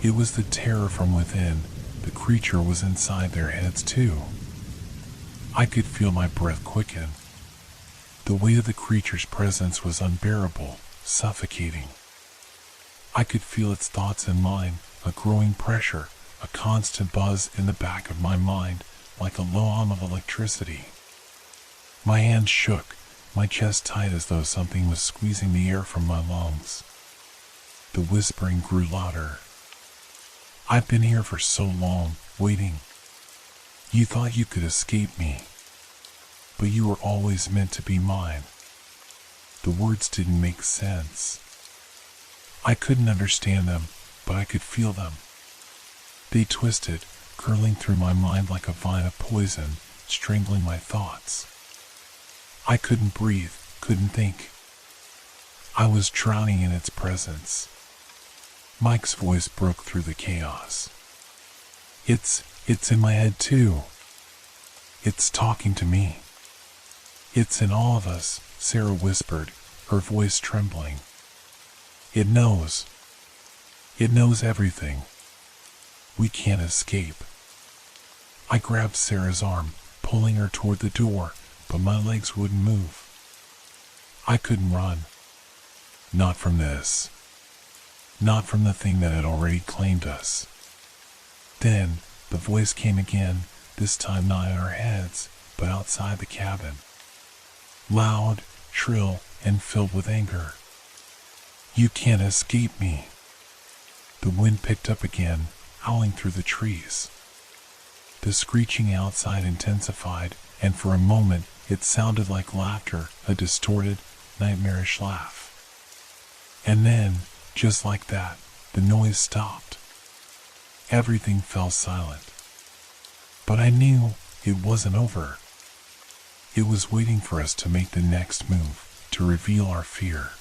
It was the terror from within. The creature was inside their heads too. I could feel my breath quicken. The weight of the creature's presence was unbearable, suffocating. I could feel its thoughts in mine, a growing pressure, a constant buzz in the back of my mind, like a low hum of electricity. My hands shook, my chest tight as though something was squeezing the air from my lungs. The whispering grew louder. I've been here for so long, waiting. You thought you could escape me, but you were always meant to be mine. The words didn't make sense. I couldn't understand them, but I could feel them. They twisted, curling through my mind like a vine of poison, strangling my thoughts. I couldn't breathe, couldn't think. I was drowning in its presence. Mike's voice broke through the chaos. It's in my head too. It's talking to me. It's in all of us, Sarah whispered, her voice trembling. It knows. It knows everything. We can't escape. I grabbed Sarah's arm, pulling her toward the door, but my legs wouldn't move. I couldn't run. Not from this. Not from the thing that had already claimed us. Then, the voice came again, this time not in our heads, but outside the cabin. Loud, shrill, and filled with anger. You can't escape me. The wind picked up again, howling through the trees. The screeching outside intensified, and for a moment it sounded like laughter, a distorted, nightmarish laugh. And then, just like that, the noise stopped. Everything fell silent. But I knew it wasn't over. It was waiting for us to make the next move, to reveal our fear.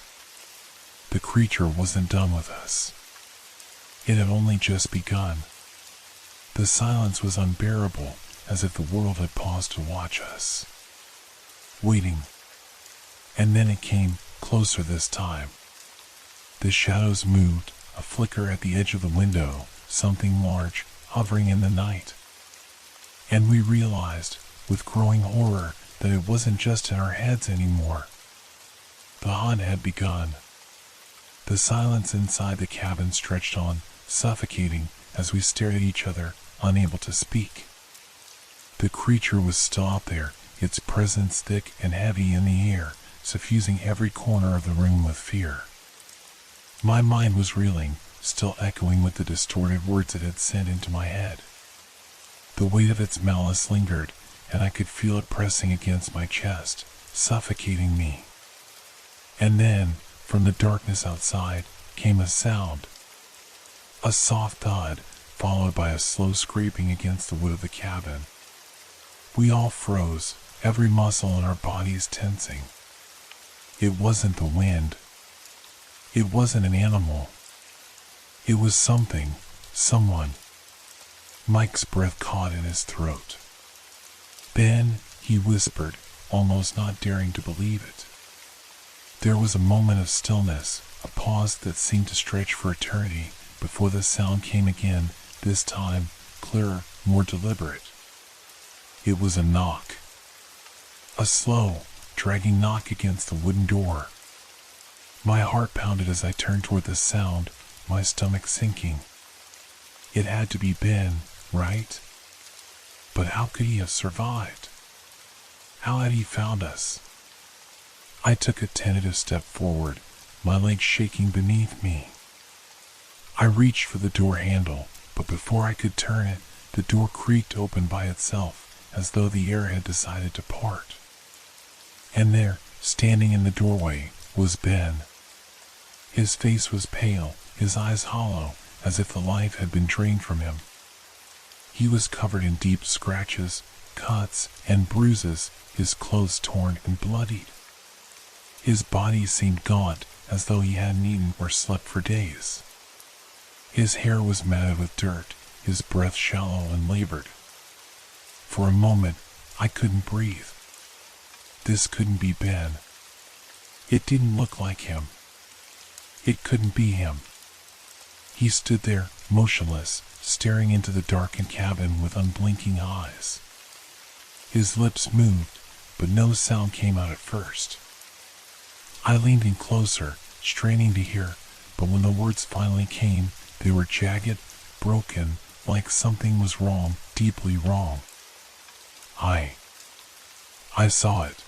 The creature wasn't done with us. It had only just begun. The silence was unbearable, as if the world had paused to watch us. Waiting. And then it came, closer this time. The shadows moved, a flicker at the edge of the window, something large, hovering in the night. And we realized, with growing horror, that it wasn't just in our heads anymore. The hunt had begun. The silence inside the cabin stretched on, suffocating, as we stared at each other, unable to speak. The creature was still out there, its presence thick and heavy in the air, suffusing every corner of the room with fear. My mind was reeling, still echoing with the distorted words it had sent into my head. The weight of its malice lingered, and I could feel it pressing against my chest, suffocating me. And then, from the darkness outside, came a sound. A soft thud, followed by a slow scraping against the wood of the cabin. We all froze, every muscle in our bodies tensing. It wasn't the wind. It wasn't an animal. It was something, someone. Mike's breath caught in his throat. "Ben," he whispered, almost not daring to believe it. There was a moment of stillness, a pause that seemed to stretch for eternity, before the sound came again, this time clearer, more deliberate. It was a knock. A slow, dragging knock against the wooden door. My heart pounded as I turned toward the sound, my stomach sinking. It had to be Ben, right? But how could he have survived? How had he found us? I took a tentative step forward, my legs shaking beneath me. I reached for the door handle, but before I could turn it, the door creaked open by itself, as though the air had decided to part. And there, standing in the doorway, was Ben. His face was pale, his eyes hollow, as if the life had been drained from him. He was covered in deep scratches, cuts, and bruises, his clothes torn and bloodied. His body seemed gaunt, as though he hadn't eaten or slept for days. His hair was matted with dirt, his breath shallow and labored. For a moment, I couldn't breathe. This couldn't be Ben. It didn't look like him. It couldn't be him. He stood there, motionless, staring into the darkened cabin with unblinking eyes. His lips moved, but no sound came out at first. I leaned in closer, straining to hear, but when the words finally came, they were jagged, broken, like something was wrong, deeply wrong. I saw it.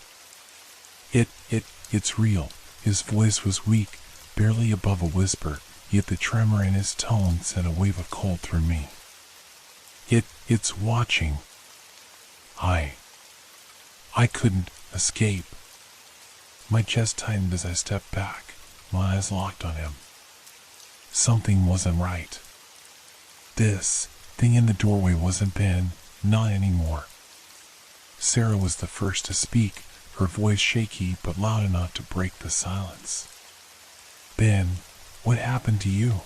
It's real. His voice was weak, barely above a whisper, yet the tremor in his tone sent a wave of cold through me. It's watching. I couldn't escape. My chest tightened as I stepped back, my eyes locked on him. Something wasn't right. This thing in the doorway wasn't Ben, not anymore. Sarah was the first to speak, her voice shaky but loud enough to break the silence. "Ben, what happened to you?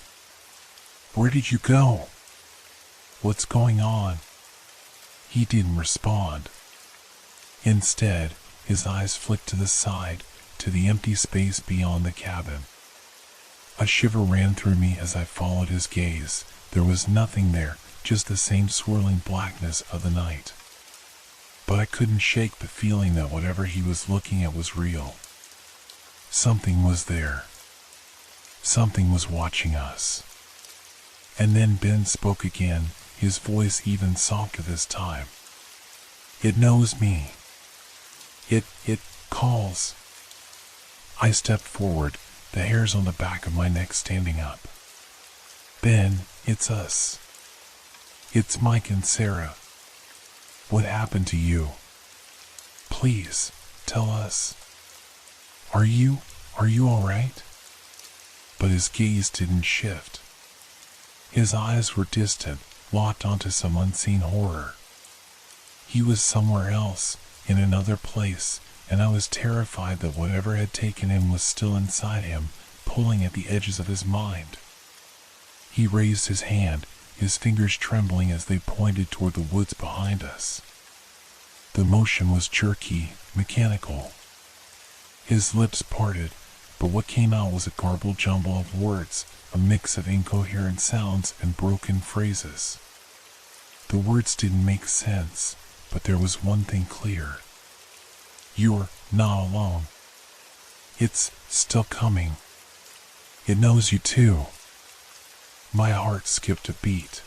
Where did you go? What's going on?" He didn't respond. Instead, his eyes flicked to the side, to the empty space beyond the cabin. A shiver ran through me as I followed his gaze. There was nothing there, just the same swirling blackness of the night. But I couldn't shake the feeling that whatever he was looking at was real. Something was there. Something was watching us. And then Ben spoke again, his voice even softer this time. "It knows me. It calls." I stepped forward, the hairs on the back of my neck standing up. "Ben, it's us. It's Mike and Sarah. What happened to you? Please, tell us. Are you all right?" But his gaze didn't shift. His eyes were distant, locked onto some unseen horror. He was somewhere else, in another place, and I was terrified that whatever had taken him was still inside him, pulling at the edges of his mind. He raised his hand, his fingers trembling as they pointed toward the woods behind us. The motion was jerky, mechanical. His lips parted, but what came out was a garbled jumble of words, a mix of incoherent sounds and broken phrases. The words didn't make sense, but there was one thing clear. "You're not alone. It's still coming. It knows you too." My heart skipped a beat.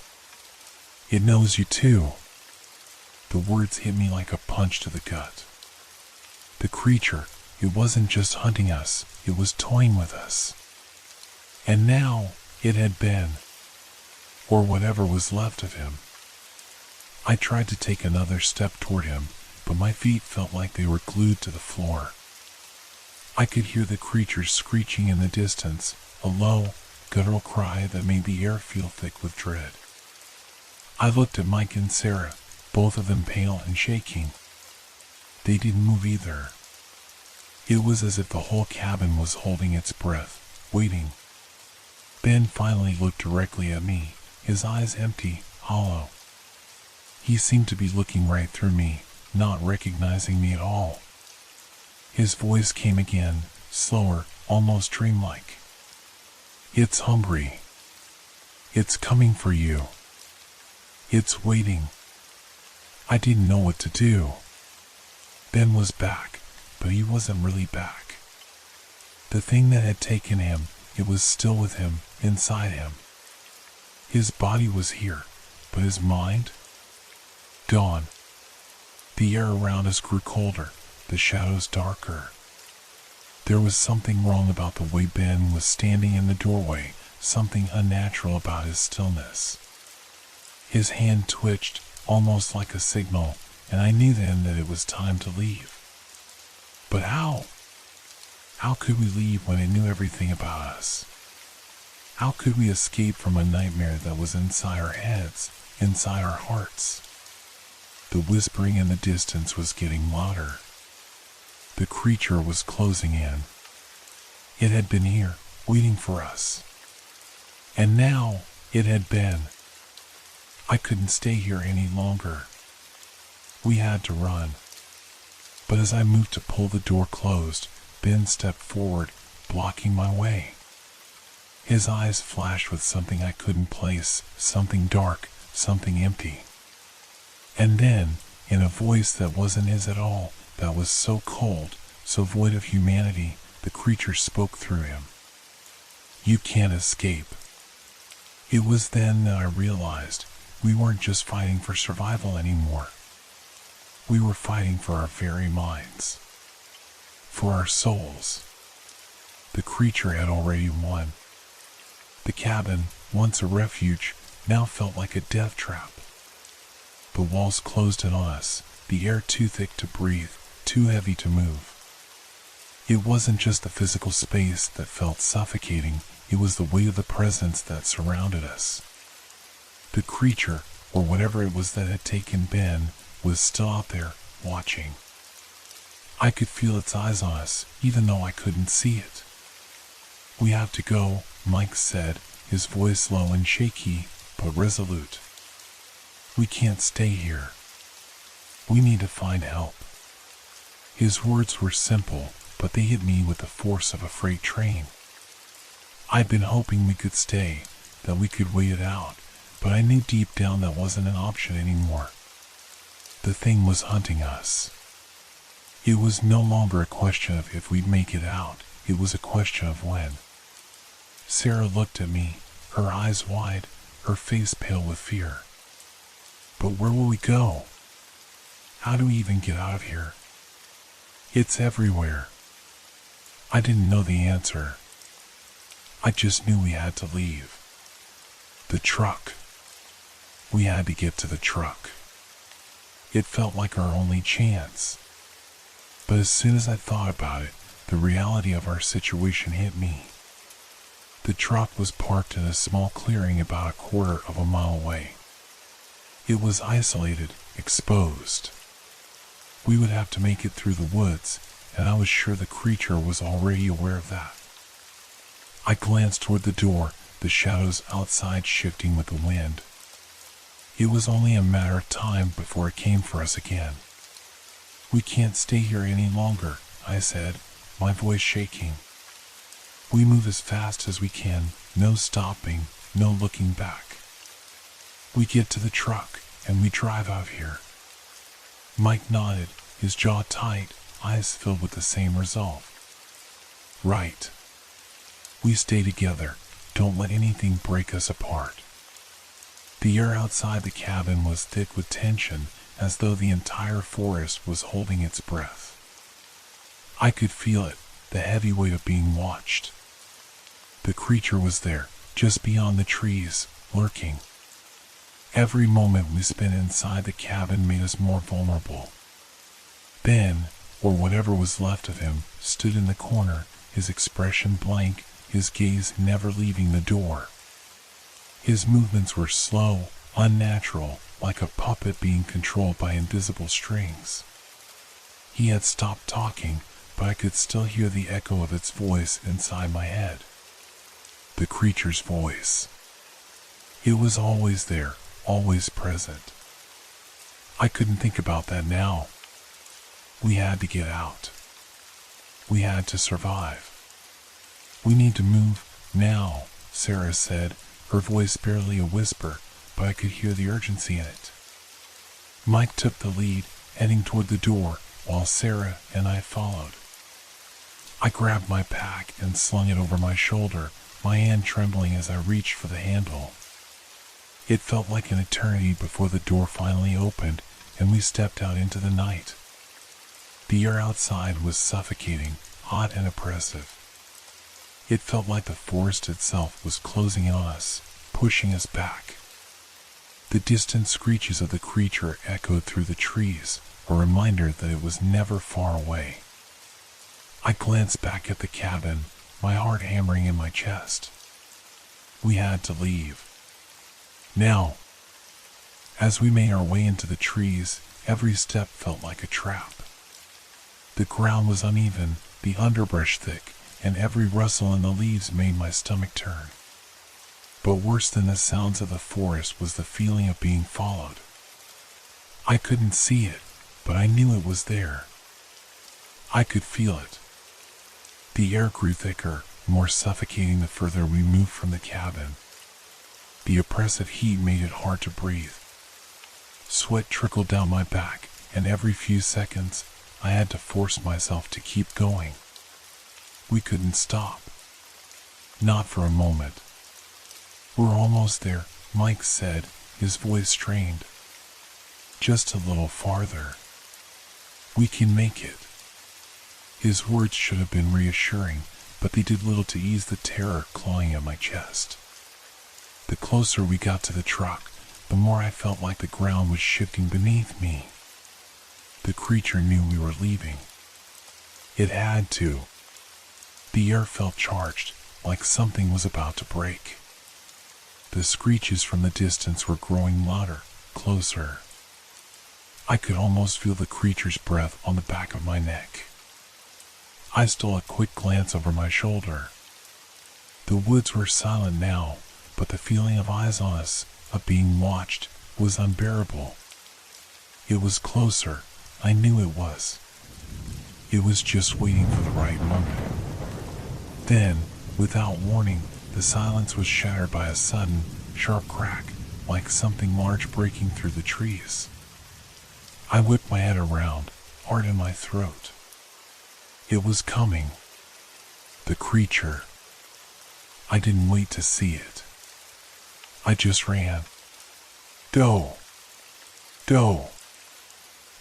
"It knows you too." The words hit me like a punch to the gut. The creature, it wasn't just hunting us, it was toying with us. And now it had been, or whatever was left of him. I tried to take another step toward him, but my feet felt like they were glued to the floor. I could hear the creature screeching in the distance, a low, guttural cry that made the air feel thick with dread. I looked at Mike and Sarah, both of them pale and shaking. They didn't move either. It was as if the whole cabin was holding its breath, waiting. Ben finally looked directly at me, his eyes empty, hollow. He seemed to be looking right through me, not recognizing me at all. His voice came again, slower, almost dreamlike. "It's Humphrey. It's coming for you. It's waiting." I didn't know what to do. Ben was back, but he wasn't really back. The thing that had taken him, it was still with him, inside him. His body was here, but his mind? Gone. The air around us grew colder, the shadows darker. There was something wrong about the way Ben was standing in the doorway, something unnatural about his stillness. His hand twitched, almost like a signal, and I knew then that it was time to leave. But how? How could we leave when it knew everything about us? How could we escape from a nightmare that was inside our heads, inside our hearts? The whispering in the distance was getting louder. The creature was closing in. It had been here, waiting for us. And now it had been. I couldn't stay here any longer. We had to run. But as I moved to pull the door closed, Ben stepped forward, blocking my way. His eyes flashed with something I couldn't place, something dark, something empty. And then, in a voice that wasn't his at all, that was so cold, so void of humanity, the creature spoke through him. "You can't escape." It was then that I realized we weren't just fighting for survival anymore. We were fighting for our very minds. For our souls. The creature had already won. The cabin, once a refuge, now felt like a death trap. The walls closed in on us, the air too thick to breathe, too heavy to move. It wasn't just the physical space that felt suffocating, it was the weight of the presence that surrounded us. The creature, or whatever it was that had taken Ben, was still out there, watching. I could feel its eyes on us, even though I couldn't see it. "We have to go," Mike said, his voice low and shaky, but resolute. "We can't stay here. We need to find help." His words were simple, but they hit me with the force of a freight train. I'd been hoping we could stay, that we could wait it out, but I knew deep down that wasn't an option anymore. The thing was hunting us. It was no longer a question of if we'd make it out, it was a question of when. Sarah looked at me, her eyes wide, her face pale with fear. "But where will we go? How do we even get out of here? It's everywhere." I didn't know the answer. I just knew we had to leave. The truck. We had to get to the truck. It felt like our only chance. But as soon as I thought about it, the reality of our situation hit me. The truck was parked in a small clearing about a quarter of a mile away. It was isolated, exposed. We would have to make it through the woods, and I was sure the creature was already aware of that. I glanced toward the door, the shadows outside shifting with the wind. It was only a matter of time before it came for us again. "We can't stay here any longer," I said, my voice shaking. "We move as fast as we can, no stopping, no looking back. We get to the truck, and we drive out of here." Mike nodded, his jaw tight, eyes filled with the same resolve. "Right. We stay together, don't let anything break us apart." The air outside the cabin was thick with tension, as though the entire forest was holding its breath. I could feel it, the heavy weight of being watched. The creature was there, just beyond the trees, lurking. Every moment we spent inside the cabin made us more vulnerable. Ben, or whatever was left of him, stood in the corner, his expression blank, his gaze never leaving the door. His movements were slow, unnatural, like a puppet being controlled by invisible strings. He had stopped talking, but I could still hear the echo of its voice inside my head. The creature's voice. It was always there, always present. I couldn't think about that now. We had to get out. We had to survive. We need to move now, Sarah said, her voice barely a whisper, but I could hear the urgency in it. Mike took the lead, heading toward the door, while Sarah and I followed. I grabbed my pack and slung it over my shoulder, my hand trembling as I reached for the handle. It felt like an eternity before the door finally opened and we stepped out into the night. The air outside was suffocating, hot and oppressive. It felt like the forest itself was closing in on us, pushing us back. The distant screeches of the creature echoed through the trees, a reminder that it was never far away. I glanced back at the cabin, my heart hammering in my chest. We had to leave. Now. As we made our way into the trees, every step felt like a trap. The ground was uneven, the underbrush thick, and every rustle in the leaves made my stomach turn. But worse than the sounds of the forest was the feeling of being followed. I couldn't see it, but I knew it was there. I could feel it. The air grew thicker, more suffocating the further we moved from the cabin. The oppressive heat made it hard to breathe. Sweat trickled down my back, and every few seconds, I had to force myself to keep going. We couldn't stop. Not for a moment. We're almost there, Mike said, his voice strained. Just a little farther. We can make it. His words should have been reassuring, but they did little to ease the terror clawing at my chest. The closer we got to the truck, the more I felt like the ground was shifting beneath me. The creature knew we were leaving. It had to. The air felt charged, like something was about to break. The screeches from the distance were growing louder, closer. I could almost feel the creature's breath on the back of my neck. I stole a quick glance over my shoulder. The woods were silent now, but the feeling of eyes on us, of being watched, was unbearable. It was closer. I knew it was. It was just waiting for the right moment. Then, without warning, the silence was shattered by a sudden, sharp crack, like something large breaking through the trees. I whipped my head around, heart in my throat. It was coming. The creature. I didn't wait to see it. I just ran. Doe! Doe!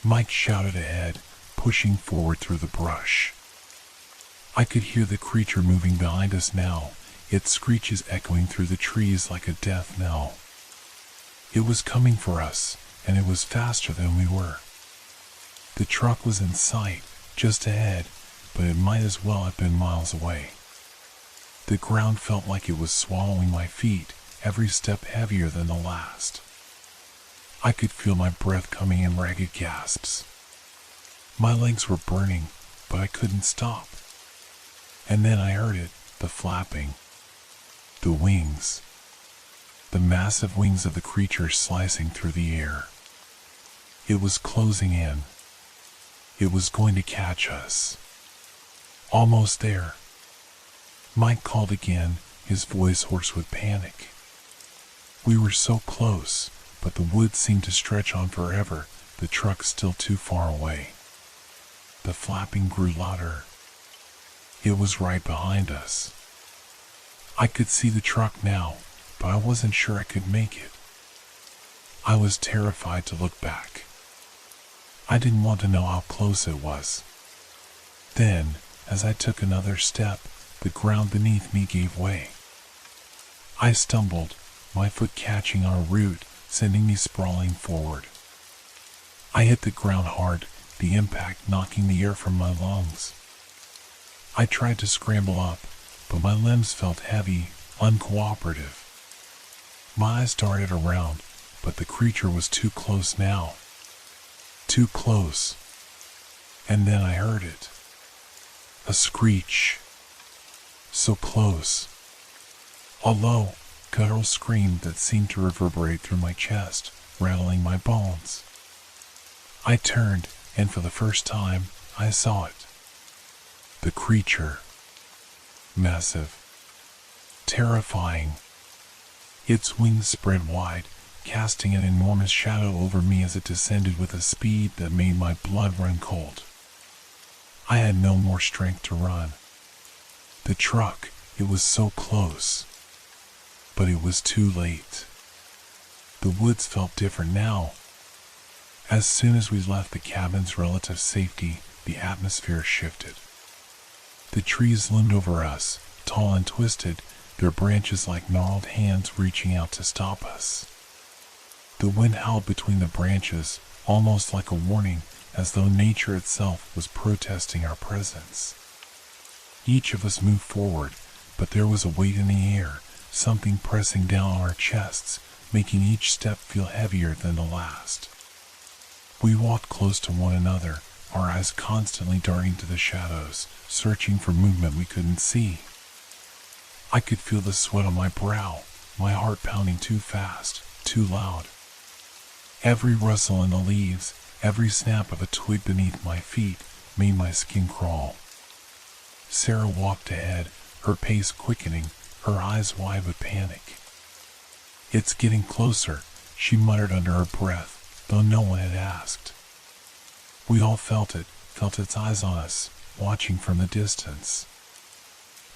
Mike shouted ahead, pushing forward through the brush. I could hear the creature moving behind us now, its screeches echoing through the trees like a death knell. It was coming for us, and it was faster than we were. The truck was in sight, just ahead, but it might as well have been miles away. The ground felt like it was swallowing my feet, every step heavier than the last. I could feel my breath coming in ragged gasps. My legs were burning, but I couldn't stop. And then I heard it, the flapping. The wings. The massive wings of the creature slicing through the air. It was closing in. It was going to catch us. Almost there. Mike called again, his voice hoarse with panic. We were so close, but the woods seemed to stretch on forever, the truck still too far away. The flapping grew louder. It was right behind us. I could see the truck now, but I wasn't sure I could make it. I was terrified to look back. I didn't want to know how close it was. Then, as I took another step, the ground beneath me gave way. I stumbled, my foot catching on a root, sending me sprawling forward. I hit the ground hard, the impact knocking the air from my lungs. I tried to scramble up, but my limbs felt heavy, uncooperative. My eyes darted around, but the creature was too close now. Too close. And then I heard it. A screech. So close. A low, guttural scream that seemed to reverberate through my chest, rattling my bones. I turned, and for the first time, I saw it. The creature. Massive. Terrifying. Its wings spread wide, casting an enormous shadow over me as it descended with a speed that made my blood run cold. I had no more strength to run. The truck, it was so close. But it was too late. The woods felt different now. As soon as we left the cabin's relative safety, the atmosphere shifted. The trees loomed over us, tall and twisted, their branches like gnarled hands reaching out to stop us. The wind howled between the branches, almost like a warning, as though nature itself was protesting our presence. Each of us moved forward, but there was a weight in the air, something pressing down on our chests, making each step feel heavier than the last. We walked close to one another, our eyes constantly darting to the shadows, searching for movement we couldn't see. I could feel the sweat on my brow, my heart pounding too fast, too loud. Every rustle in the leaves, every snap of a twig beneath my feet made my skin crawl. Sarah walked ahead, her pace quickening, her eyes wide with panic. "It's getting closer," she muttered under her breath, though no one had asked. We all felt its eyes on us, watching from the distance.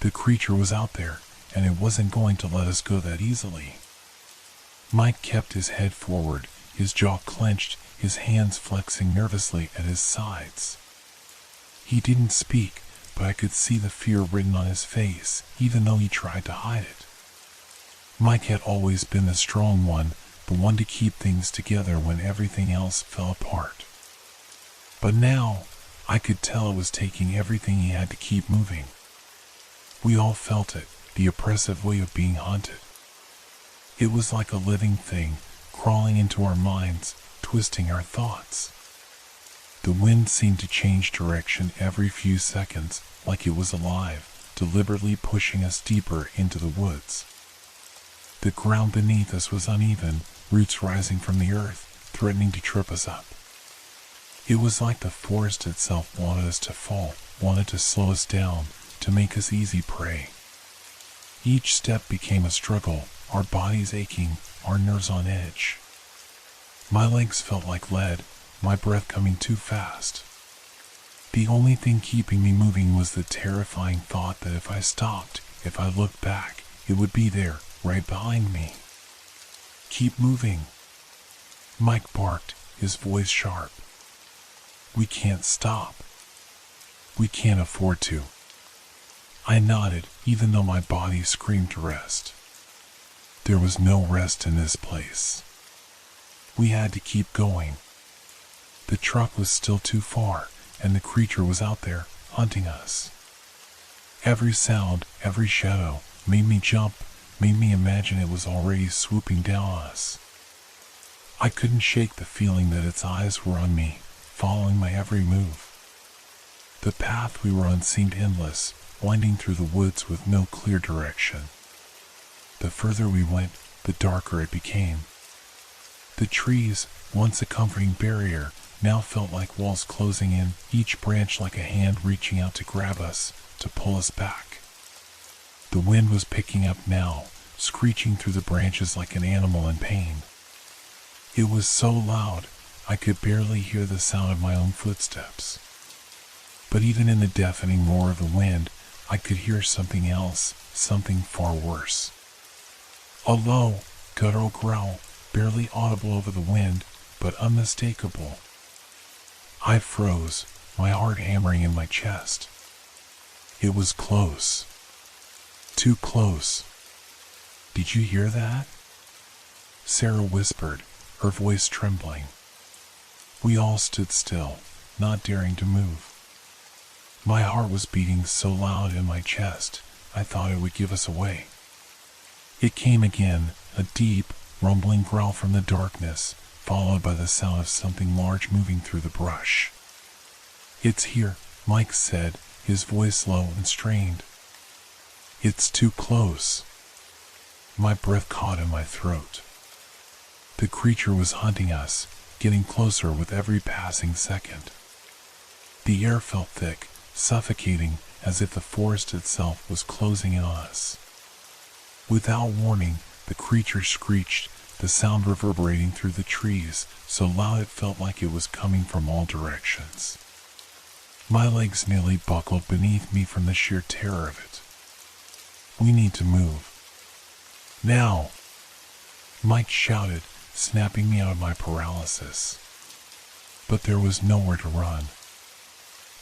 The creature was out there, and it wasn't going to let us go that easily. Mike kept his head forward, his jaw clenched, his hands flexing nervously at his sides. He didn't speak, but I could see the fear written on his face, even though he tried to hide it. Mike had always been the strong one, the one to keep things together when everything else fell apart. But now, I could tell it was taking everything he had to keep moving. We all felt it, the oppressive way of being hunted. It was like a living thing, crawling into our minds, twisting our thoughts. The wind seemed to change direction every few seconds, like it was alive, deliberately pushing us deeper into the woods. The ground beneath us was uneven, roots rising from the earth, threatening to trip us up. It was like the forest itself wanted us to fall, wanted to slow us down, to make us easy prey. Each step became a struggle, our bodies aching, our nerves on edge. My legs felt like lead, my breath coming too fast. The only thing keeping me moving was the terrifying thought that if I stopped, if I looked back, it would be there, right behind me. "Keep moving," Mike barked, his voice sharp. "We can't stop. We can't afford to." I nodded, even though my body screamed to rest. There was no rest in this place. We had to keep going. The truck was still too far, and the creature was out there, hunting us. Every sound, every shadow, made me jump, made me imagine it was already swooping down on us. I couldn't shake the feeling that its eyes were on me, following my every move. The path we were on seemed endless, winding through the woods with no clear direction. The further we went, the darker it became. The trees, once a comforting barrier, now felt like walls closing in, each branch like a hand reaching out to grab us, to pull us back. The wind was picking up now, screeching through the branches like an animal in pain. It was so loud, I could barely hear the sound of my own footsteps. But even in the deafening roar of the wind, I could hear something else, something far worse. A low, guttural growl, barely audible over the wind, but unmistakable. I froze, my heart hammering in my chest. It was close. Too close. "Did you hear that?" Sarah whispered, her voice trembling. We all stood still, not daring to move. My heart was beating so loud in my chest, I thought it would give us away. It came again, a deep, rumbling growl from the darkness, followed by the sound of something large moving through the brush. "It's here," Mike said, his voice low and strained. "It's too close." My breath caught in my throat. The creature was hunting us, getting closer with every passing second. The air felt thick, suffocating, as if the forest itself was closing in on us. Without warning, the creature screeched, the sound reverberating through the trees, so loud it felt like it was coming from all directions. My legs nearly buckled beneath me from the sheer terror of it. "We need to move. Now!" Mike shouted, snapping me out of my paralysis. But there was nowhere to run.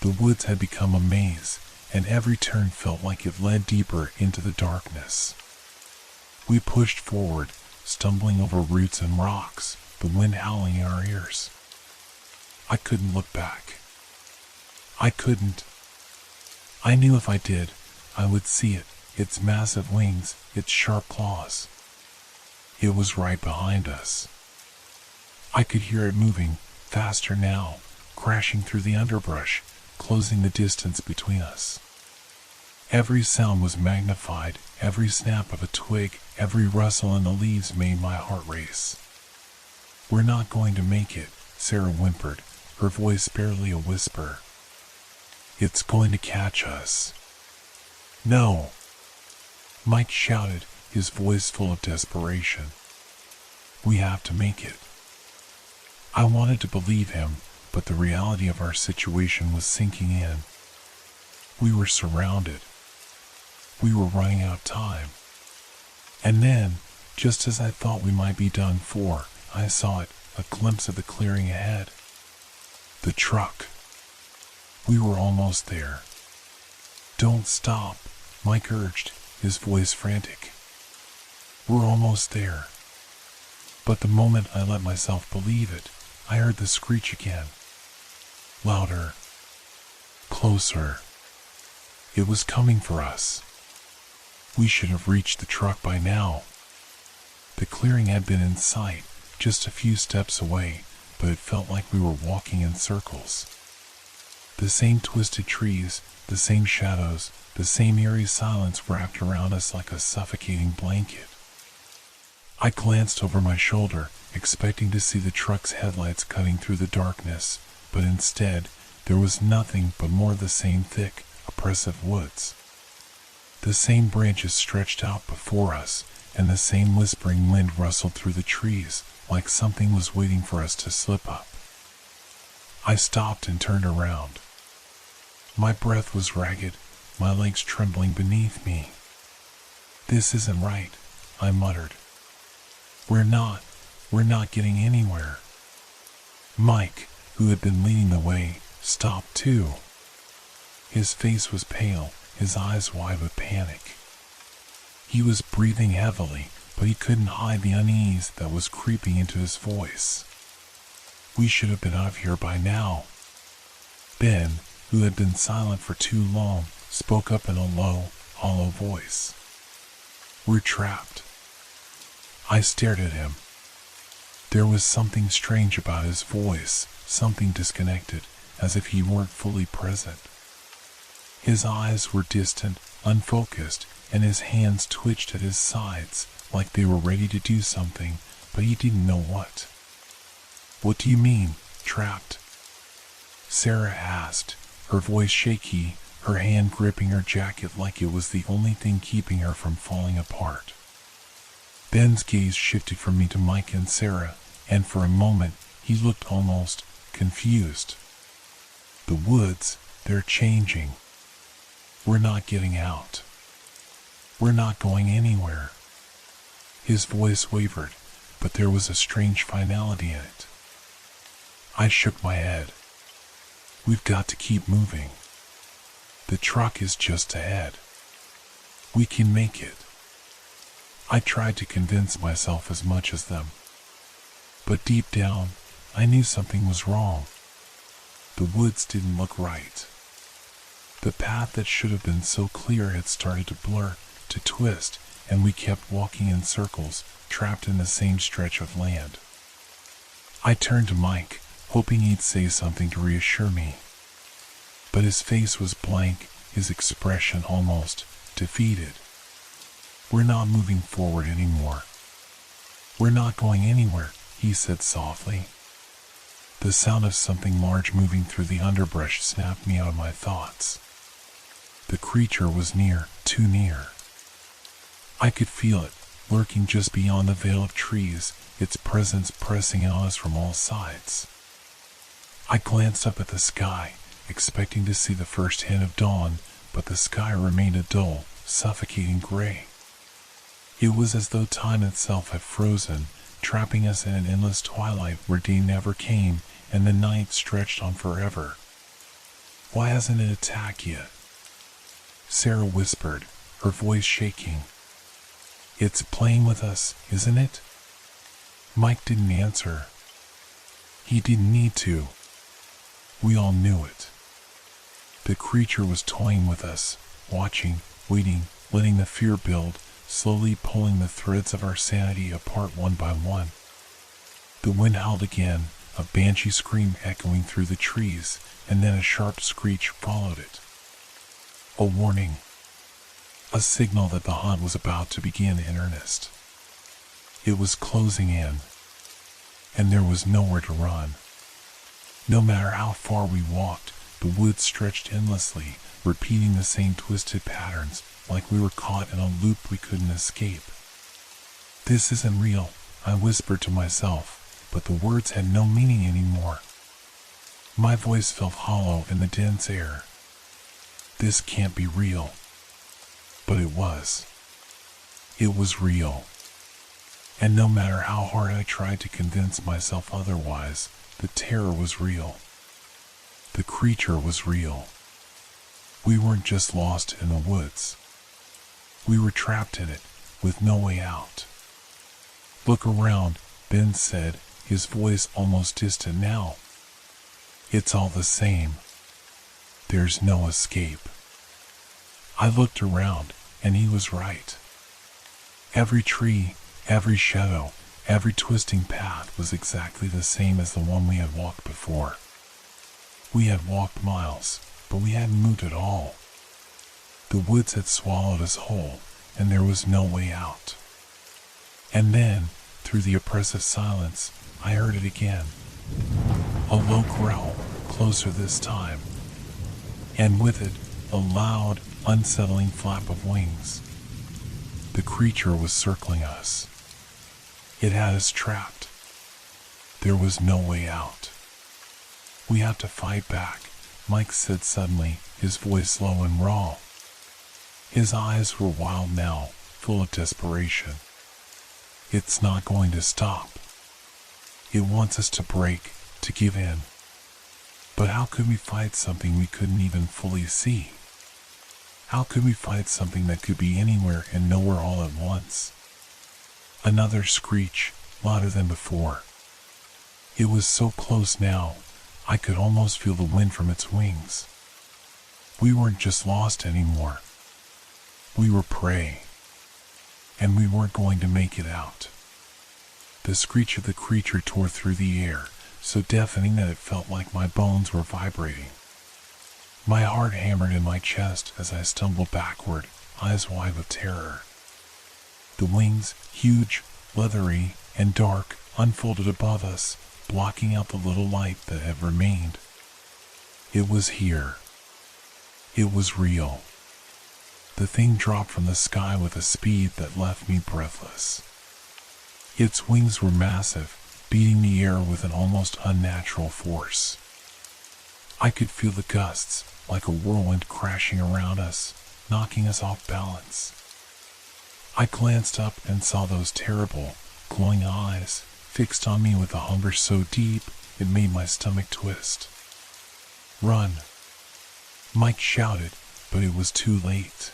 The woods had become a maze, and every turn felt like it led deeper into the darkness. We pushed forward, stumbling over roots and rocks, the wind howling in our ears. I couldn't look back. I couldn't. I knew if I did, I would see it, its massive wings, its sharp claws. It was right behind us. I could hear it moving, faster now, crashing through the underbrush, closing the distance between us. Every sound was magnified, every snap of a twig, every rustle in the leaves made my heart race. "We're not going to make it," Sarah whimpered, her voice barely a whisper. "It's going to catch us." "No!" Mike shouted, his voice full of desperation. "We have to make it." I wanted to believe him, but the reality of our situation was sinking in. We were surrounded. We were running out of time. And then, just as I thought we might be done for, I saw it, a glimpse of the clearing ahead. The truck. We were almost there. "Don't stop," Mike urged, his voice frantic. "We're almost there." But the moment I let myself believe it, I heard the screech again. Louder. Closer. It was coming for us. We should have reached the truck by now. The clearing had been in sight, just a few steps away, but it felt like we were walking in circles. The same twisted trees, the same shadows, the same eerie silence wrapped around us like a suffocating blanket. I glanced over my shoulder, expecting to see the truck's headlights cutting through the darkness, but instead, there was nothing but more of the same thick, oppressive woods. The same branches stretched out before us, and the same whispering wind rustled through the trees, like something was waiting for us to slip up. I stopped and turned around. My breath was ragged, my legs trembling beneath me. "This isn't right," I muttered. We're not getting anywhere." Mike, who had been leading the way, stopped too. His face was pale, his eyes wide with panic. He was breathing heavily, but he couldn't hide the unease that was creeping into his voice. "We should have been out of here by now." Ben, who had been silent for too long, spoke up in a low, hollow voice. "We're trapped." I stared at him. There was something strange about his voice, something disconnected, as if he weren't fully present. His eyes were distant, unfocused, and his hands twitched at his sides, like they were ready to do something, but he didn't know what. "What do you mean, trapped?" Sarah asked, her voice shaky, her hand gripping her jacket like it was the only thing keeping her from falling apart. Ben's gaze shifted from me to Mike and Sarah, and for a moment he looked almost confused. "The woods, they're changing. We're not getting out. We're not going anywhere." His voice wavered, but there was a strange finality in it. I shook my head. "We've got to keep moving. The truck is just ahead. We can make it." I tried to convince myself as much as them. But deep down, I knew something was wrong. The woods didn't look right. The path that should have been so clear had started to blur, to twist, and we kept walking in circles, trapped in the same stretch of land. I turned to Mike, hoping he'd say something to reassure me. But his face was blank, his expression almost defeated. "We're not moving forward anymore. We're not going anywhere," he said softly. The sound of something large moving through the underbrush snapped me out of my thoughts. The creature was near, too near. I could feel it, lurking just beyond the veil of trees, its presence pressing on us from all sides. I glanced up at the sky, expecting to see the first hint of dawn, but the sky remained a dull, suffocating gray. It was as though time itself had frozen, trapping us in an endless twilight where day never came and the night stretched on forever. "Why hasn't it attacked yet?" Sarah whispered, her voice shaking. "It's playing with us, isn't it?" Mike didn't answer. He didn't need to. We all knew it. The creature was toying with us, watching, waiting, letting the fear build, slowly pulling the threads of our sanity apart one by one. The wind howled again, a banshee scream echoing through the trees, and then a sharp screech followed it. A warning. A signal that the hunt was about to begin in earnest. It was closing in, and there was nowhere to run. No matter how far we walked, the woods stretched endlessly, repeating the same twisted patterns, like we were caught in a loop we couldn't escape. "This isn't real," I whispered to myself, but the words had no meaning anymore. My voice felt hollow in the dense air. This can't be real. But it was. It was real. And no matter how hard I tried to convince myself otherwise, the terror was real. The creature was real. We weren't just lost in the woods. We were trapped in it, with no way out. "Look around," Ben said, his voice almost distant now. "It's all the same. There's no escape." I looked around, and he was right. Every tree, every shadow, every twisting path was exactly the same as the one we had walked before. We had walked miles, but we hadn't moved at all. The woods had swallowed us whole, and there was no way out. And then, through the oppressive silence, I heard it again. A low growl, closer this time. And with it, a loud, unsettling flap of wings. The creature was circling us. It had us trapped. There was no way out. "We have to fight back," Mike said suddenly, his voice low and raw. His eyes were wild now, full of desperation. "It's not going to stop. It wants us to break, to give in. But how could we fight something we couldn't even fully see? How could we fight something that could be anywhere and nowhere all at once?" Another screech, louder than before. It was so close now, I could almost feel the wind from its wings. We weren't just lost anymore. We were prey. And we weren't going to make it out. The screech of the creature tore through the air, so deafening that it felt like my bones were vibrating. My heart hammered in my chest as I stumbled backward, eyes wide with terror. The wings, huge, leathery, and dark, unfolded above us, blocking out the little light that had remained. It was here. It was real. The thing dropped from the sky with a speed that left me breathless. Its wings were massive, beating the air with an almost unnatural force. I could feel the gusts, like a whirlwind crashing around us, knocking us off balance. I glanced up and saw those terrible, glowing eyes, fixed on me with a hunger so deep it made my stomach twist. "Run!" Mike shouted, but it was too late.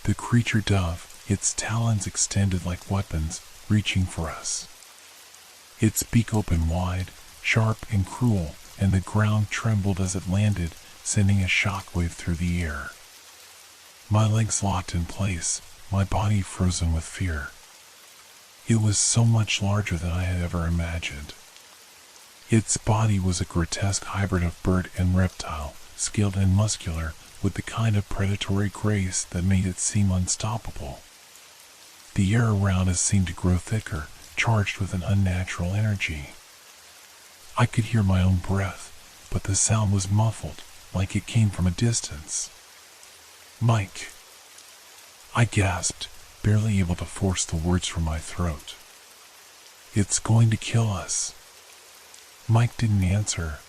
The creature dove, its talons extended like weapons, reaching for us. Its beak opened wide, sharp and cruel, and the ground trembled as it landed, sending a shockwave through the air. My legs locked in place, my body frozen with fear. It was so much larger than I had ever imagined. Its body was a grotesque hybrid of bird and reptile, scaled and muscular, with the kind of predatory grace that made it seem unstoppable. The air around us seemed to grow thicker, charged with an unnatural energy. I could hear my own breath, but the sound was muffled, like it came from a distance. "Mike," I gasped, barely able to force the words from my throat. "It's going to kill us." Mike didn't answer.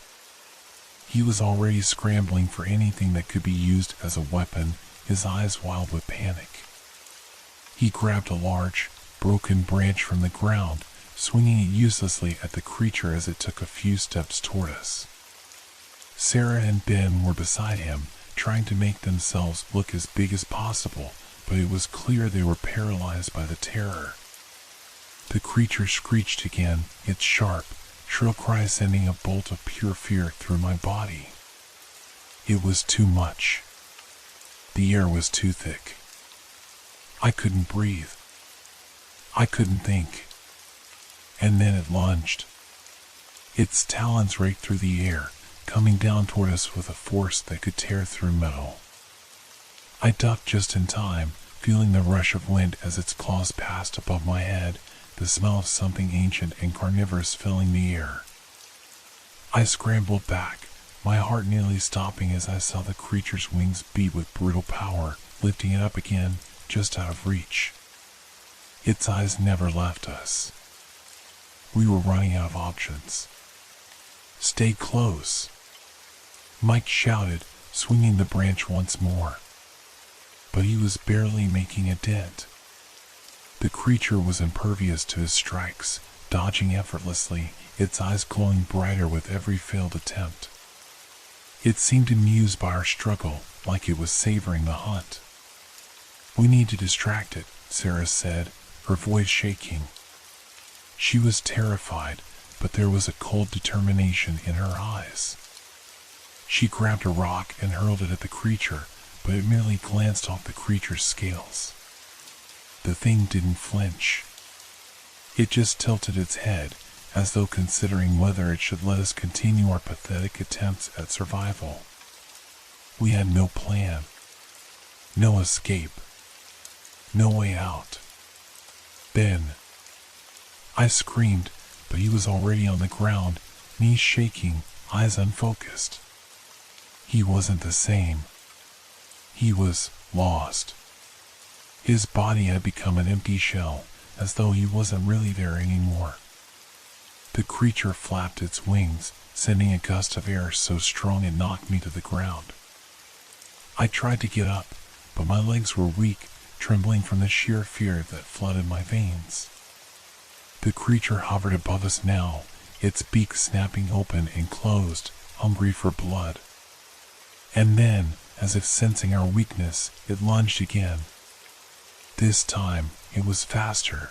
He was already scrambling for anything that could be used as a weapon, his eyes wild with panic. He grabbed a large, broken branch from the ground, swinging it uselessly at the creature as it took a few steps toward us. Sarah and Ben were beside him, trying to make themselves look as big as possible, but it was clear they were paralyzed by the terror. The creature screeched again, its sharp, shrill cry sending a bolt of pure fear through my body. It was too much. The air was too thick. I couldn't breathe. I couldn't think. And then it lunged. Its talons raked through the air, coming down toward us with a force that could tear through metal. I ducked just in time, feeling the rush of wind as its claws passed above my head, the smell of something ancient and carnivorous filling the air. I scrambled back, my heart nearly stopping as I saw the creature's wings beat with brutal power, lifting it up again, just out of reach. Its eyes never left us. We were running out of options. "Stay close," Mike shouted, swinging the branch once more. But he was barely making a dent. The creature was impervious to his strikes, dodging effortlessly, its eyes glowing brighter with every failed attempt. It seemed amused by our struggle, like it was savoring the hunt. "We need to distract it," Sarah said, her voice shaking. She was terrified, but there was a cold determination in her eyes. She grabbed a rock and hurled it at the creature, but it merely glanced off the creature's scales. The thing didn't flinch. It just tilted its head, as though considering whether it should let us continue our pathetic attempts at survival. We had no plan, no escape, no way out. "Ben!" I screamed, but he was already on the ground, knees shaking, eyes unfocused. He wasn't the same. He was lost. His body had become an empty shell, as though he wasn't really there anymore. The creature flapped its wings, sending a gust of air so strong it knocked me to the ground. I tried to get up, but my legs were weak, trembling from the sheer fear that flooded my veins. The creature hovered above us now, its beak snapping open and closed, hungry for blood. And then, as if sensing our weakness, it lunged again. This time, it was faster.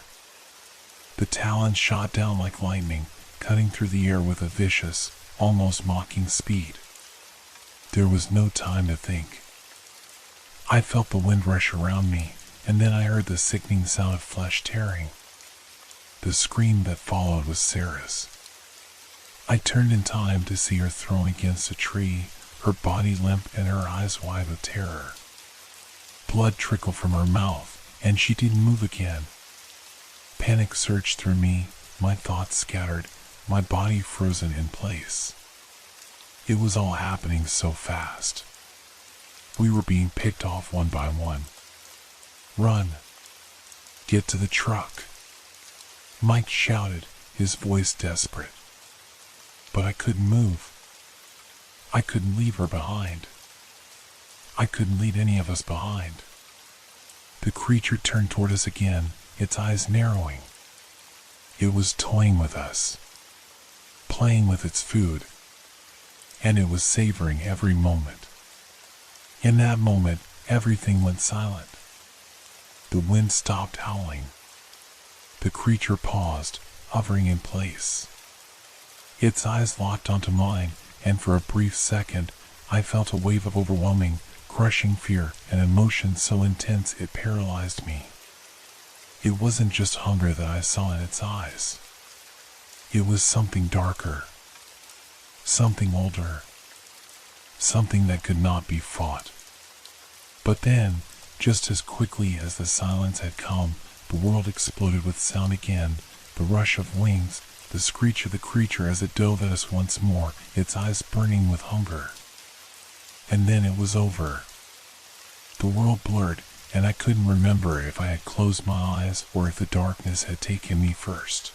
The talons shot down like lightning, cutting through the air with a vicious, almost mocking speed. There was no time to think. I felt the wind rush around me, and then I heard the sickening sound of flesh tearing. The scream that followed was Sarah's. I turned in time to see her thrown against a tree, her body limp and her eyes wide with terror. Blood trickled from her mouth, and she didn't move again. Panic surged through me, my thoughts scattered, my body frozen in place. It was all happening so fast. We were being picked off one by one. "Run! Get to the truck!" Mike shouted, his voice desperate. But I couldn't move. I couldn't leave her behind. I couldn't leave any of us behind. The creature turned toward us again, its eyes narrowing. It was toying with us, playing with its food, and it was savoring every moment. In that moment, everything went silent. The wind stopped howling. The creature paused, hovering in place. Its eyes locked onto mine, and for a brief second, I felt a wave of overwhelming, crushing fear, an emotion so intense it paralyzed me. It wasn't just hunger that I saw in its eyes. It was something darker, something older, something that could not be fought. But then, just as quickly as the silence had come, the world exploded with sound again, the rush of wings, the screech of the creature as it dove at us once more, its eyes burning with hunger. And then it was over. The world blurred, and I couldn't remember if I had closed my eyes or if the darkness had taken me first.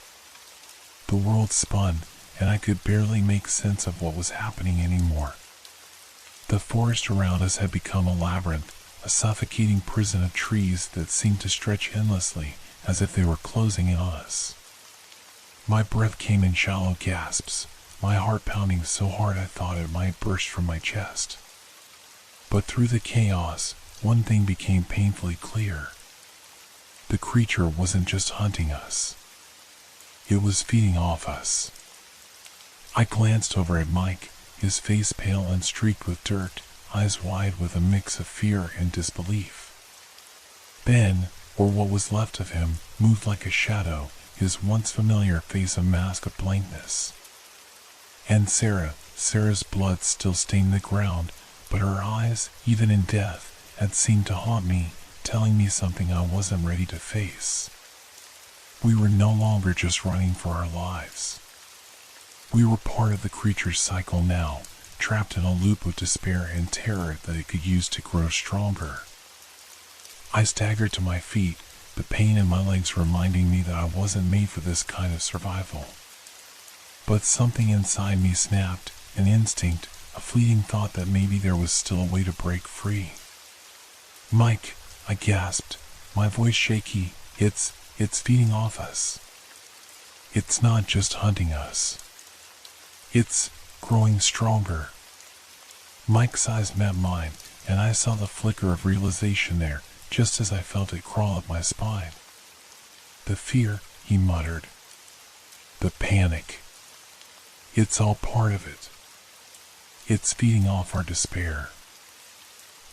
The world spun, and I could barely make sense of what was happening anymore. The forest around us had become a labyrinth, a suffocating prison of trees that seemed to stretch endlessly, as if they were closing in on us. My breath came in shallow gasps, my heart pounding so hard I thought it might burst from my chest. But through the chaos, one thing became painfully clear. The creature wasn't just hunting us. It was feeding off us. I glanced over at Mike, his face pale and streaked with dirt, eyes wide with a mix of fear and disbelief. Ben, or what was left of him, moved like a shadow, his once familiar face a mask of blankness. And Sarah's blood still stained the ground, but her eyes, even in death, had seemed to haunt me, telling me something I wasn't ready to face. We were no longer just running for our lives. We were part of the creature's cycle now, trapped in a loop of despair and terror that it could use to grow stronger. I staggered to my feet, the pain in my legs reminding me that I wasn't made for this kind of survival. But something inside me snapped, an instinct, a fleeting thought that maybe there was still a way to break free. "Mike," I gasped, my voice shaky, it's feeding off us. It's not just hunting us. It's growing stronger." Mike's eyes met mine, and I saw the flicker of realization there, just as I felt it crawl up my spine. "The fear," he muttered. "The panic. It's all part of it. It's feeding off our despair."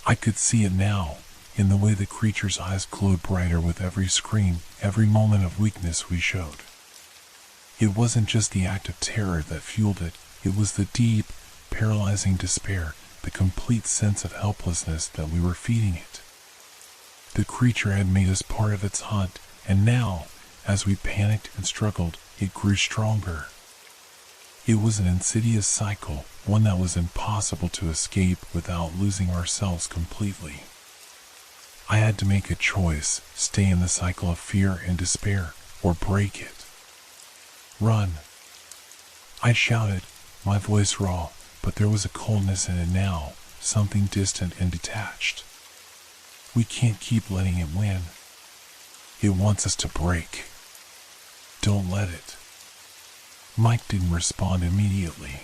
I could see it now, in the way the creature's eyes glowed brighter with every scream, every moment of weakness we showed. It wasn't just the act of terror that fueled it, it was the deep, paralyzing despair, the complete sense of helplessness that we were feeding it. The creature had made us part of its hunt, and now, as we panicked and struggled, it grew stronger. It was an insidious cycle, one that was impossible to escape without losing ourselves completely. I had to make a choice, stay in the cycle of fear and despair, or break it. "Run!" I shouted, my voice raw, but there was a coldness in it now, something distant and detached. We can't keep letting it win. It wants us to break. Don't let it. Mike didn't respond immediately.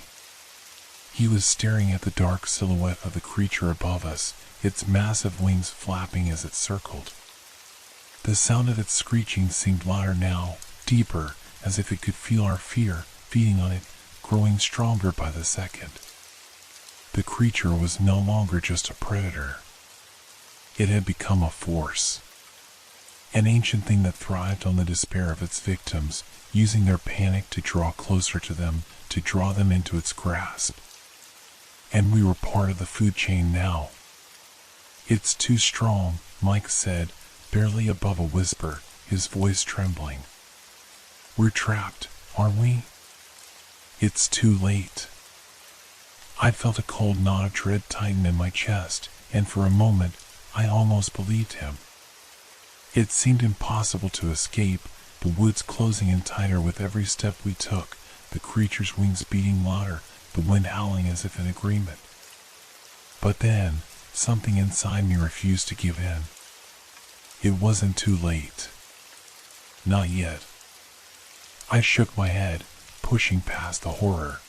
He was staring at the dark silhouette of the creature above us, its massive wings flapping as it circled. The sound of its screeching seemed louder now, deeper, as if it could feel our fear, feeding on it, growing stronger by the second. The creature was no longer just a predator. It had become a force. An ancient thing that thrived on the despair of its victims, using their panic to draw closer to them, to draw them into its grasp. And we were part of the food chain now. "It's too strong," Mike said, barely above a whisper, his voice trembling. "We're trapped, aren't we? It's too late." I felt a cold knot of dread tighten in my chest, and for a moment, I almost believed him. It seemed impossible to escape, the woods closing in tighter with every step we took, the creature's wings beating louder, the wind howling as if in agreement. But then, something inside me refused to give in. It wasn't too late. Not yet. I shook my head, pushing past the horror.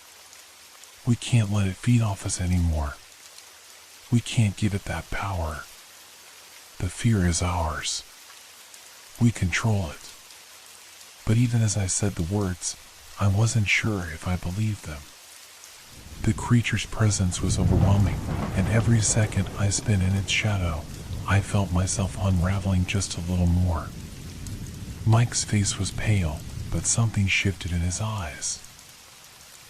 We can't let it feed off us anymore. We can't give it that power. The fear is ours. We control it. But even as I said the words, I wasn't sure if I believed them. The creature's presence was overwhelming, and every second I spent in its shadow, I felt myself unraveling just a little more. Mike's face was pale, but something shifted in his eyes.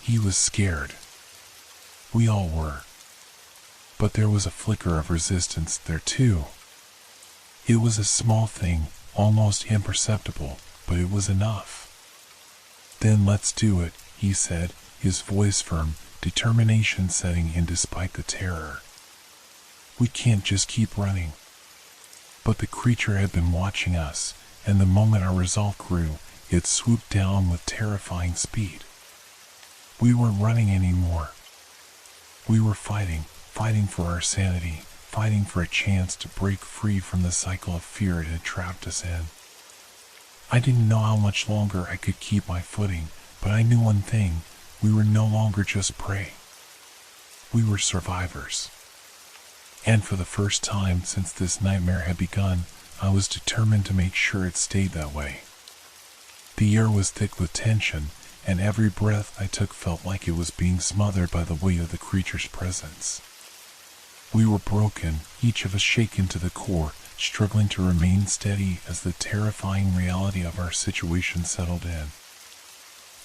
He was scared. We all were. But there was a flicker of resistance there too. It was a small thing, almost imperceptible, but it was enough. "Then let's do it," he said, his voice firm, determination setting in despite the terror. "We can't just keep running." But the creature had been watching us, and the moment our resolve grew, it swooped down with terrifying speed. We weren't running anymore. We were fighting for our sanity, fighting for a chance to break free from the cycle of fear it had trapped us in. I didn't know how much longer I could keep my footing, but I knew one thing: we were no longer just prey. We were survivors. And for the first time since this nightmare had begun, I was determined to make sure it stayed that way. The air was thick with tension, and every breath I took felt like it was being smothered by the weight of the creature's presence. We were broken, each of us shaken to the core, struggling to remain steady as the terrifying reality of our situation settled in.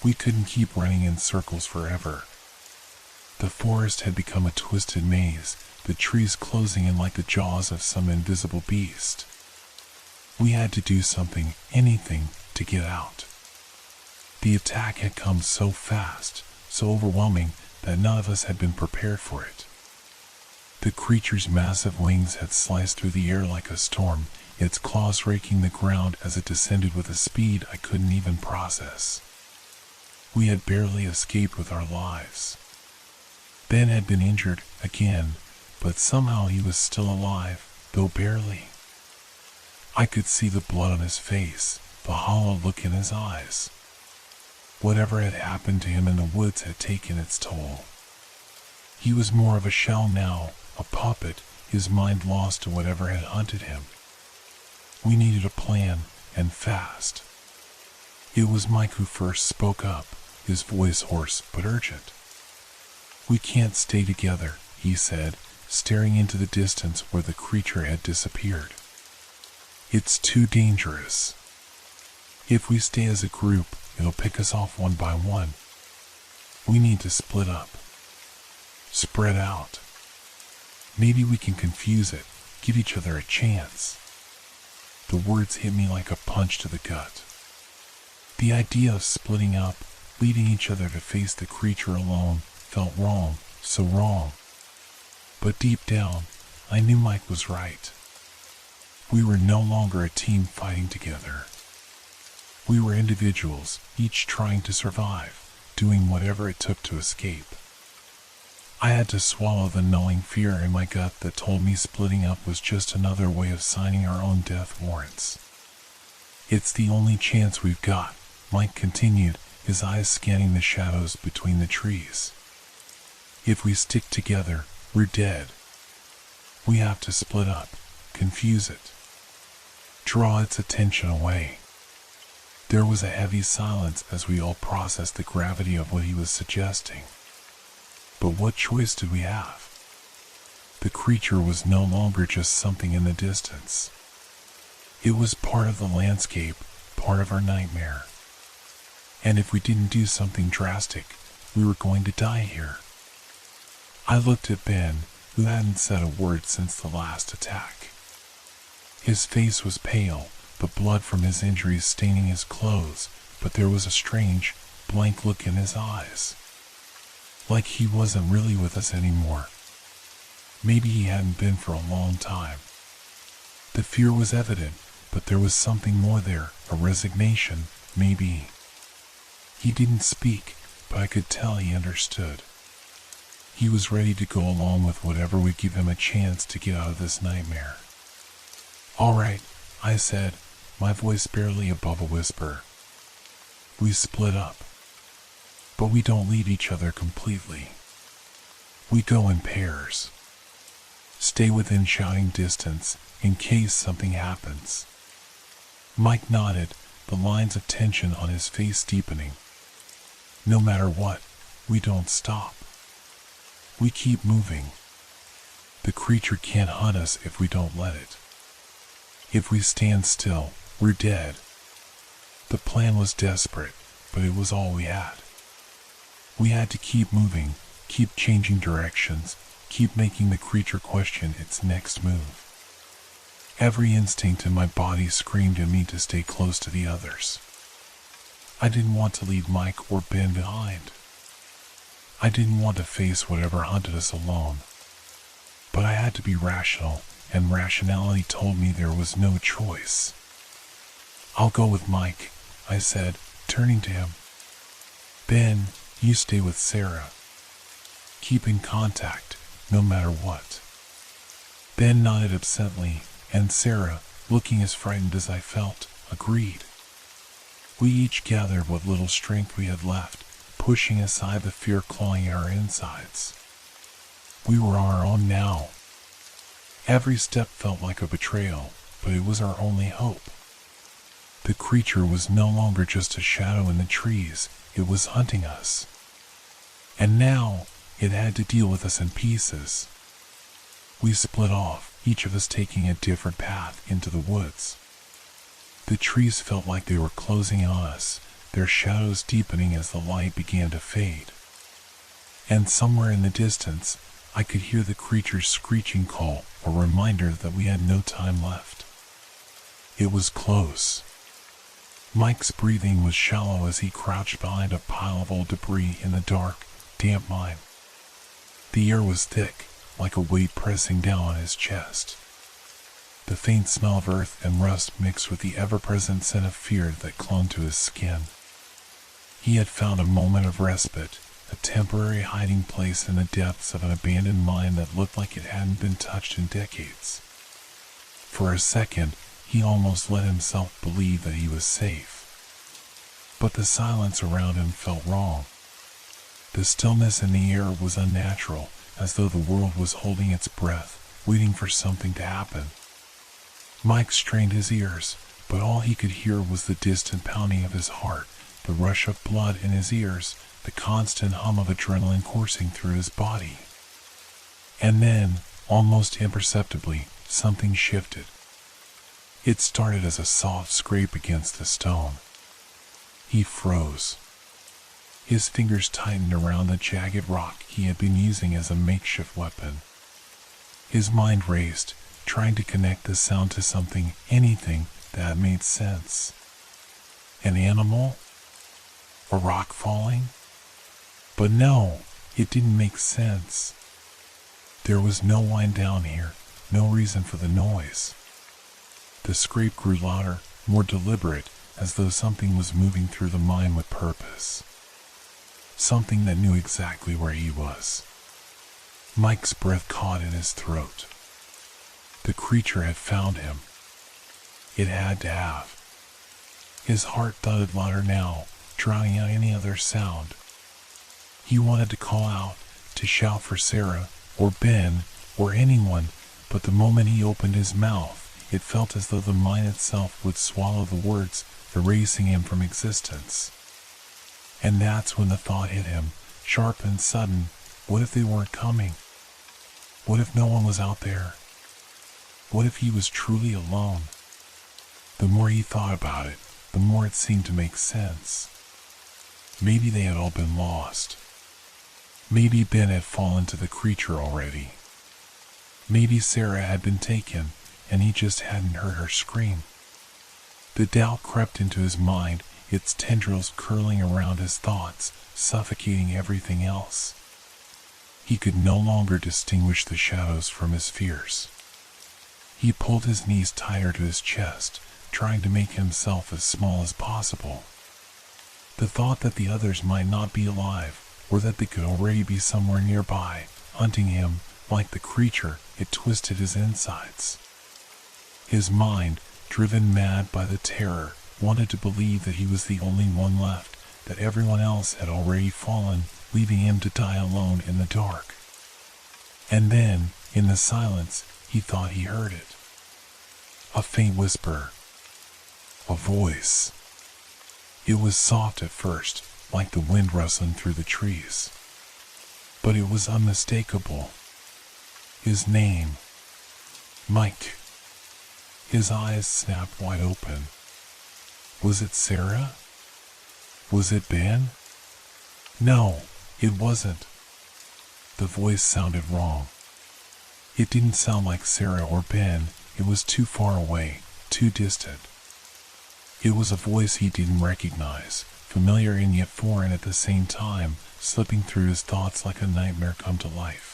We couldn't keep running in circles forever. The forest had become a twisted maze, the trees closing in like the jaws of some invisible beast. We had to do something, anything, to get out. The attack had come so fast, so overwhelming, that none of us had been prepared for it. The creature's massive wings had sliced through the air like a storm, its claws raking the ground as it descended with a speed I couldn't even process. We had barely escaped with our lives. Ben had been injured again, but somehow he was still alive, though barely. I could see the blood on his face, the hollow look in his eyes. Whatever had happened to him in the woods had taken its toll. He was more of a shell now, a puppet, his mind lost to whatever had hunted him. We needed a plan, and fast. It was Mike who first spoke up, his voice hoarse but urgent. "We can't stay together," he said, staring into the distance where the creature had disappeared. "It's too dangerous. If we stay as a group, it'll pick us off one by one. We need to split up. Spread out. Maybe we can confuse it, give each other a chance." The words hit me like a punch to the gut. The idea of splitting up, leaving each other to face the creature alone, felt wrong, so wrong. But deep down, I knew Mike was right. We were no longer a team fighting together. We were individuals, each trying to survive, doing whatever it took to escape. I had to swallow the gnawing fear in my gut that told me splitting up was just another way of signing our own death warrants. "It's the only chance we've got," Mike continued, his eyes scanning the shadows between the trees. "If we stick together, we're dead. We have to split up, confuse it, draw its attention away." There was a heavy silence as we all processed the gravity of what he was suggesting. But what choice did we have? The creature was no longer just something in the distance. It was part of the landscape, part of our nightmare. And if we didn't do something drastic, we were going to die here. I looked at Ben, who hadn't said a word since the last attack. His face was pale, the blood from his injuries staining his clothes, but there was a strange, blank look in his eyes. Like he wasn't really with us anymore. Maybe he hadn't been for a long time. The fear was evident, but there was something more there, a resignation, maybe. He didn't speak, but I could tell he understood. He was ready to go along with whatever would give him a chance to get out of this nightmare. "All right," I said, my voice barely above a whisper. "We split up. But we don't leave each other completely. We go in pairs. Stay within shouting distance in case something happens." Mike nodded, the lines of tension on his face deepening. "No matter what, we don't stop. We keep moving. The creature can't hunt us if we don't let it. If we stand still, we're dead. The plan was desperate, but it was all we had. We had to keep moving, keep changing directions, keep making the creature question its next move. Every instinct in my body screamed at me to stay close to the others. I didn't want to leave Mike or Ben behind. I didn't want to face whatever hunted us alone. But I had to be rational, and rationality told me there was no choice. "I'll go with Mike," I said, turning to him. "Ben, you stay with Sarah. Keep in contact, no matter what." Ben nodded absently, and Sarah, looking as frightened as I felt, agreed. We each gathered what little strength we had left, pushing aside the fear clawing at our insides. We were on our own now. Every step felt like a betrayal, but it was our only hope. The creature was no longer just a shadow in the trees, it was hunting us. And now, it had to deal with us in pieces. We split off, each of us taking a different path into the woods. The trees felt like they were closing on us, their shadows deepening as the light began to fade. And somewhere in the distance, I could hear the creature's screeching call, a reminder that we had no time left. It was close. Mike's breathing was shallow as he crouched behind a pile of old debris in the dark, damp mine. The air was thick, like a weight pressing down on his chest. The faint smell of earth and rust mixed with the ever-present scent of fear that clung to his skin. He had found a moment of respite, a temporary hiding place in the depths of an abandoned mine that looked like it hadn't been touched in decades. For a second, he almost let himself believe that he was safe. But the silence around him felt wrong. The stillness in the air was unnatural, as though the world was holding its breath, waiting for something to happen. Mike strained his ears, but all he could hear was the distant pounding of his heart, the rush of blood in his ears, the constant hum of adrenaline coursing through his body. And then, almost imperceptibly, something shifted. It started as a soft scrape against the stone. He froze. His fingers tightened around the jagged rock he had been using as a makeshift weapon. His mind raced, trying to connect the sound to something, anything, that made sense. An animal? A rock falling? But no, it didn't make sense. There was no wind down here, no reason for the noise. The scrape grew louder, more deliberate, as though something was moving through the mine with purpose. Something that knew exactly where he was. Mike's breath caught in his throat. The creature had found him. It had to have. His heart thudded louder now, drowning out any other sound. He wanted to call out, to shout for Sarah, or Ben, or anyone, but the moment he opened his mouth, it felt as though the mine itself would swallow the words, erasing him from existence. And that's when the thought hit him, sharp and sudden, what if they weren't coming? What if no one was out there? What if he was truly alone? The more he thought about it, the more it seemed to make sense. Maybe they had all been lost. Maybe Ben had fallen to the creature already. Maybe Sarah had been taken, and he just hadn't heard her scream. The doubt crept into his mind, its tendrils curling around his thoughts, suffocating everything else. He could no longer distinguish the shadows from his fears. He pulled his knees tighter to his chest, trying to make himself as small as possible. The thought that the others might not be alive, or that they could already be somewhere nearby, hunting him, like the creature, it twisted his insides. His mind, driven mad by the terror, wanted to believe that he was the only one left, that everyone else had already fallen, leaving him to die alone in the dark. And then, in the silence, he thought he heard it. A faint whisper. A voice. It was soft at first, like the wind rustling through the trees. but it was unmistakable. His name, Mike. His eyes snapped wide open. Was it Sarah? Was it Ben? No, it wasn't. The voice sounded wrong. It didn't sound like Sarah or Ben. It was too far away, too distant. It was a voice he didn't recognize, familiar and yet foreign at the same time, slipping through his thoughts like a nightmare come to life.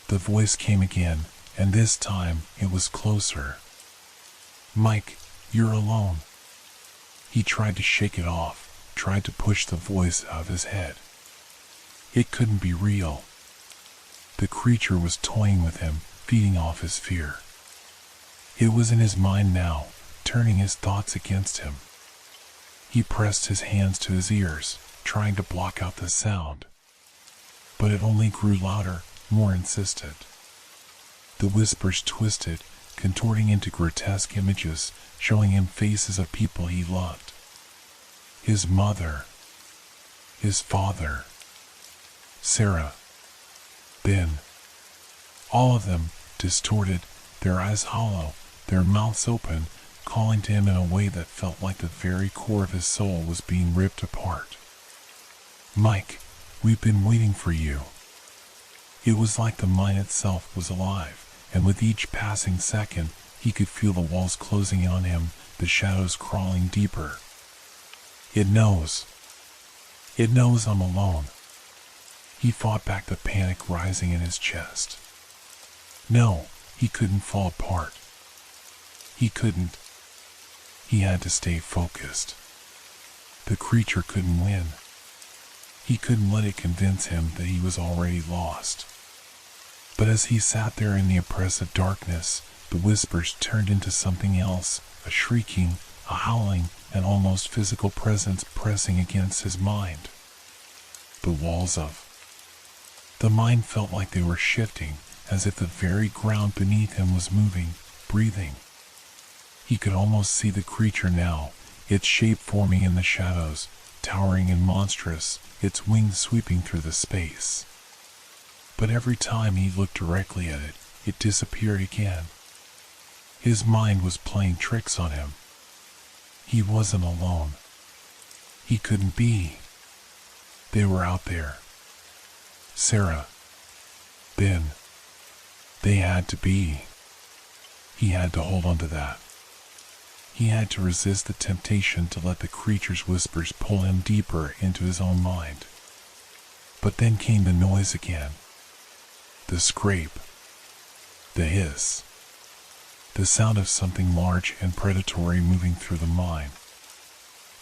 The voice came again, and this time it was closer. Mike, you're alone. He tried to shake it off, tried to push the voice out of his head. It couldn't be real. The creature was toying with him, feeding off his fear. It was in his mind now, turning his thoughts against him. He pressed his hands to his ears, trying to block out the sound. But it only grew louder, more insistent. The whispers twisted, contorting into grotesque images, showing him faces of people he loved. His mother, his father, Sarah, Ben. All of them, distorted, their eyes hollow, their mouths open, calling to him in a way that felt like the very core of his soul was being ripped apart. Mike, we've been waiting for you. It was like the mine itself was alive, and with each passing second, he could feel the walls closing in on him, the shadows crawling deeper. It knows. It knows I'm alone. He fought back the panic rising in his chest. No, he couldn't fall apart. He couldn't. He had to stay focused. The creature couldn't win. He couldn't let it convince him that he was already lost. But as he sat there in the oppressive darkness, the whispers turned into something else, a shrieking, a howling, an almost physical presence pressing against his mind. The walls of the mind felt like they were shifting, as if the very ground beneath him was moving, breathing. He could almost see the creature now, its shape forming in the shadows, towering and monstrous, its wings sweeping through the space. But every time he looked directly at it, it disappeared again. His mind was playing tricks on him. He wasn't alone. He couldn't be. They were out there. Sarah, Ben, they had to be. He had to hold on to that. He had to resist the temptation to let the creature's whispers pull him deeper into his own mind. But then came the noise again. The scrape. The hiss. The sound of something large and predatory moving through the mine.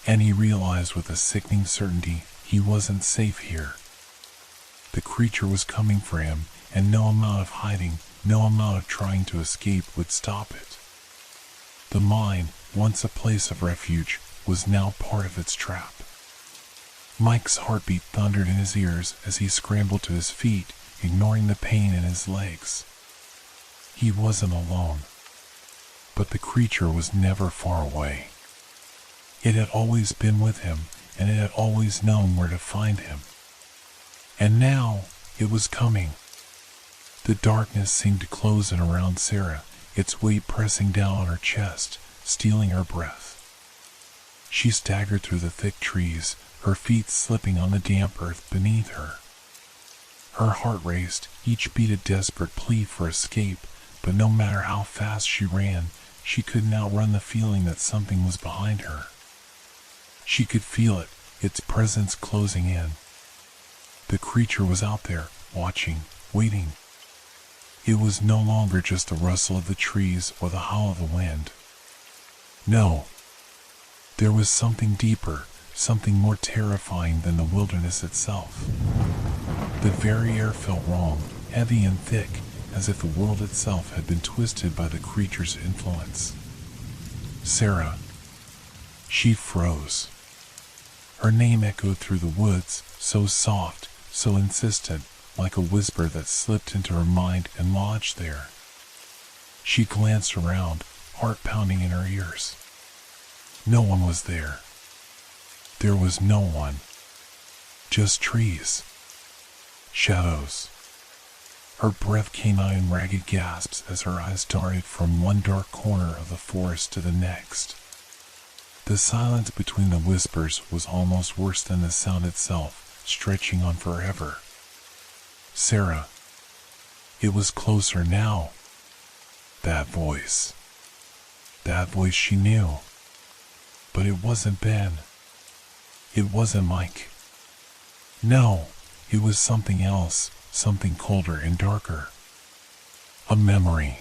And he realized with a sickening certainty he wasn't safe here. The creature was coming for him, and no amount of hiding, no amount of trying to escape would stop it. The mine, once a place of refuge, was now part of its trap. Mike's heartbeat thundered in his ears as he scrambled to his feet, ignoring the pain in his legs. He wasn't alone. But the creature was never far away. It had always been with him, and it had always known where to find him. And now, it was coming. The darkness seemed to close in around Sarah, its weight pressing down on her chest, stealing her breath. She staggered through the thick trees, her feet slipping on the damp earth beneath her. Her heart raced, each beat a desperate plea for escape, but no matter how fast she ran, she couldn't outrun the feeling that something was behind her. She could feel it, its presence closing in. The creature was out there, watching, waiting. It was no longer just the rustle of the trees or the howl of the wind. No. There was something deeper, something more terrifying than the wilderness itself. The very air felt wrong, heavy and thick, as if the world itself had been twisted by the creature's influence. Sarah. She froze. Her name echoed through the woods, so soft, so insistent, like a whisper that slipped into her mind and lodged there. She glanced around, heart pounding in her ears. No one was there. There was no one. Just trees. Shadows. Her breath came out in ragged gasps as her eyes darted from one dark corner of the forest to the next. The silence between the whispers was almost worse than the sound itself, stretching on forever. Sarah. It was closer now. That voice. That voice she knew. But it wasn't Ben. It wasn't Mike. No, it was something else, something colder and darker. A memory.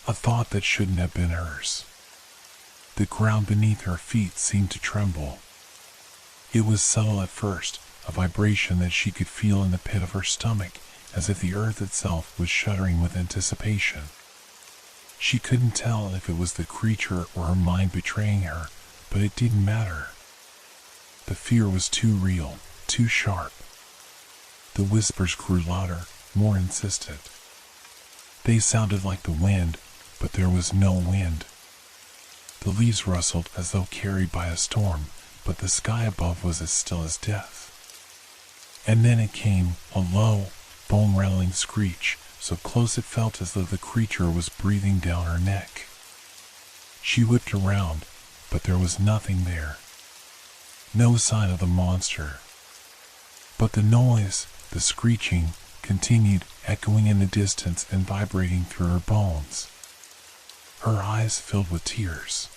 A thought that shouldn't have been hers. The ground beneath her feet seemed to tremble. It was subtle at first, a vibration that she could feel in the pit of her stomach, as if the earth itself was shuddering with anticipation. She couldn't tell if it was the creature or her mind betraying her, but it didn't matter. The fear was too real, too sharp. The whispers grew louder, more insistent. They sounded like the wind, but there was no wind. The leaves rustled as though carried by a storm, but the sky above was as still as death. And then it came, a low, bone-rattling screech, so close it felt as though the creature was breathing down her neck. She whipped around, but there was nothing there. No sign of the monster. But the noise, the screeching, continued, echoing in the distance and vibrating through her bones. Her eyes filled with tears.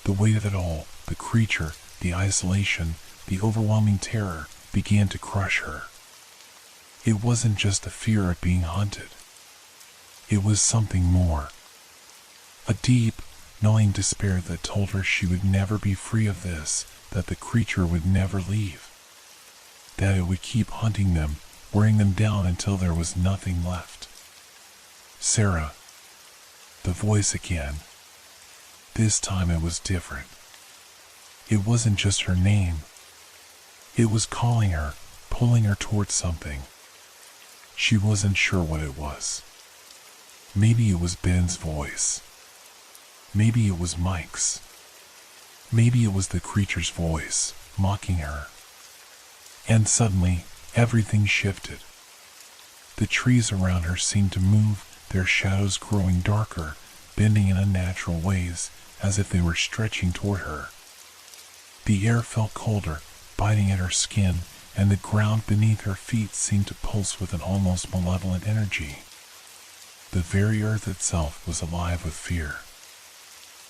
The weight of it all, the creature, the isolation, the overwhelming terror, began to crush her. It wasn't just the fear of being hunted. It was something more. A deep, gnawing despair that told her she would never be free of this, that the creature would never leave. That it would keep hunting them, wearing them down until there was nothing left. Sarah. The voice again. This time it was different. It wasn't just her name. It was calling her, pulling her towards something. She wasn't sure what it was. Maybe it was Ben's voice. Maybe it was Mike's. Maybe it was the creature's voice, mocking her. And suddenly, everything shifted. The trees around her seemed to move, their shadows growing darker, bending in unnatural ways, as if they were stretching toward her. The air felt colder, biting at her skin, and the ground beneath her feet seemed to pulse with an almost malevolent energy. The very earth itself was alive with fear.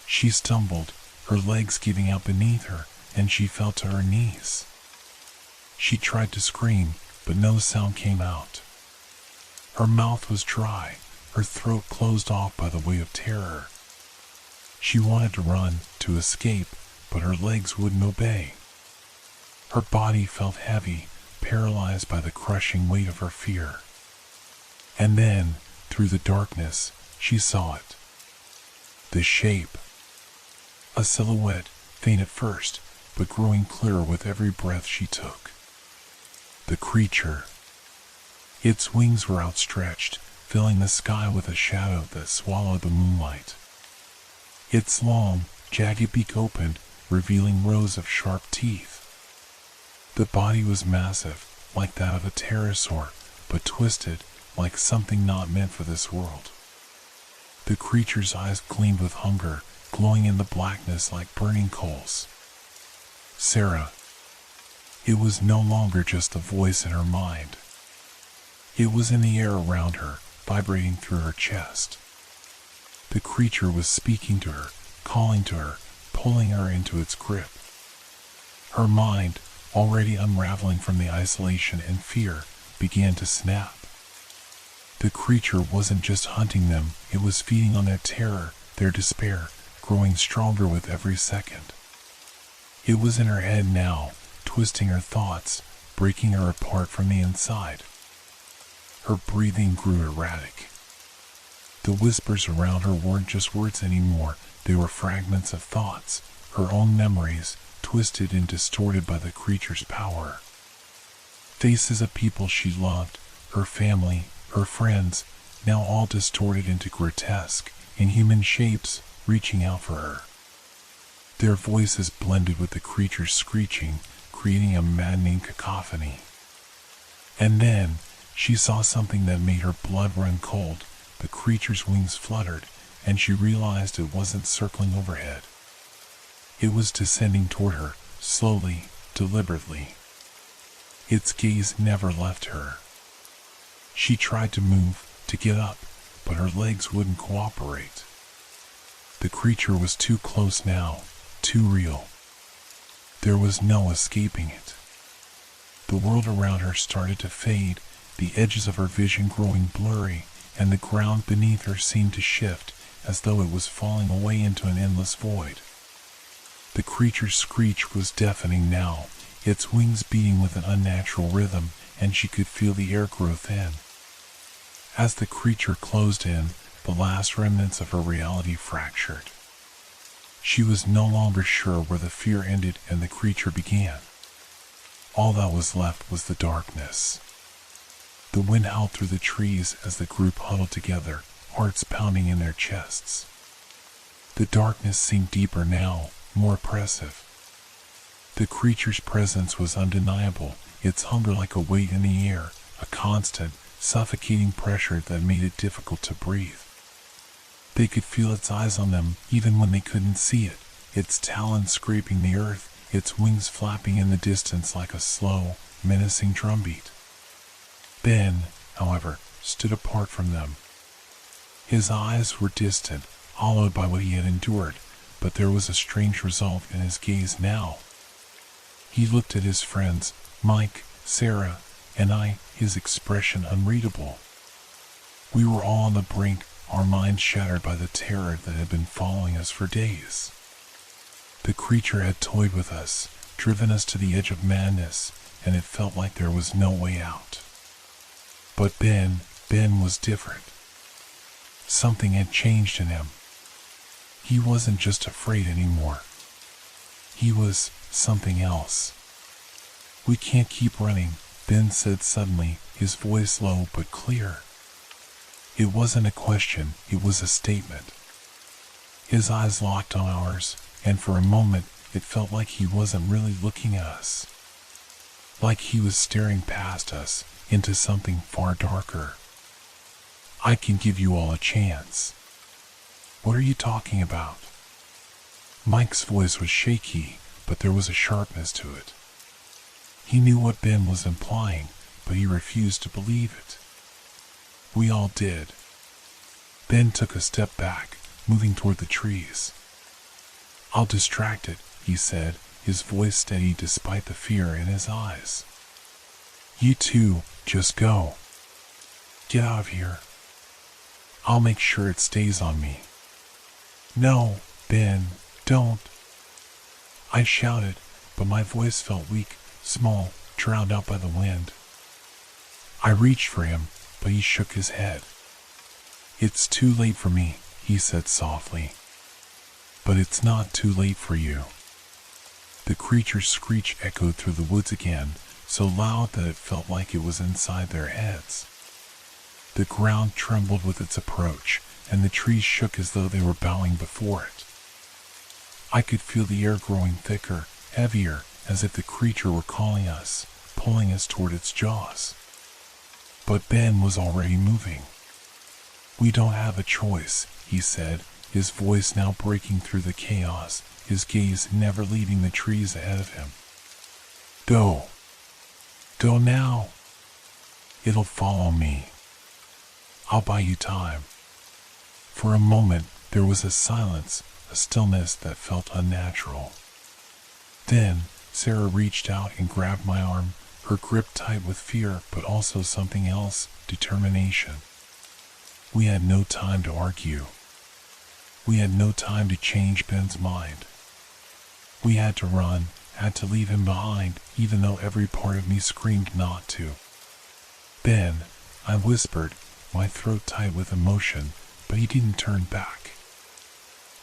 She stumbled, her legs giving out beneath her, and she fell to her knees. She tried to scream, but no sound came out. Her mouth was dry, her throat closed off by the weight of terror. She wanted to run, to escape, but her legs wouldn't obey. Her body felt heavy, paralyzed by the crushing weight of her fear. And then, through the darkness, she saw it. The shape. A silhouette, faint at first, but growing clearer with every breath she took. The creature. Its wings were outstretched, filling the sky with a shadow that swallowed the moonlight. Its long, jagged beak opened, revealing rows of sharp teeth. The body was massive, like that of a pterosaur, but twisted, like something not meant for this world. The creature's eyes gleamed with hunger, glowing in the blackness like burning coals. Sarah. It was no longer just a voice in her mind. It was in the air around her, vibrating through her chest. The creature was speaking to her, calling to her, pulling her into its grip. Her mind, already unraveling from the isolation and fear, began to snap. The creature wasn't just hunting them, it was feeding on their terror, their despair, growing stronger with every second. It was in her head now, twisting her thoughts, breaking her apart from the inside. Her breathing grew erratic. The whispers around her weren't just words anymore, they were fragments of thoughts, her own memories, twisted and distorted by the creature's power. Faces of people she loved, her family, her friends, now all distorted into grotesque, inhuman shapes, reaching out for her. Their voices blended with the creature's screeching, creating a maddening cacophony. And then she saw something that made her blood run cold. The creature's wings fluttered, and she realized it wasn't circling overhead. It was descending toward her, slowly, deliberately. Its gaze never left her. She tried to move, to get up, but her legs wouldn't cooperate. The creature was too close now, too real. There was no escaping it. The world around her started to fade, the edges of her vision growing blurry, and the ground beneath her seemed to shift, as though it was falling away into an endless void. The creature's screech was deafening now, its wings beating with an unnatural rhythm, and she could feel the air grow thin. As the creature closed in, the last remnants of her reality fractured. She was no longer sure where the fear ended and the creature began. All that was left was the darkness. The wind howled through the trees as the group huddled together, hearts pounding in their chests. The darkness seemed deeper now, more oppressive. The creature's presence was undeniable, its hunger like a weight in the air, a constant, suffocating pressure that made it difficult to breathe. They could feel its eyes on them even when they couldn't see it, its talons scraping the earth, its wings flapping in the distance like a slow, menacing drumbeat. Ben, however, stood apart from them. His eyes were distant, hollowed by what he had endured, but there was a strange resolve in his gaze now. He looked at his friends, Mike, Sarah, and I, his expression unreadable. We were all on the brink, our minds shattered by the terror that had been following us for days. The creature had toyed with us, driven us to the edge of madness, and it felt like there was no way out. But Ben was different. Something had changed in him. He wasn't just afraid anymore. He was something else. "We can't keep running," Ben said suddenly, his voice low but clear. It wasn't a question, it was a statement. His eyes locked on ours, and for a moment it felt like he wasn't really looking at us. Like he was staring past us, into something far darker. "I can give you all a chance." "What are you talking about?" Mike's voice was shaky, but there was a sharpness to it. He knew what Ben was implying, but he refused to believe it. We all did. Ben took a step back, moving toward the trees. "I'll distract it," he said, his voice steady despite the fear in his eyes. "You two, just go. Get out of here. I'll make sure it stays on me." "No, Ben, don't." I shouted, but my voice felt weak, small, drowned out by the wind. I reached for him, but he shook his head. "It's too late for me," he said softly. "But it's not too late for you." The creature's screech echoed through the woods again, so loud that it felt like it was inside their heads. The ground trembled with its approach, and the trees shook as though they were bowing before it. I could feel the air growing thicker, heavier, as if the creature were calling us, pulling us toward its jaws. But Ben was already moving. "We don't have a choice," he said, his voice now breaking through the chaos, his gaze never leaving the trees ahead of him. "Go. Go now. It'll follow me. I'll buy you time." For a moment, there was a silence, a stillness that felt unnatural. Then, Sarah reached out and grabbed my arm, her grip tight with fear, but also something else, determination. We had no time to argue. We had no time to change Ben's mind. We had to run, had to leave him behind, even though every part of me screamed not to. "Ben," I whispered, my throat tight with emotion, but he didn't turn back.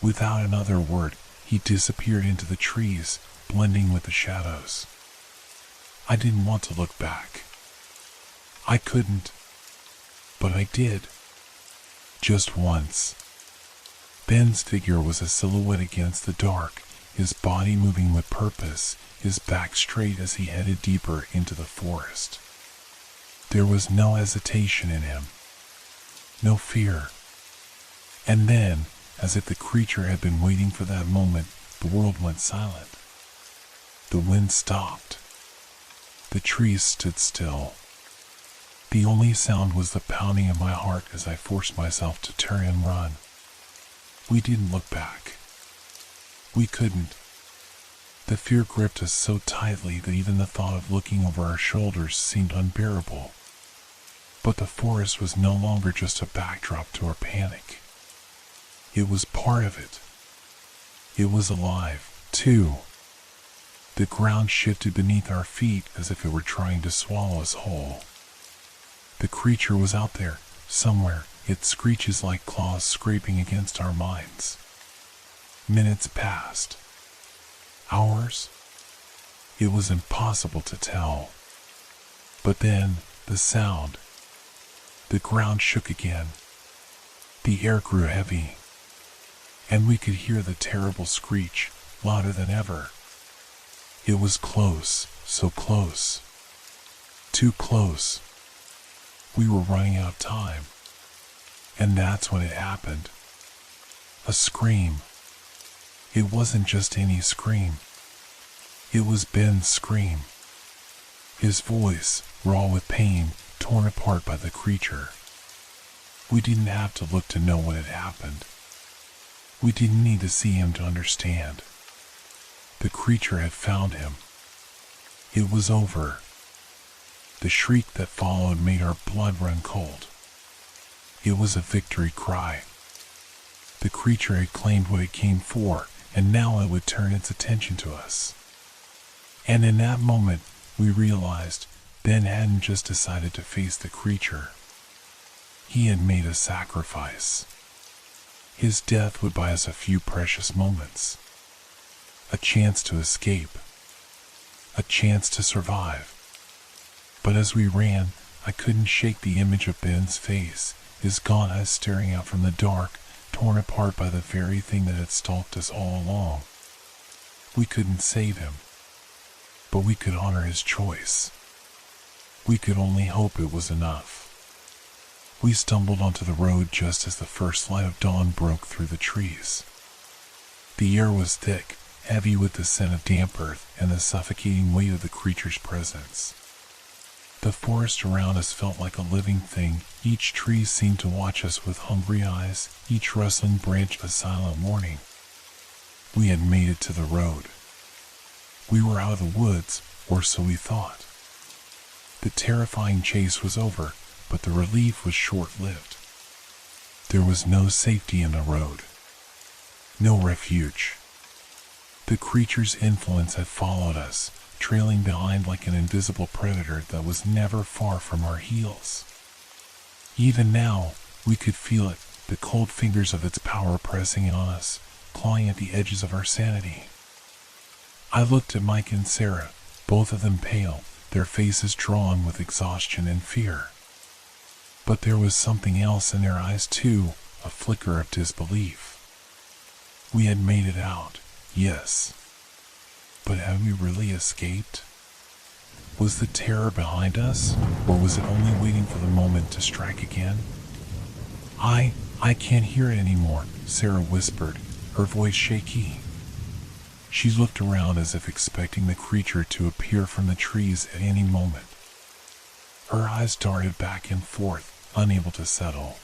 Without another word, he disappeared into the trees, blending with the shadows. I didn't want to look back. I couldn't. But I did. Just once. Ben's figure was a silhouette against the dark, his body moving with purpose, his back straight as he headed deeper into the forest. There was no hesitation in him, no fear. And then, as if the creature had been waiting for that moment, the world went silent. The wind stopped. The trees stood still. The only sound was the pounding of my heart as I forced myself to turn and run. We didn't look back. We couldn't. The fear gripped us so tightly that even the thought of looking over our shoulders seemed unbearable. But the forest was no longer just a backdrop to our panic. It was part of it. It was alive, too. The ground shifted beneath our feet as if it were trying to swallow us whole. The creature was out there, somewhere, its screeches like claws scraping against our minds. Minutes passed. Hours? It was impossible to tell. But then, the sound. The ground shook again. The air grew heavy. And we could hear the terrible screech, louder than ever. It was close, so close. Too close. We were running out of time. And that's when it happened. A scream. It wasn't just any scream. It was Ben's scream. His voice, raw with pain, torn apart by the creature. We didn't have to look to know what had happened. We didn't need to see him to understand. The creature had found him. It was over. The shriek that followed made our blood run cold. It was a victory cry. The creature had claimed what it came for, and now it would turn its attention to us. And in that moment, we realized Ben hadn't just decided to face the creature. He had made a sacrifice. His death would buy us a few precious moments. A chance to escape. A chance to survive. But as we ran, I couldn't shake the image of Ben's face, his gaunt eyes staring out from the dark, torn apart by the very thing that had stalked us all along. We couldn't save him, but we could honor his choice. We could only hope it was enough. We stumbled onto the road just as the first light of dawn broke through the trees. The air was thick, heavy with the scent of damp earth and the suffocating weight of the creature's presence. The forest around us felt like a living thing. Each tree seemed to watch us with hungry eyes, each rustling branch a silent warning. We had made it to the road. We were out of the woods, or so we thought. The terrifying chase was over, but the relief was short-lived. There was no safety in the road. No refuge. The creature's influence had followed us, trailing behind like an invisible predator that was never far from our heels. Even now, we could feel it, the cold fingers of its power pressing in on us, clawing at the edges of our sanity. I looked at Mike and Sarah, both of them pale, their faces drawn with exhaustion and fear. But there was something else in their eyes too, a flicker of disbelief. We had made it out, yes. But had we really escaped? Was the terror behind us, or was it only waiting for the moment to strike again? I can't hear it anymore, Sarah whispered, her voice shaky. She looked around as if expecting the creature to appear from the trees at any moment. Her eyes darted back and forth, unable to settle.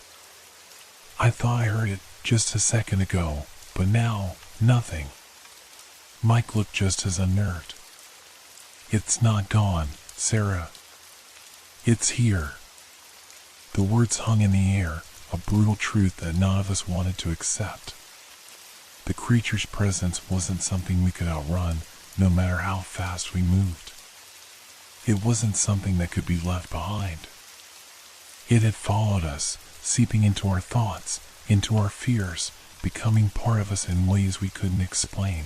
I thought I heard it just a second ago, but now, nothing. Mike looked just as unnerved. It's not gone, Sarah. It's here. The words hung in the air, a brutal truth that none of us wanted to accept. The creature's presence wasn't something we could outrun, no matter how fast we moved. It wasn't something that could be left behind. It had followed us, seeping into our thoughts, into our fears, becoming part of us in ways we couldn't explain.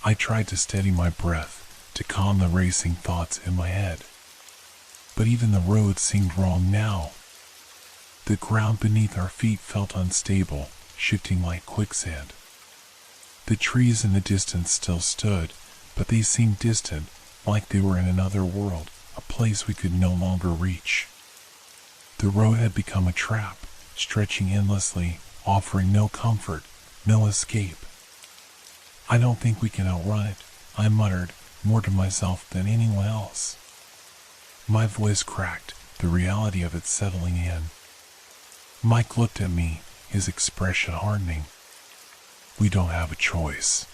I tried to steady my breath, to calm the racing thoughts in my head. But even the road seemed wrong now. The ground beneath our feet felt unstable, shifting like quicksand. The trees in the distance still stood, but they seemed distant, like they were in another world, a place we could no longer reach. The road had become a trap, stretching endlessly, offering no comfort, no escape. I don't think we can outrun it, I muttered, more to myself than anyone else. My voice cracked, the reality of it settling in. Mike looked at me, his expression hardening. We don't have a choice.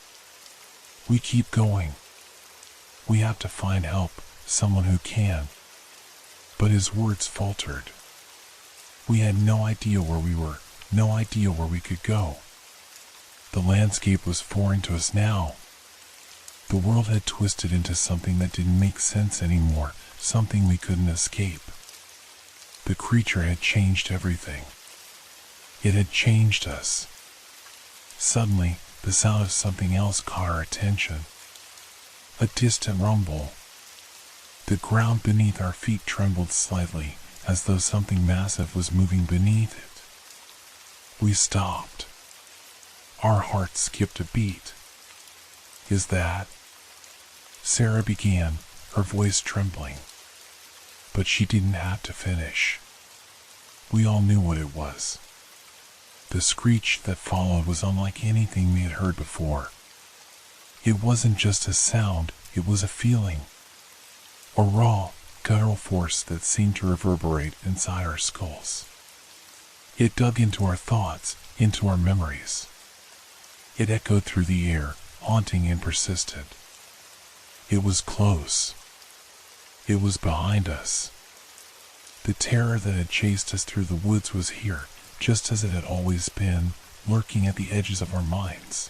We keep going. We have to find help, someone who can. But his words faltered. We had no idea where we were, no idea where we could go. The landscape was foreign to us now. The world had twisted into something that didn't make sense anymore, something we couldn't escape. The creature had changed everything. It had changed us. Suddenly, the sound of something else caught our attention. A distant rumble. The ground beneath our feet trembled slightly, as though something massive was moving beneath it. We stopped. Our hearts skipped a beat. Is that? Sarah began, her voice trembling. But she didn't have to finish. We all knew what it was. The screech that followed was unlike anything we had heard before. It wasn't just a sound, it was a feeling. A raw, guttural force that seemed to reverberate inside our skulls. It dug into our thoughts, into our memories. It echoed through the air, haunting and persistent. It was close. It was behind us. The terror that had chased us through the woods was here, just as it had always been, lurking at the edges of our minds.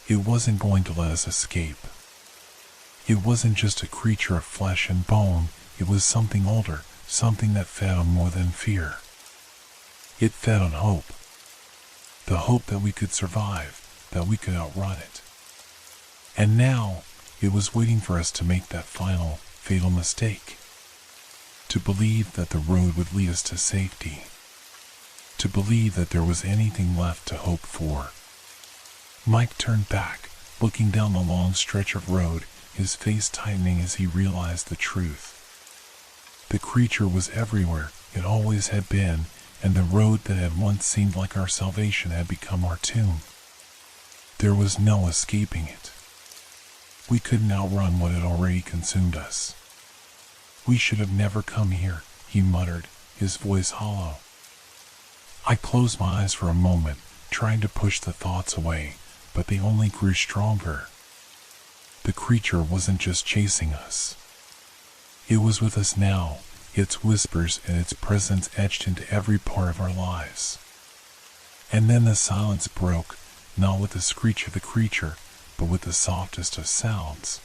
It wasn't going to let us escape. It wasn't just a creature of flesh and bone, it was something older, something that fed on more than fear. It fed on hope. The hope that we could survive, that we could outrun it. And now, it was waiting for us to make that final, fatal mistake. To believe that the road would lead us to safety. To believe that there was anything left to hope for. Mike turned back, looking down the long stretch of road, his face tightening as he realized the truth. The creature was everywhere, it always had been, and the road that had once seemed like our salvation had become our tomb. There was no escaping it. We couldn't outrun what had already consumed us. We should have never come here, he muttered, his voice hollow. I closed my eyes for a moment, trying to push the thoughts away, but they only grew stronger. The creature wasn't just chasing us. It was with us now, its whispers and its presence etched into every part of our lives. And then the silence broke, not with the screech of the creature, but with the softest of sounds.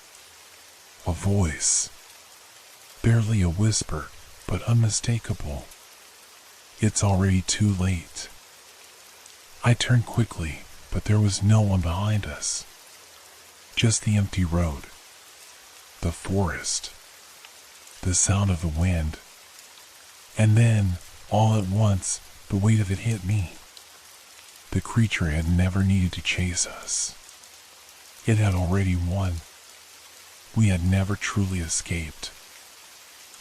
A voice. Barely a whisper, but unmistakable. It's already too late. I turned quickly, but there was no one behind us. Just the empty road. The forest. The sound of the wind. And then, all at once, the weight of it hit me. The creature had never needed to chase us. It had already won. We had never truly escaped.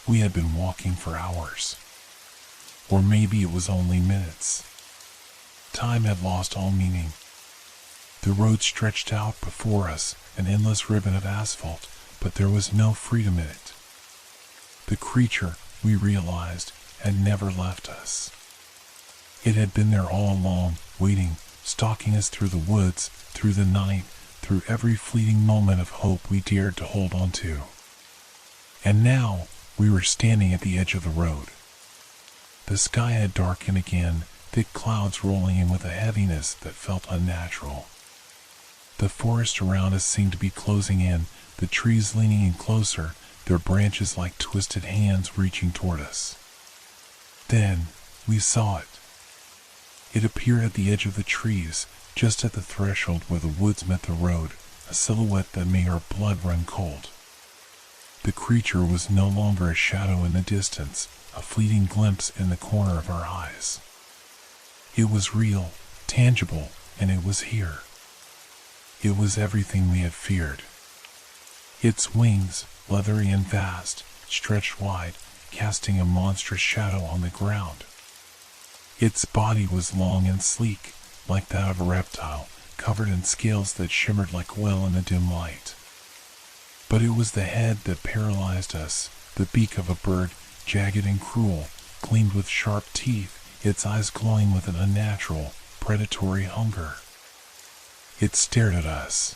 We had been walking for hours. Or maybe it was only minutes. Time had lost all meaning. The road stretched out before us, an endless ribbon of asphalt, but there was no freedom in it. The creature, we realized, had never left us. It had been there all along, waiting, stalking us through the woods, through the night, through every fleeting moment of hope we dared to hold on to. And now, we were standing at the edge of the road. The sky had darkened again, thick clouds rolling in with a heaviness that felt unnatural. The forest around us seemed to be closing in, the trees leaning in closer, their branches like twisted hands reaching toward us. Then, we saw it. It appeared at the edge of the trees, just at the threshold where the woods met the road, a silhouette that made our blood run cold. The creature was no longer a shadow in the distance, a fleeting glimpse in the corner of our eyes. It was real, tangible, and it was here. It was everything we had feared. Its wings, leathery and vast, stretched wide, casting a monstrous shadow on the ground. Its body was long and sleek, like that of a reptile, covered in scales that shimmered like oil in the dim light. But it was the head that paralyzed us, the beak of a bird, jagged and cruel, gleamed with sharp teeth, its eyes glowing with an unnatural, predatory hunger. It stared at us,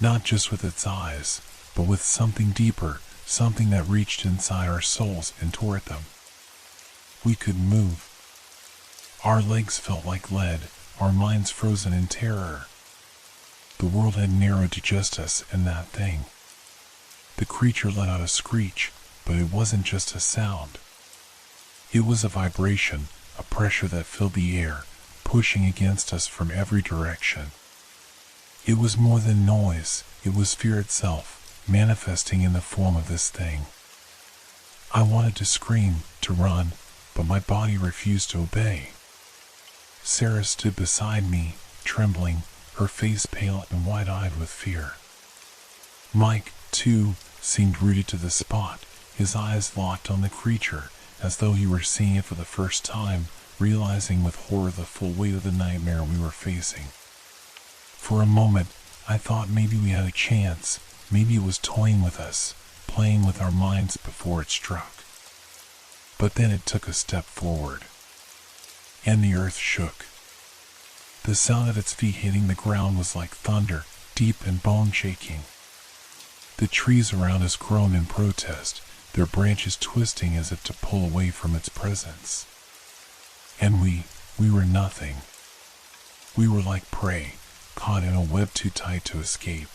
not just with its eyes, but with something deeper, something that reached inside our souls and tore at them. We could move. Our legs felt like lead, our minds frozen in terror. The world had narrowed to just us and that thing. The creature let out a screech, but it wasn't just a sound. It was a vibration, a pressure that filled the air, pushing against us from every direction. It was more than noise, it was fear itself, manifesting in the form of this thing. I wanted to scream, to run, but my body refused to obey. Sarah stood beside me, trembling, her face pale and wide-eyed with fear. Mike, too, seemed rooted to the spot, his eyes locked on the creature, as though he were seeing it for the first time, realizing with horror the full weight of the nightmare we were facing. For a moment, I thought maybe we had a chance, maybe it was toying with us, playing with our minds before it struck. But then it took a step forward, and the earth shook. The sound of its feet hitting the ground was like thunder, deep and bone-shaking. The trees around us groaned in protest, their branches twisting as if to pull away from its presence. And we were nothing. We were like prey, caught in a web too tight to escape.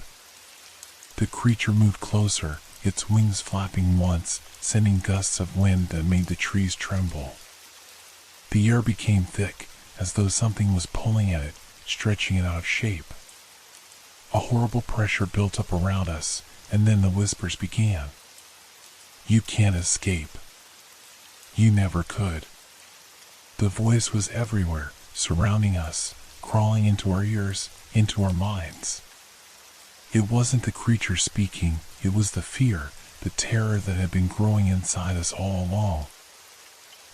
The creature moved closer, its wings flapping once, sending gusts of wind that made the trees tremble. The air became thick, as though something was pulling at it, stretching it out of shape. A horrible pressure built up around us, and then the whispers began. You can't escape. You never could. The voice was everywhere, surrounding us, crawling into our ears, into our minds. It wasn't the creature speaking, it was the fear, the terror that had been growing inside us all along.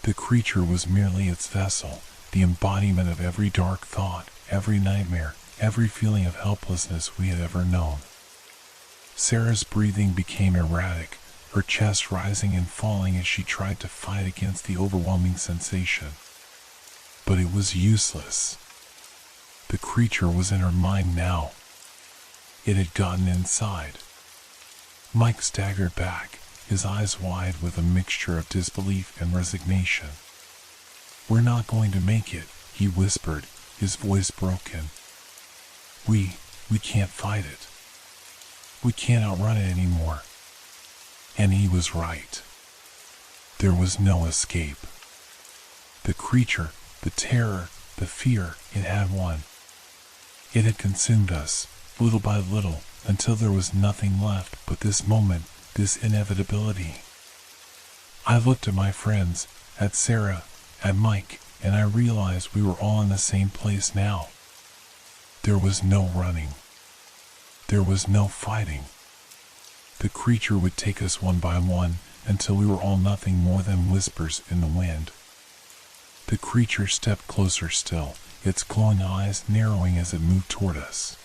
The creature was merely its vessel, the embodiment of every dark thought, every nightmare, every feeling of helplessness we had ever known. Sarah's breathing became erratic, her chest rising and falling as she tried to fight against the overwhelming sensation. But it was useless. The creature was in her mind now. It had gotten inside. Mike staggered back, his eyes wide with a mixture of disbelief and resignation. We're not going to make it, he whispered, his voice broken. We can't fight it. We can't outrun it anymore. And he was right. There was no escape. The creature, the terror, the fear, it had won. It had consumed us, little by little, until there was nothing left but this moment, this inevitability. I looked at my friends, at Sarah, at Mike, and I realized we were all in the same place now. There was no running. There was no fighting. The creature would take us one by one until we were all nothing more than whispers in the wind. The creature stepped closer still, its glowing eyes narrowing as it moved toward us.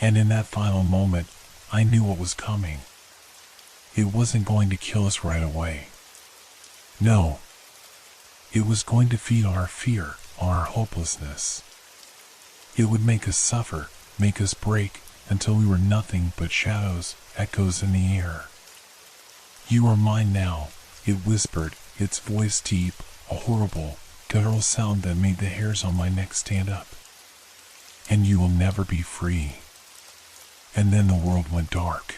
And in that final moment, I knew what was coming. It wasn't going to kill us right away. No. It was going to feed on our fear, on our hopelessness. It would make us suffer, make us break, until we were nothing but shadows, echoes in the air. You are mine now, it whispered, its voice deep, a horrible, guttural sound that made the hairs on my neck stand up. And you will never be free. And then the world went dark.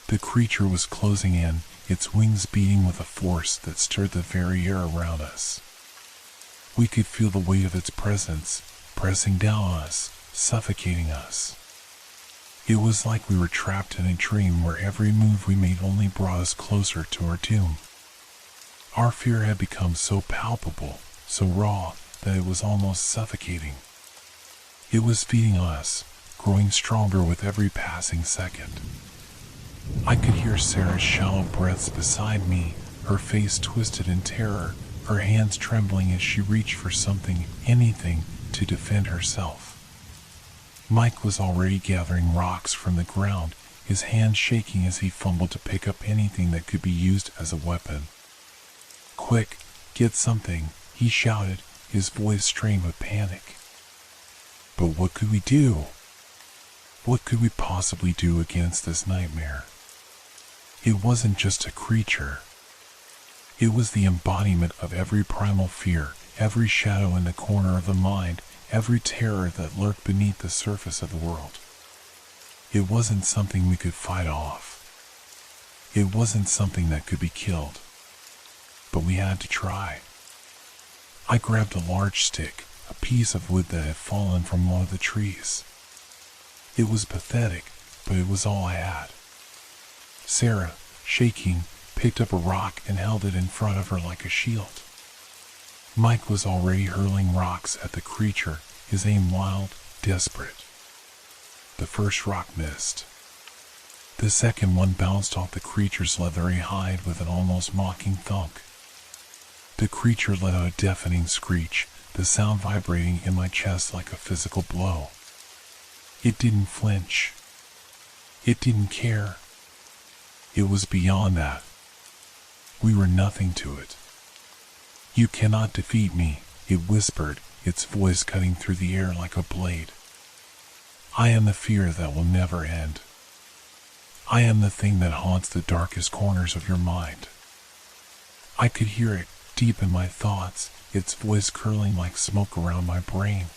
The creature was closing in, its wings beating with a force that stirred the very air around us. We could feel the weight of its presence, pressing down on us, suffocating us. It was like we were trapped in a dream where every move we made only brought us closer to our doom. Our fear had become so palpable, so raw, that it was almost suffocating. It was feeding on us, growing stronger with every passing second. I could hear Sarah's shallow breaths beside me, her face twisted in terror, her hands trembling as she reached for something, anything, to defend herself. Mike was already gathering rocks from the ground, his hands shaking as he fumbled to pick up anything that could be used as a weapon. "Quick, get something," he shouted, his voice strained with panic. But what could we do? What could we possibly do against this nightmare? It wasn't just a creature. It was the embodiment of every primal fear, every shadow in the corner of the mind, every terror that lurked beneath the surface of the world. It wasn't something we could fight off. It wasn't something that could be killed. But we had to try. I grabbed a large stick, a piece of wood that had fallen from one of the trees. It was pathetic, but it was all I had. Sarah, shaking, picked up a rock and held it in front of her like a shield. Mike was already hurling rocks at the creature, his aim wild, desperate. The first rock missed. The second one bounced off the creature's leathery hide with an almost mocking thunk. The creature let out a deafening screech, the sound vibrating in my chest like a physical blow. It didn't flinch. It didn't care. It was beyond that. We were nothing to it. "You cannot defeat me," it whispered, its voice cutting through the air like a blade. "I am the fear that will never end. I am the thing that haunts the darkest corners of your mind." I could hear it, deep in my thoughts, its voice curling like smoke around my brain.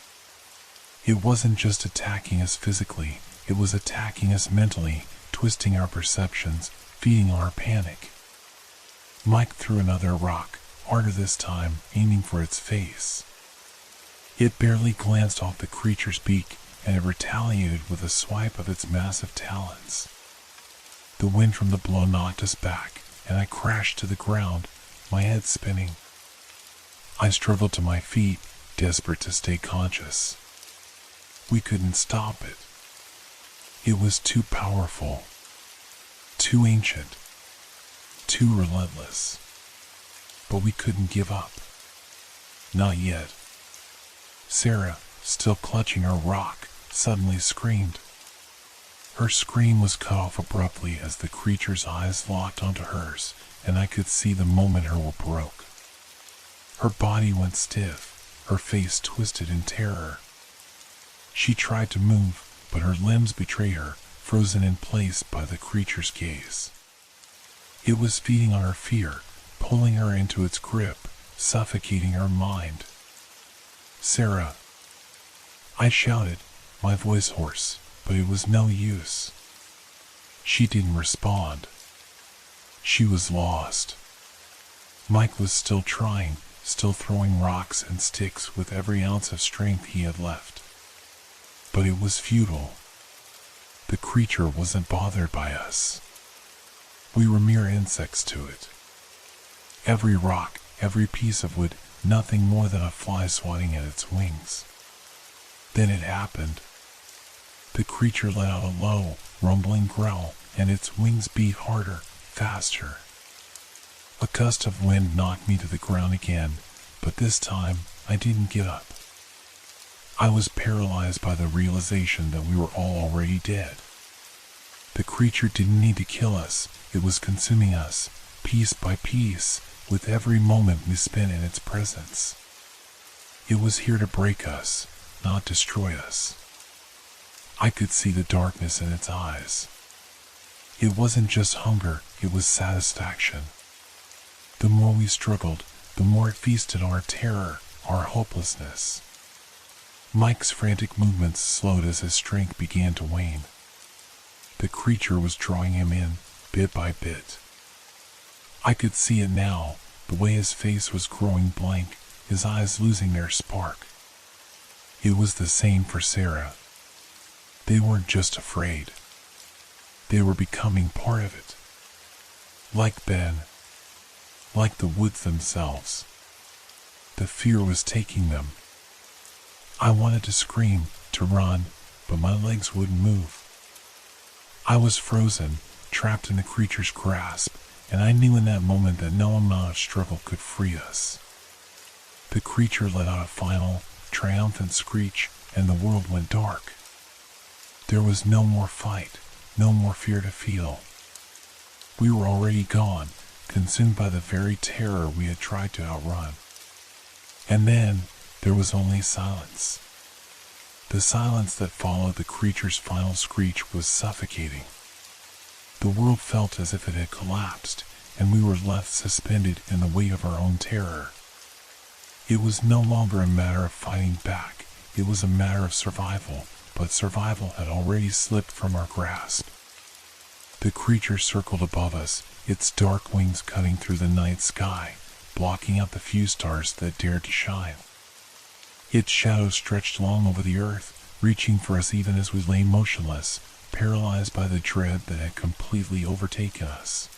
It wasn't just attacking us physically, it was attacking us mentally, twisting our perceptions, feeding our panic. Mike threw another rock, harder this time, aiming for its face. It barely glanced off the creature's beak, and it retaliated with a swipe of its massive talons. The wind from the blow knocked us back, and I crashed to the ground, my head spinning. I struggled to my feet, desperate to stay conscious. We couldn't stop it. It was too powerful, too ancient, too relentless. But we couldn't give up. Not yet. Sarah, still clutching her rock, suddenly screamed. Her scream was cut off abruptly as the creature's eyes locked onto hers, and I could see the moment her will broke. Her body went stiff, her face twisted in terror. She tried to move, but her limbs betrayed her, frozen in place by the creature's gaze. It was feeding on her fear, pulling her into its grip, suffocating her mind. "Sarah!" I shouted, my voice hoarse, but it was no use. She didn't respond. She was lost. Mike was still trying, still throwing rocks and sticks with every ounce of strength he had left. But it was futile. The creature wasn't bothered by us. We were mere insects to it. Every rock, every piece of wood, nothing more than a fly swatting at its wings. Then it happened. The creature let out a low, rumbling growl, and its wings beat harder, faster. A gust of wind knocked me to the ground again, but this time I didn't get up. I was paralyzed by the realization that we were all already dead. The creature didn't need to kill us, it was consuming us, piece by piece, with every moment we spent in its presence. It was here to break us, not destroy us. I could see the darkness in its eyes. It wasn't just hunger, it was satisfaction. The more we struggled, the more it feasted on our terror, our hopelessness. Mike's frantic movements slowed as his strength began to wane. The creature was drawing him in, bit by bit. I could see it now, the way his face was growing blank, his eyes losing their spark. It was the same for Sarah. They weren't just afraid. They were becoming part of it. Like Ben. Like the woods themselves. The fear was taking them. I wanted to scream, to run, but my legs wouldn't move. I was frozen, trapped in the creature's grasp, and I knew in that moment that no amount of struggle could free us. The creature let out a final, triumphant screech, and the world went dark. There was no more fight, no more fear to feel. We were already gone, consumed by the very terror we had tried to outrun. And then, there was only silence. The silence that followed the creature's final screech was suffocating. The world felt as if it had collapsed, and we were left suspended in the weight of our own terror. It was no longer a matter of fighting back, it was a matter of survival, but survival had already slipped from our grasp. The creature circled above us, its dark wings cutting through the night sky, blocking out the few stars that dared to shine. Its shadow stretched long over the earth, reaching for us even as we lay motionless, paralyzed by the dread that had completely overtaken us.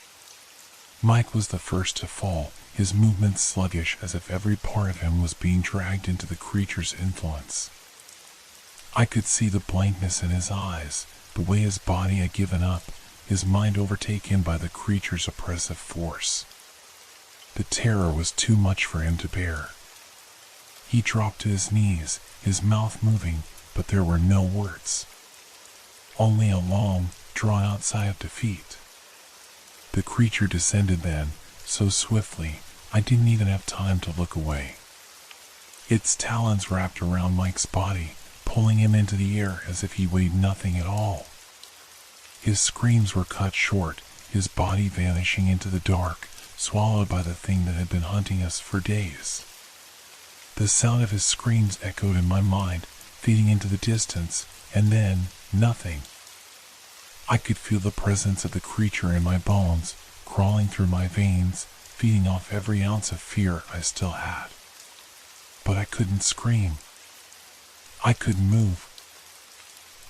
Mike was the first to fall, his movements sluggish as if every part of him was being dragged into the creature's influence. I could see the blankness in his eyes, the way his body had given up, his mind overtaken by the creature's oppressive force. The terror was too much for him to bear. He dropped to his knees, his mouth moving, but there were no words. Only a long, drawn-out sigh of defeat. The creature descended then, so swiftly, I didn't even have time to look away. Its talons wrapped around Mike's body, pulling him into the air as if he weighed nothing at all. His screams were cut short, his body vanishing into the dark, swallowed by the thing that had been hunting us for days. The sound of his screams echoed in my mind, feeding into the distance, and then, nothing. I could feel the presence of the creature in my bones, crawling through my veins, feeding off every ounce of fear I still had. But I couldn't scream. I couldn't move.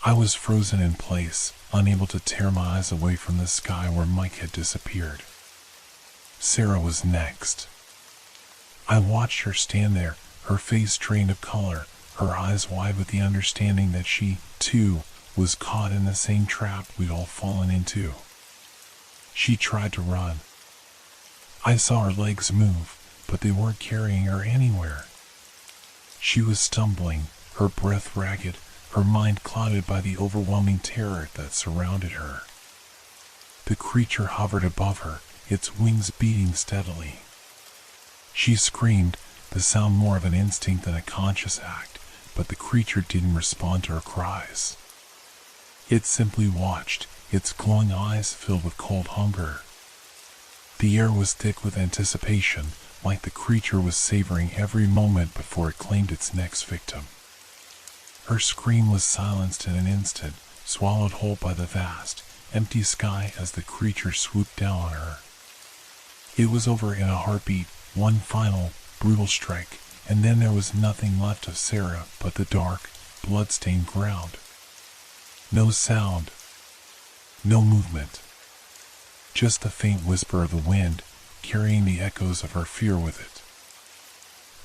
I was frozen in place, unable to tear my eyes away from the sky where Mike had disappeared. Sarah was next. I watched her stand there, her face drained of color, her eyes wide with the understanding that she, too, was caught in the same trap we'd all fallen into. She tried to run. I saw her legs move, but they weren't carrying her anywhere. She was stumbling, her breath ragged, her mind clouded by the overwhelming terror that surrounded her. The creature hovered above her, its wings beating steadily. She screamed, the sound more of an instinct than a conscious act, but the creature didn't respond to her cries. It simply watched, its glowing eyes filled with cold hunger. The air was thick with anticipation, like the creature was savoring every moment before it claimed its next victim. Her scream was silenced in an instant, swallowed whole by the vast, empty sky as the creature swooped down on her. It was over in a heartbeat, one final, brutal strike, and then there was nothing left of Sarah but the dark, blood-stained ground. No sound. No movement. Just the faint whisper of the wind, carrying the echoes of her fear with it.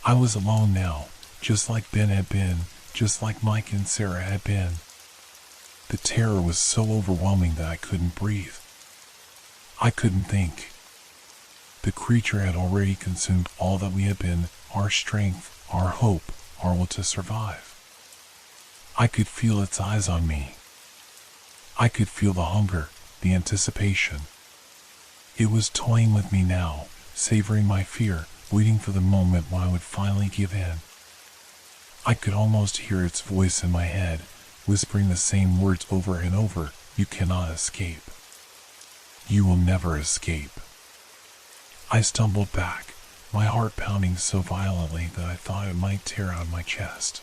I was alone now, just like Ben had been, just like Mike and Sarah had been. The terror was so overwhelming that I couldn't breathe. I couldn't think. The creature had already consumed all that we had been, our strength, our hope, our will to survive. I could feel its eyes on me. I could feel the hunger, the anticipation. It was toying with me now, savoring my fear, waiting for the moment when I would finally give in. I could almost hear its voice in my head, whispering the same words over and over, "You cannot escape. You will never escape." I stumbled back, my heart pounding so violently that I thought it might tear out my chest.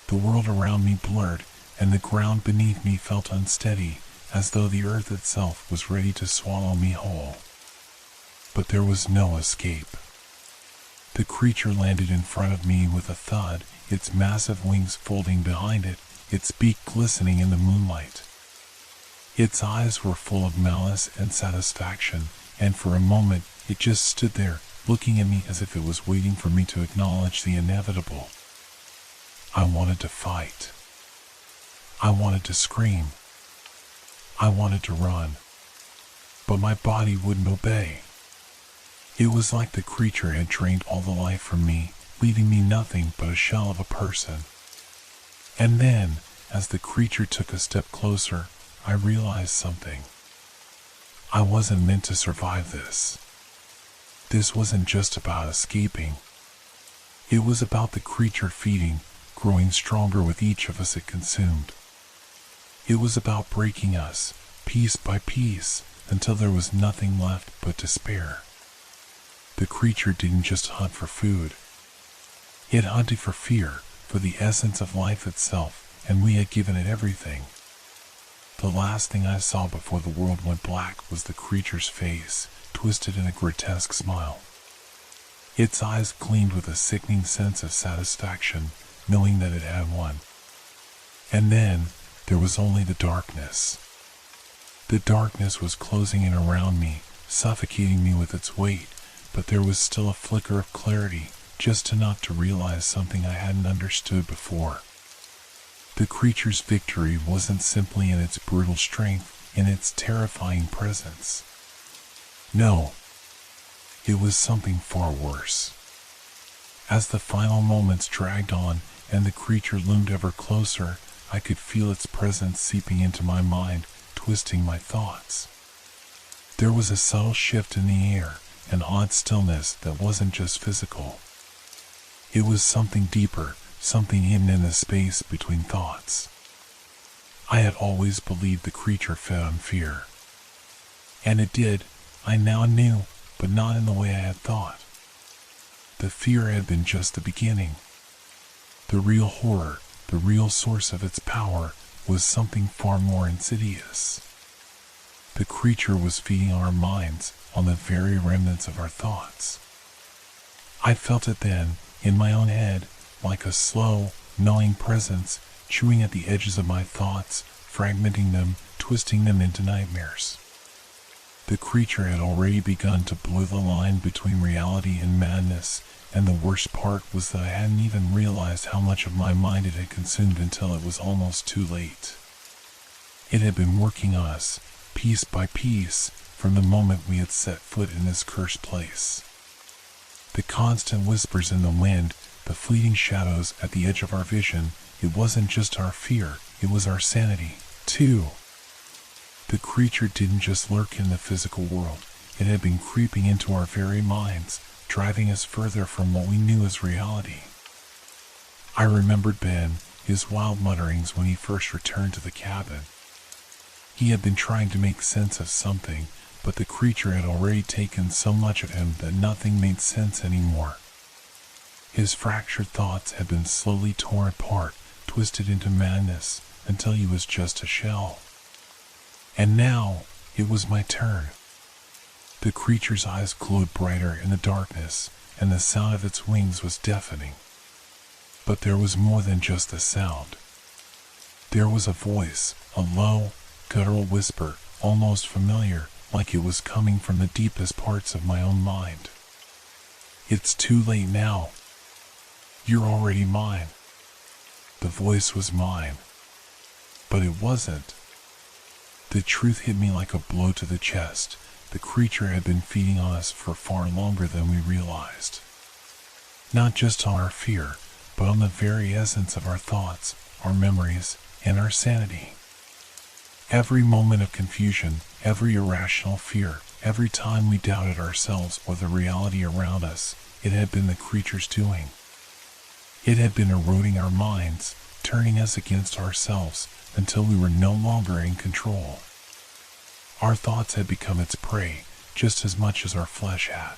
The world around me blurred, and the ground beneath me felt unsteady, as though the earth itself was ready to swallow me whole. But there was no escape. The creature landed in front of me with a thud, its massive wings folding behind it, its beak glistening in the moonlight. Its eyes were full of malice and satisfaction, and for a moment it just stood there, looking at me as if it was waiting for me to acknowledge the inevitable. I wanted to fight. I wanted to scream. I wanted to run. but my body wouldn't obey. It was like the creature had drained all the life from me, leaving me nothing but a shell of a person. And then, as the creature took a step closer, I realized something. I wasn't meant to survive this. This wasn't just about escaping. It was about the creature feeding, growing stronger with each of us it consumed. It was about breaking us, piece by piece, until there was nothing left but despair. The creature didn't just hunt for food. It hunted for fear, for the essence of life itself, and we had given it everything. The last thing I saw before the world went black was the creature's face, twisted in a grotesque smile. Its eyes gleamed with a sickening sense of satisfaction, knowing that it had won. And then, there was only the darkness. The darkness was closing in around me, suffocating me with its weight, but there was still a flicker of clarity, just enough to realize something I hadn't understood before. The creature's victory wasn't simply in its brutal strength, in its terrifying presence. No, it was something far worse. As the final moments dragged on and the creature loomed ever closer, I could feel its presence seeping into my mind, twisting my thoughts. There was a subtle shift in the air, an odd stillness that wasn't just physical. It was something deeper, something hidden in the space between thoughts. I had always believed the creature fed on fear. And it did, I now knew, but not in the way I had thought. The fear had been just the beginning. The real horror, the real source of its power, was something far more insidious. The creature was feeding our minds on the very remnants of our thoughts. I felt it then, in my own head, like a slow, gnawing presence, chewing at the edges of my thoughts, fragmenting them, twisting them into nightmares. The creature had already begun to blur the line between reality and madness, and the worst part was that I hadn't even realized how much of my mind it had consumed until it was almost too late. It had been working us, piece by piece, from the moment we had set foot in this cursed place. The constant whispers in the wind, the fleeting shadows at the edge of our vision, it wasn't just our fear, it was our sanity, too. The creature didn't just lurk in the physical world, it had been creeping into our very minds, driving us further from what we knew as reality. I remembered Ben, his wild mutterings when he first returned to the cabin. He had been trying to make sense of something, but the creature had already taken so much of him that nothing made sense anymore. His fractured thoughts had been slowly torn apart, twisted into madness, until he was just a shell. And now, it was my turn. The creature's eyes glowed brighter in the darkness, and the sound of its wings was deafening. But there was more than just the sound. There was a voice, a low, guttural whisper, almost familiar, like it was coming from the deepest parts of my own mind. "It's too late now. You're already mine." The voice was mine. But it wasn't. The truth hit me like a blow to the chest. The creature had been feeding on us for far longer than we realized. Not just on our fear, but on the very essence of our thoughts, our memories, and our sanity. Every moment of confusion, every irrational fear, every time we doubted ourselves or the reality around us, it had been the creature's doing. It had been eroding our minds, turning us against ourselves, until we were no longer in control. Our thoughts had become its prey, just as much as our flesh had.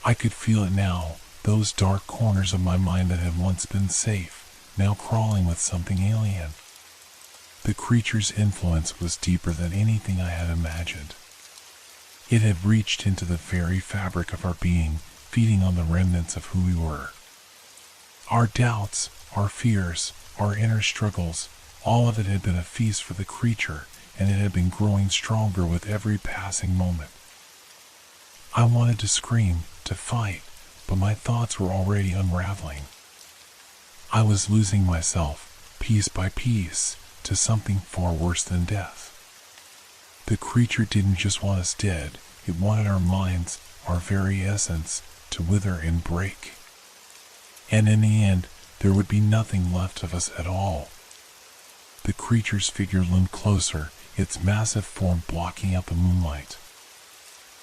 I could feel it now, those dark corners of my mind that had once been safe, now crawling with something alien. The creature's influence was deeper than anything I had imagined. It had reached into the very fabric of our being, feeding on the remnants of who we were. Our doubts, our fears, our inner struggles, all of it had been a feast for the creature, and it had been growing stronger with every passing moment. I wanted to scream, to fight, but my thoughts were already unraveling. I was losing myself, piece by piece, to something far worse than death. The creature didn't just want us dead, it wanted our minds, our very essence, to wither and break. And in the end, there would be nothing left of us at all. The creature's figure loomed closer, its massive form blocking out the moonlight.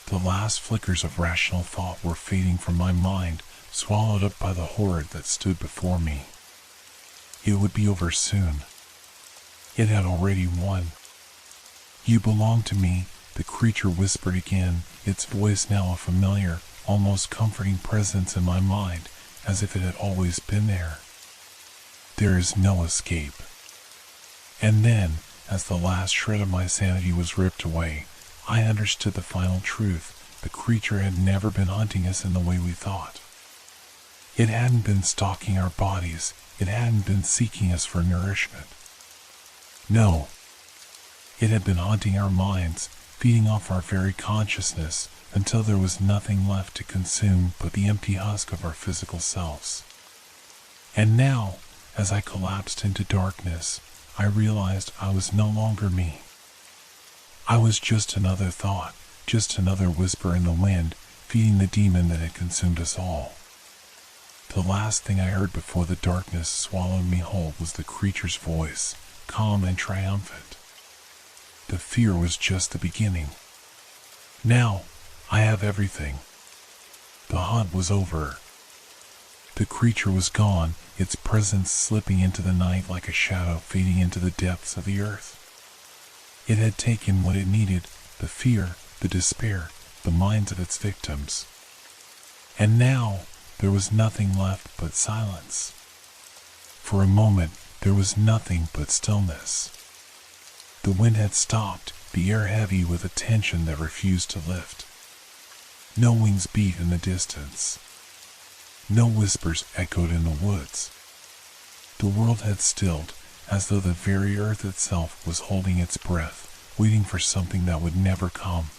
The last flickers of rational thought were fading from my mind, swallowed up by the horror that stood before me. It would be over soon. It had already won. "You belong to me," the creature whispered again, its voice now a familiar, almost comforting presence in my mind, as if it had always been there. "There is no escape." And then, as the last shred of my sanity was ripped away, I understood the final truth. The creature had never been hunting us in the way we thought. It hadn't been stalking our bodies, it hadn't been seeking us for nourishment. No, it had been haunting our minds, feeding off our very consciousness, until there was nothing left to consume but the empty husk of our physical selves. And now, as I collapsed into darkness, I realized I was no longer me. I was just another thought, just another whisper in the wind, feeding the demon that had consumed us all. The last thing I heard before the darkness swallowed me whole was the creature's voice, calm and triumphant. The fear was just the beginning. "Now, I have everything." The hunt was over. The creature was gone, its presence slipping into the night like a shadow fading into the depths of the earth. It had taken what it needed, the fear, the despair, the minds of its victims. And now, there was nothing left but silence. For a moment, there was nothing but stillness. The wind had stopped, the air heavy with a tension that refused to lift. No wings beat in the distance. No whispers echoed in the woods. The world had stilled, as though the very earth itself was holding its breath, waiting for something that would never come.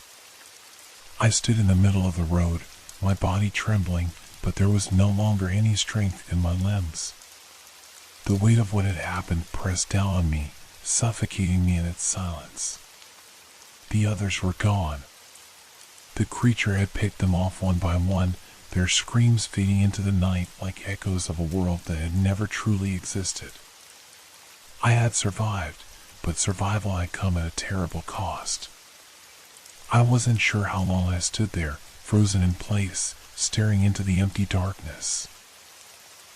I stood in the middle of the road, my body trembling, but there was no longer any strength in my limbs. The weight of what had happened pressed down on me, suffocating me in its silence. The others were gone. The creature had picked them off one by one, their screams fading into the night like echoes of a world that had never truly existed. I had survived, but survival had come at a terrible cost. I wasn't sure how long I stood there, frozen in place, staring into the empty darkness.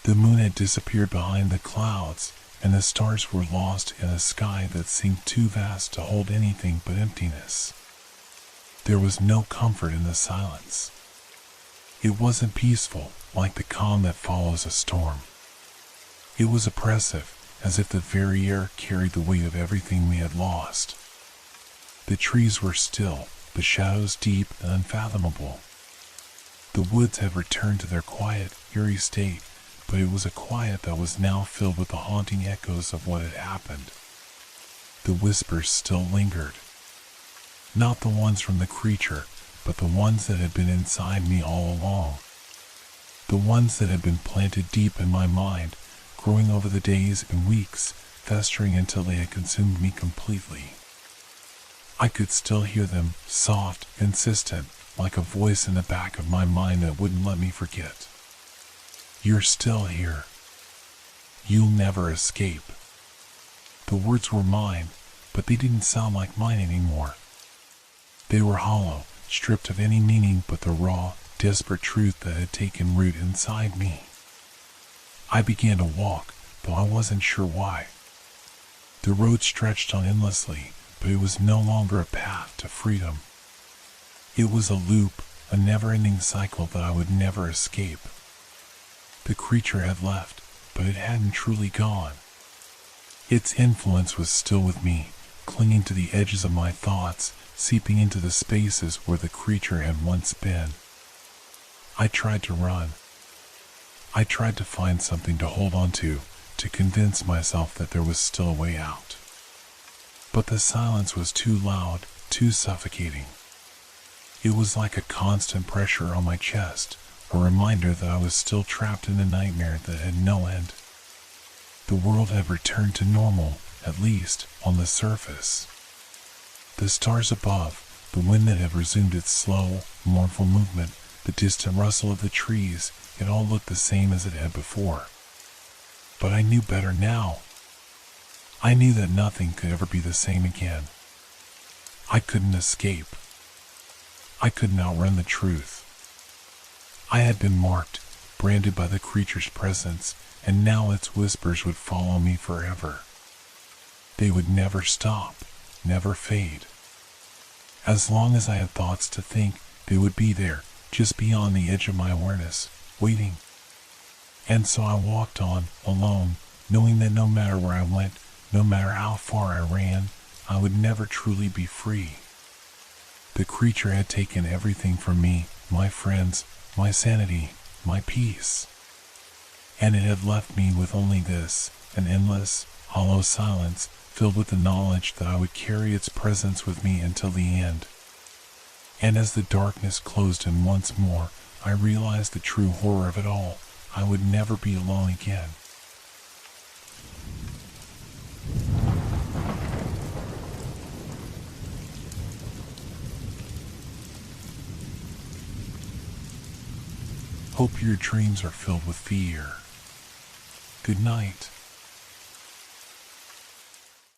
The moon had disappeared behind the clouds, and the stars were lost in a sky that seemed too vast to hold anything but emptiness. There was no comfort in the silence. It wasn't peaceful, like the calm that follows a storm. It was oppressive, as if the very air carried the weight of everything we had lost. The trees were still, the shadows deep and unfathomable. The woods had returned to their quiet, eerie state, but it was a quiet that was now filled with the haunting echoes of what had happened. The whispers still lingered. Not the ones from the creature, but the ones that had been inside me all along. The ones that had been planted deep in my mind, growing over the days and weeks, festering until they had consumed me completely. I could still hear them, soft, insistent, like a voice in the back of my mind that wouldn't let me forget. "You're still here. You'll never escape." The words were mine, but they didn't sound like mine anymore. They were hollow, stripped of any meaning but the raw, desperate truth that had taken root inside me. I began to walk, though I wasn't sure why. The road stretched on endlessly, but it was no longer a path to freedom. It was a loop, a never-ending cycle that I would never escape. The creature had left, but it hadn't truly gone. Its influence was still with me, clinging to the edges of my thoughts, seeping into the spaces where the creature had once been. I tried to run. I tried to find something to hold on to convince myself that there was still a way out. But the silence was too loud, too suffocating. It was like a constant pressure on my chest, a reminder that I was still trapped in a nightmare that had no end. The world had returned to normal, at least on the surface. The stars above, the wind that had resumed its slow, mournful movement, the distant rustle of the trees, it all looked the same as it had before. But I knew better now. I knew that nothing could ever be the same again. I couldn't escape. I couldn't outrun the truth. I had been marked, branded by the creature's presence, and now its whispers would follow me forever. They would never stop, never fade. As long as I had thoughts to think, they would be there, just beyond the edge of my awareness, waiting. And so I walked on, alone, knowing that no matter where I went, no matter how far I ran, I would never truly be free. The creature had taken everything from me, my friends, my sanity, my peace. And it had left me with only this, an endless, hollow silence, filled with the knowledge that I would carry its presence with me until the end. And as the darkness closed in once more, I realized the true horror of it all. I would never be alone again. Hope your dreams are filled with fear. Good night.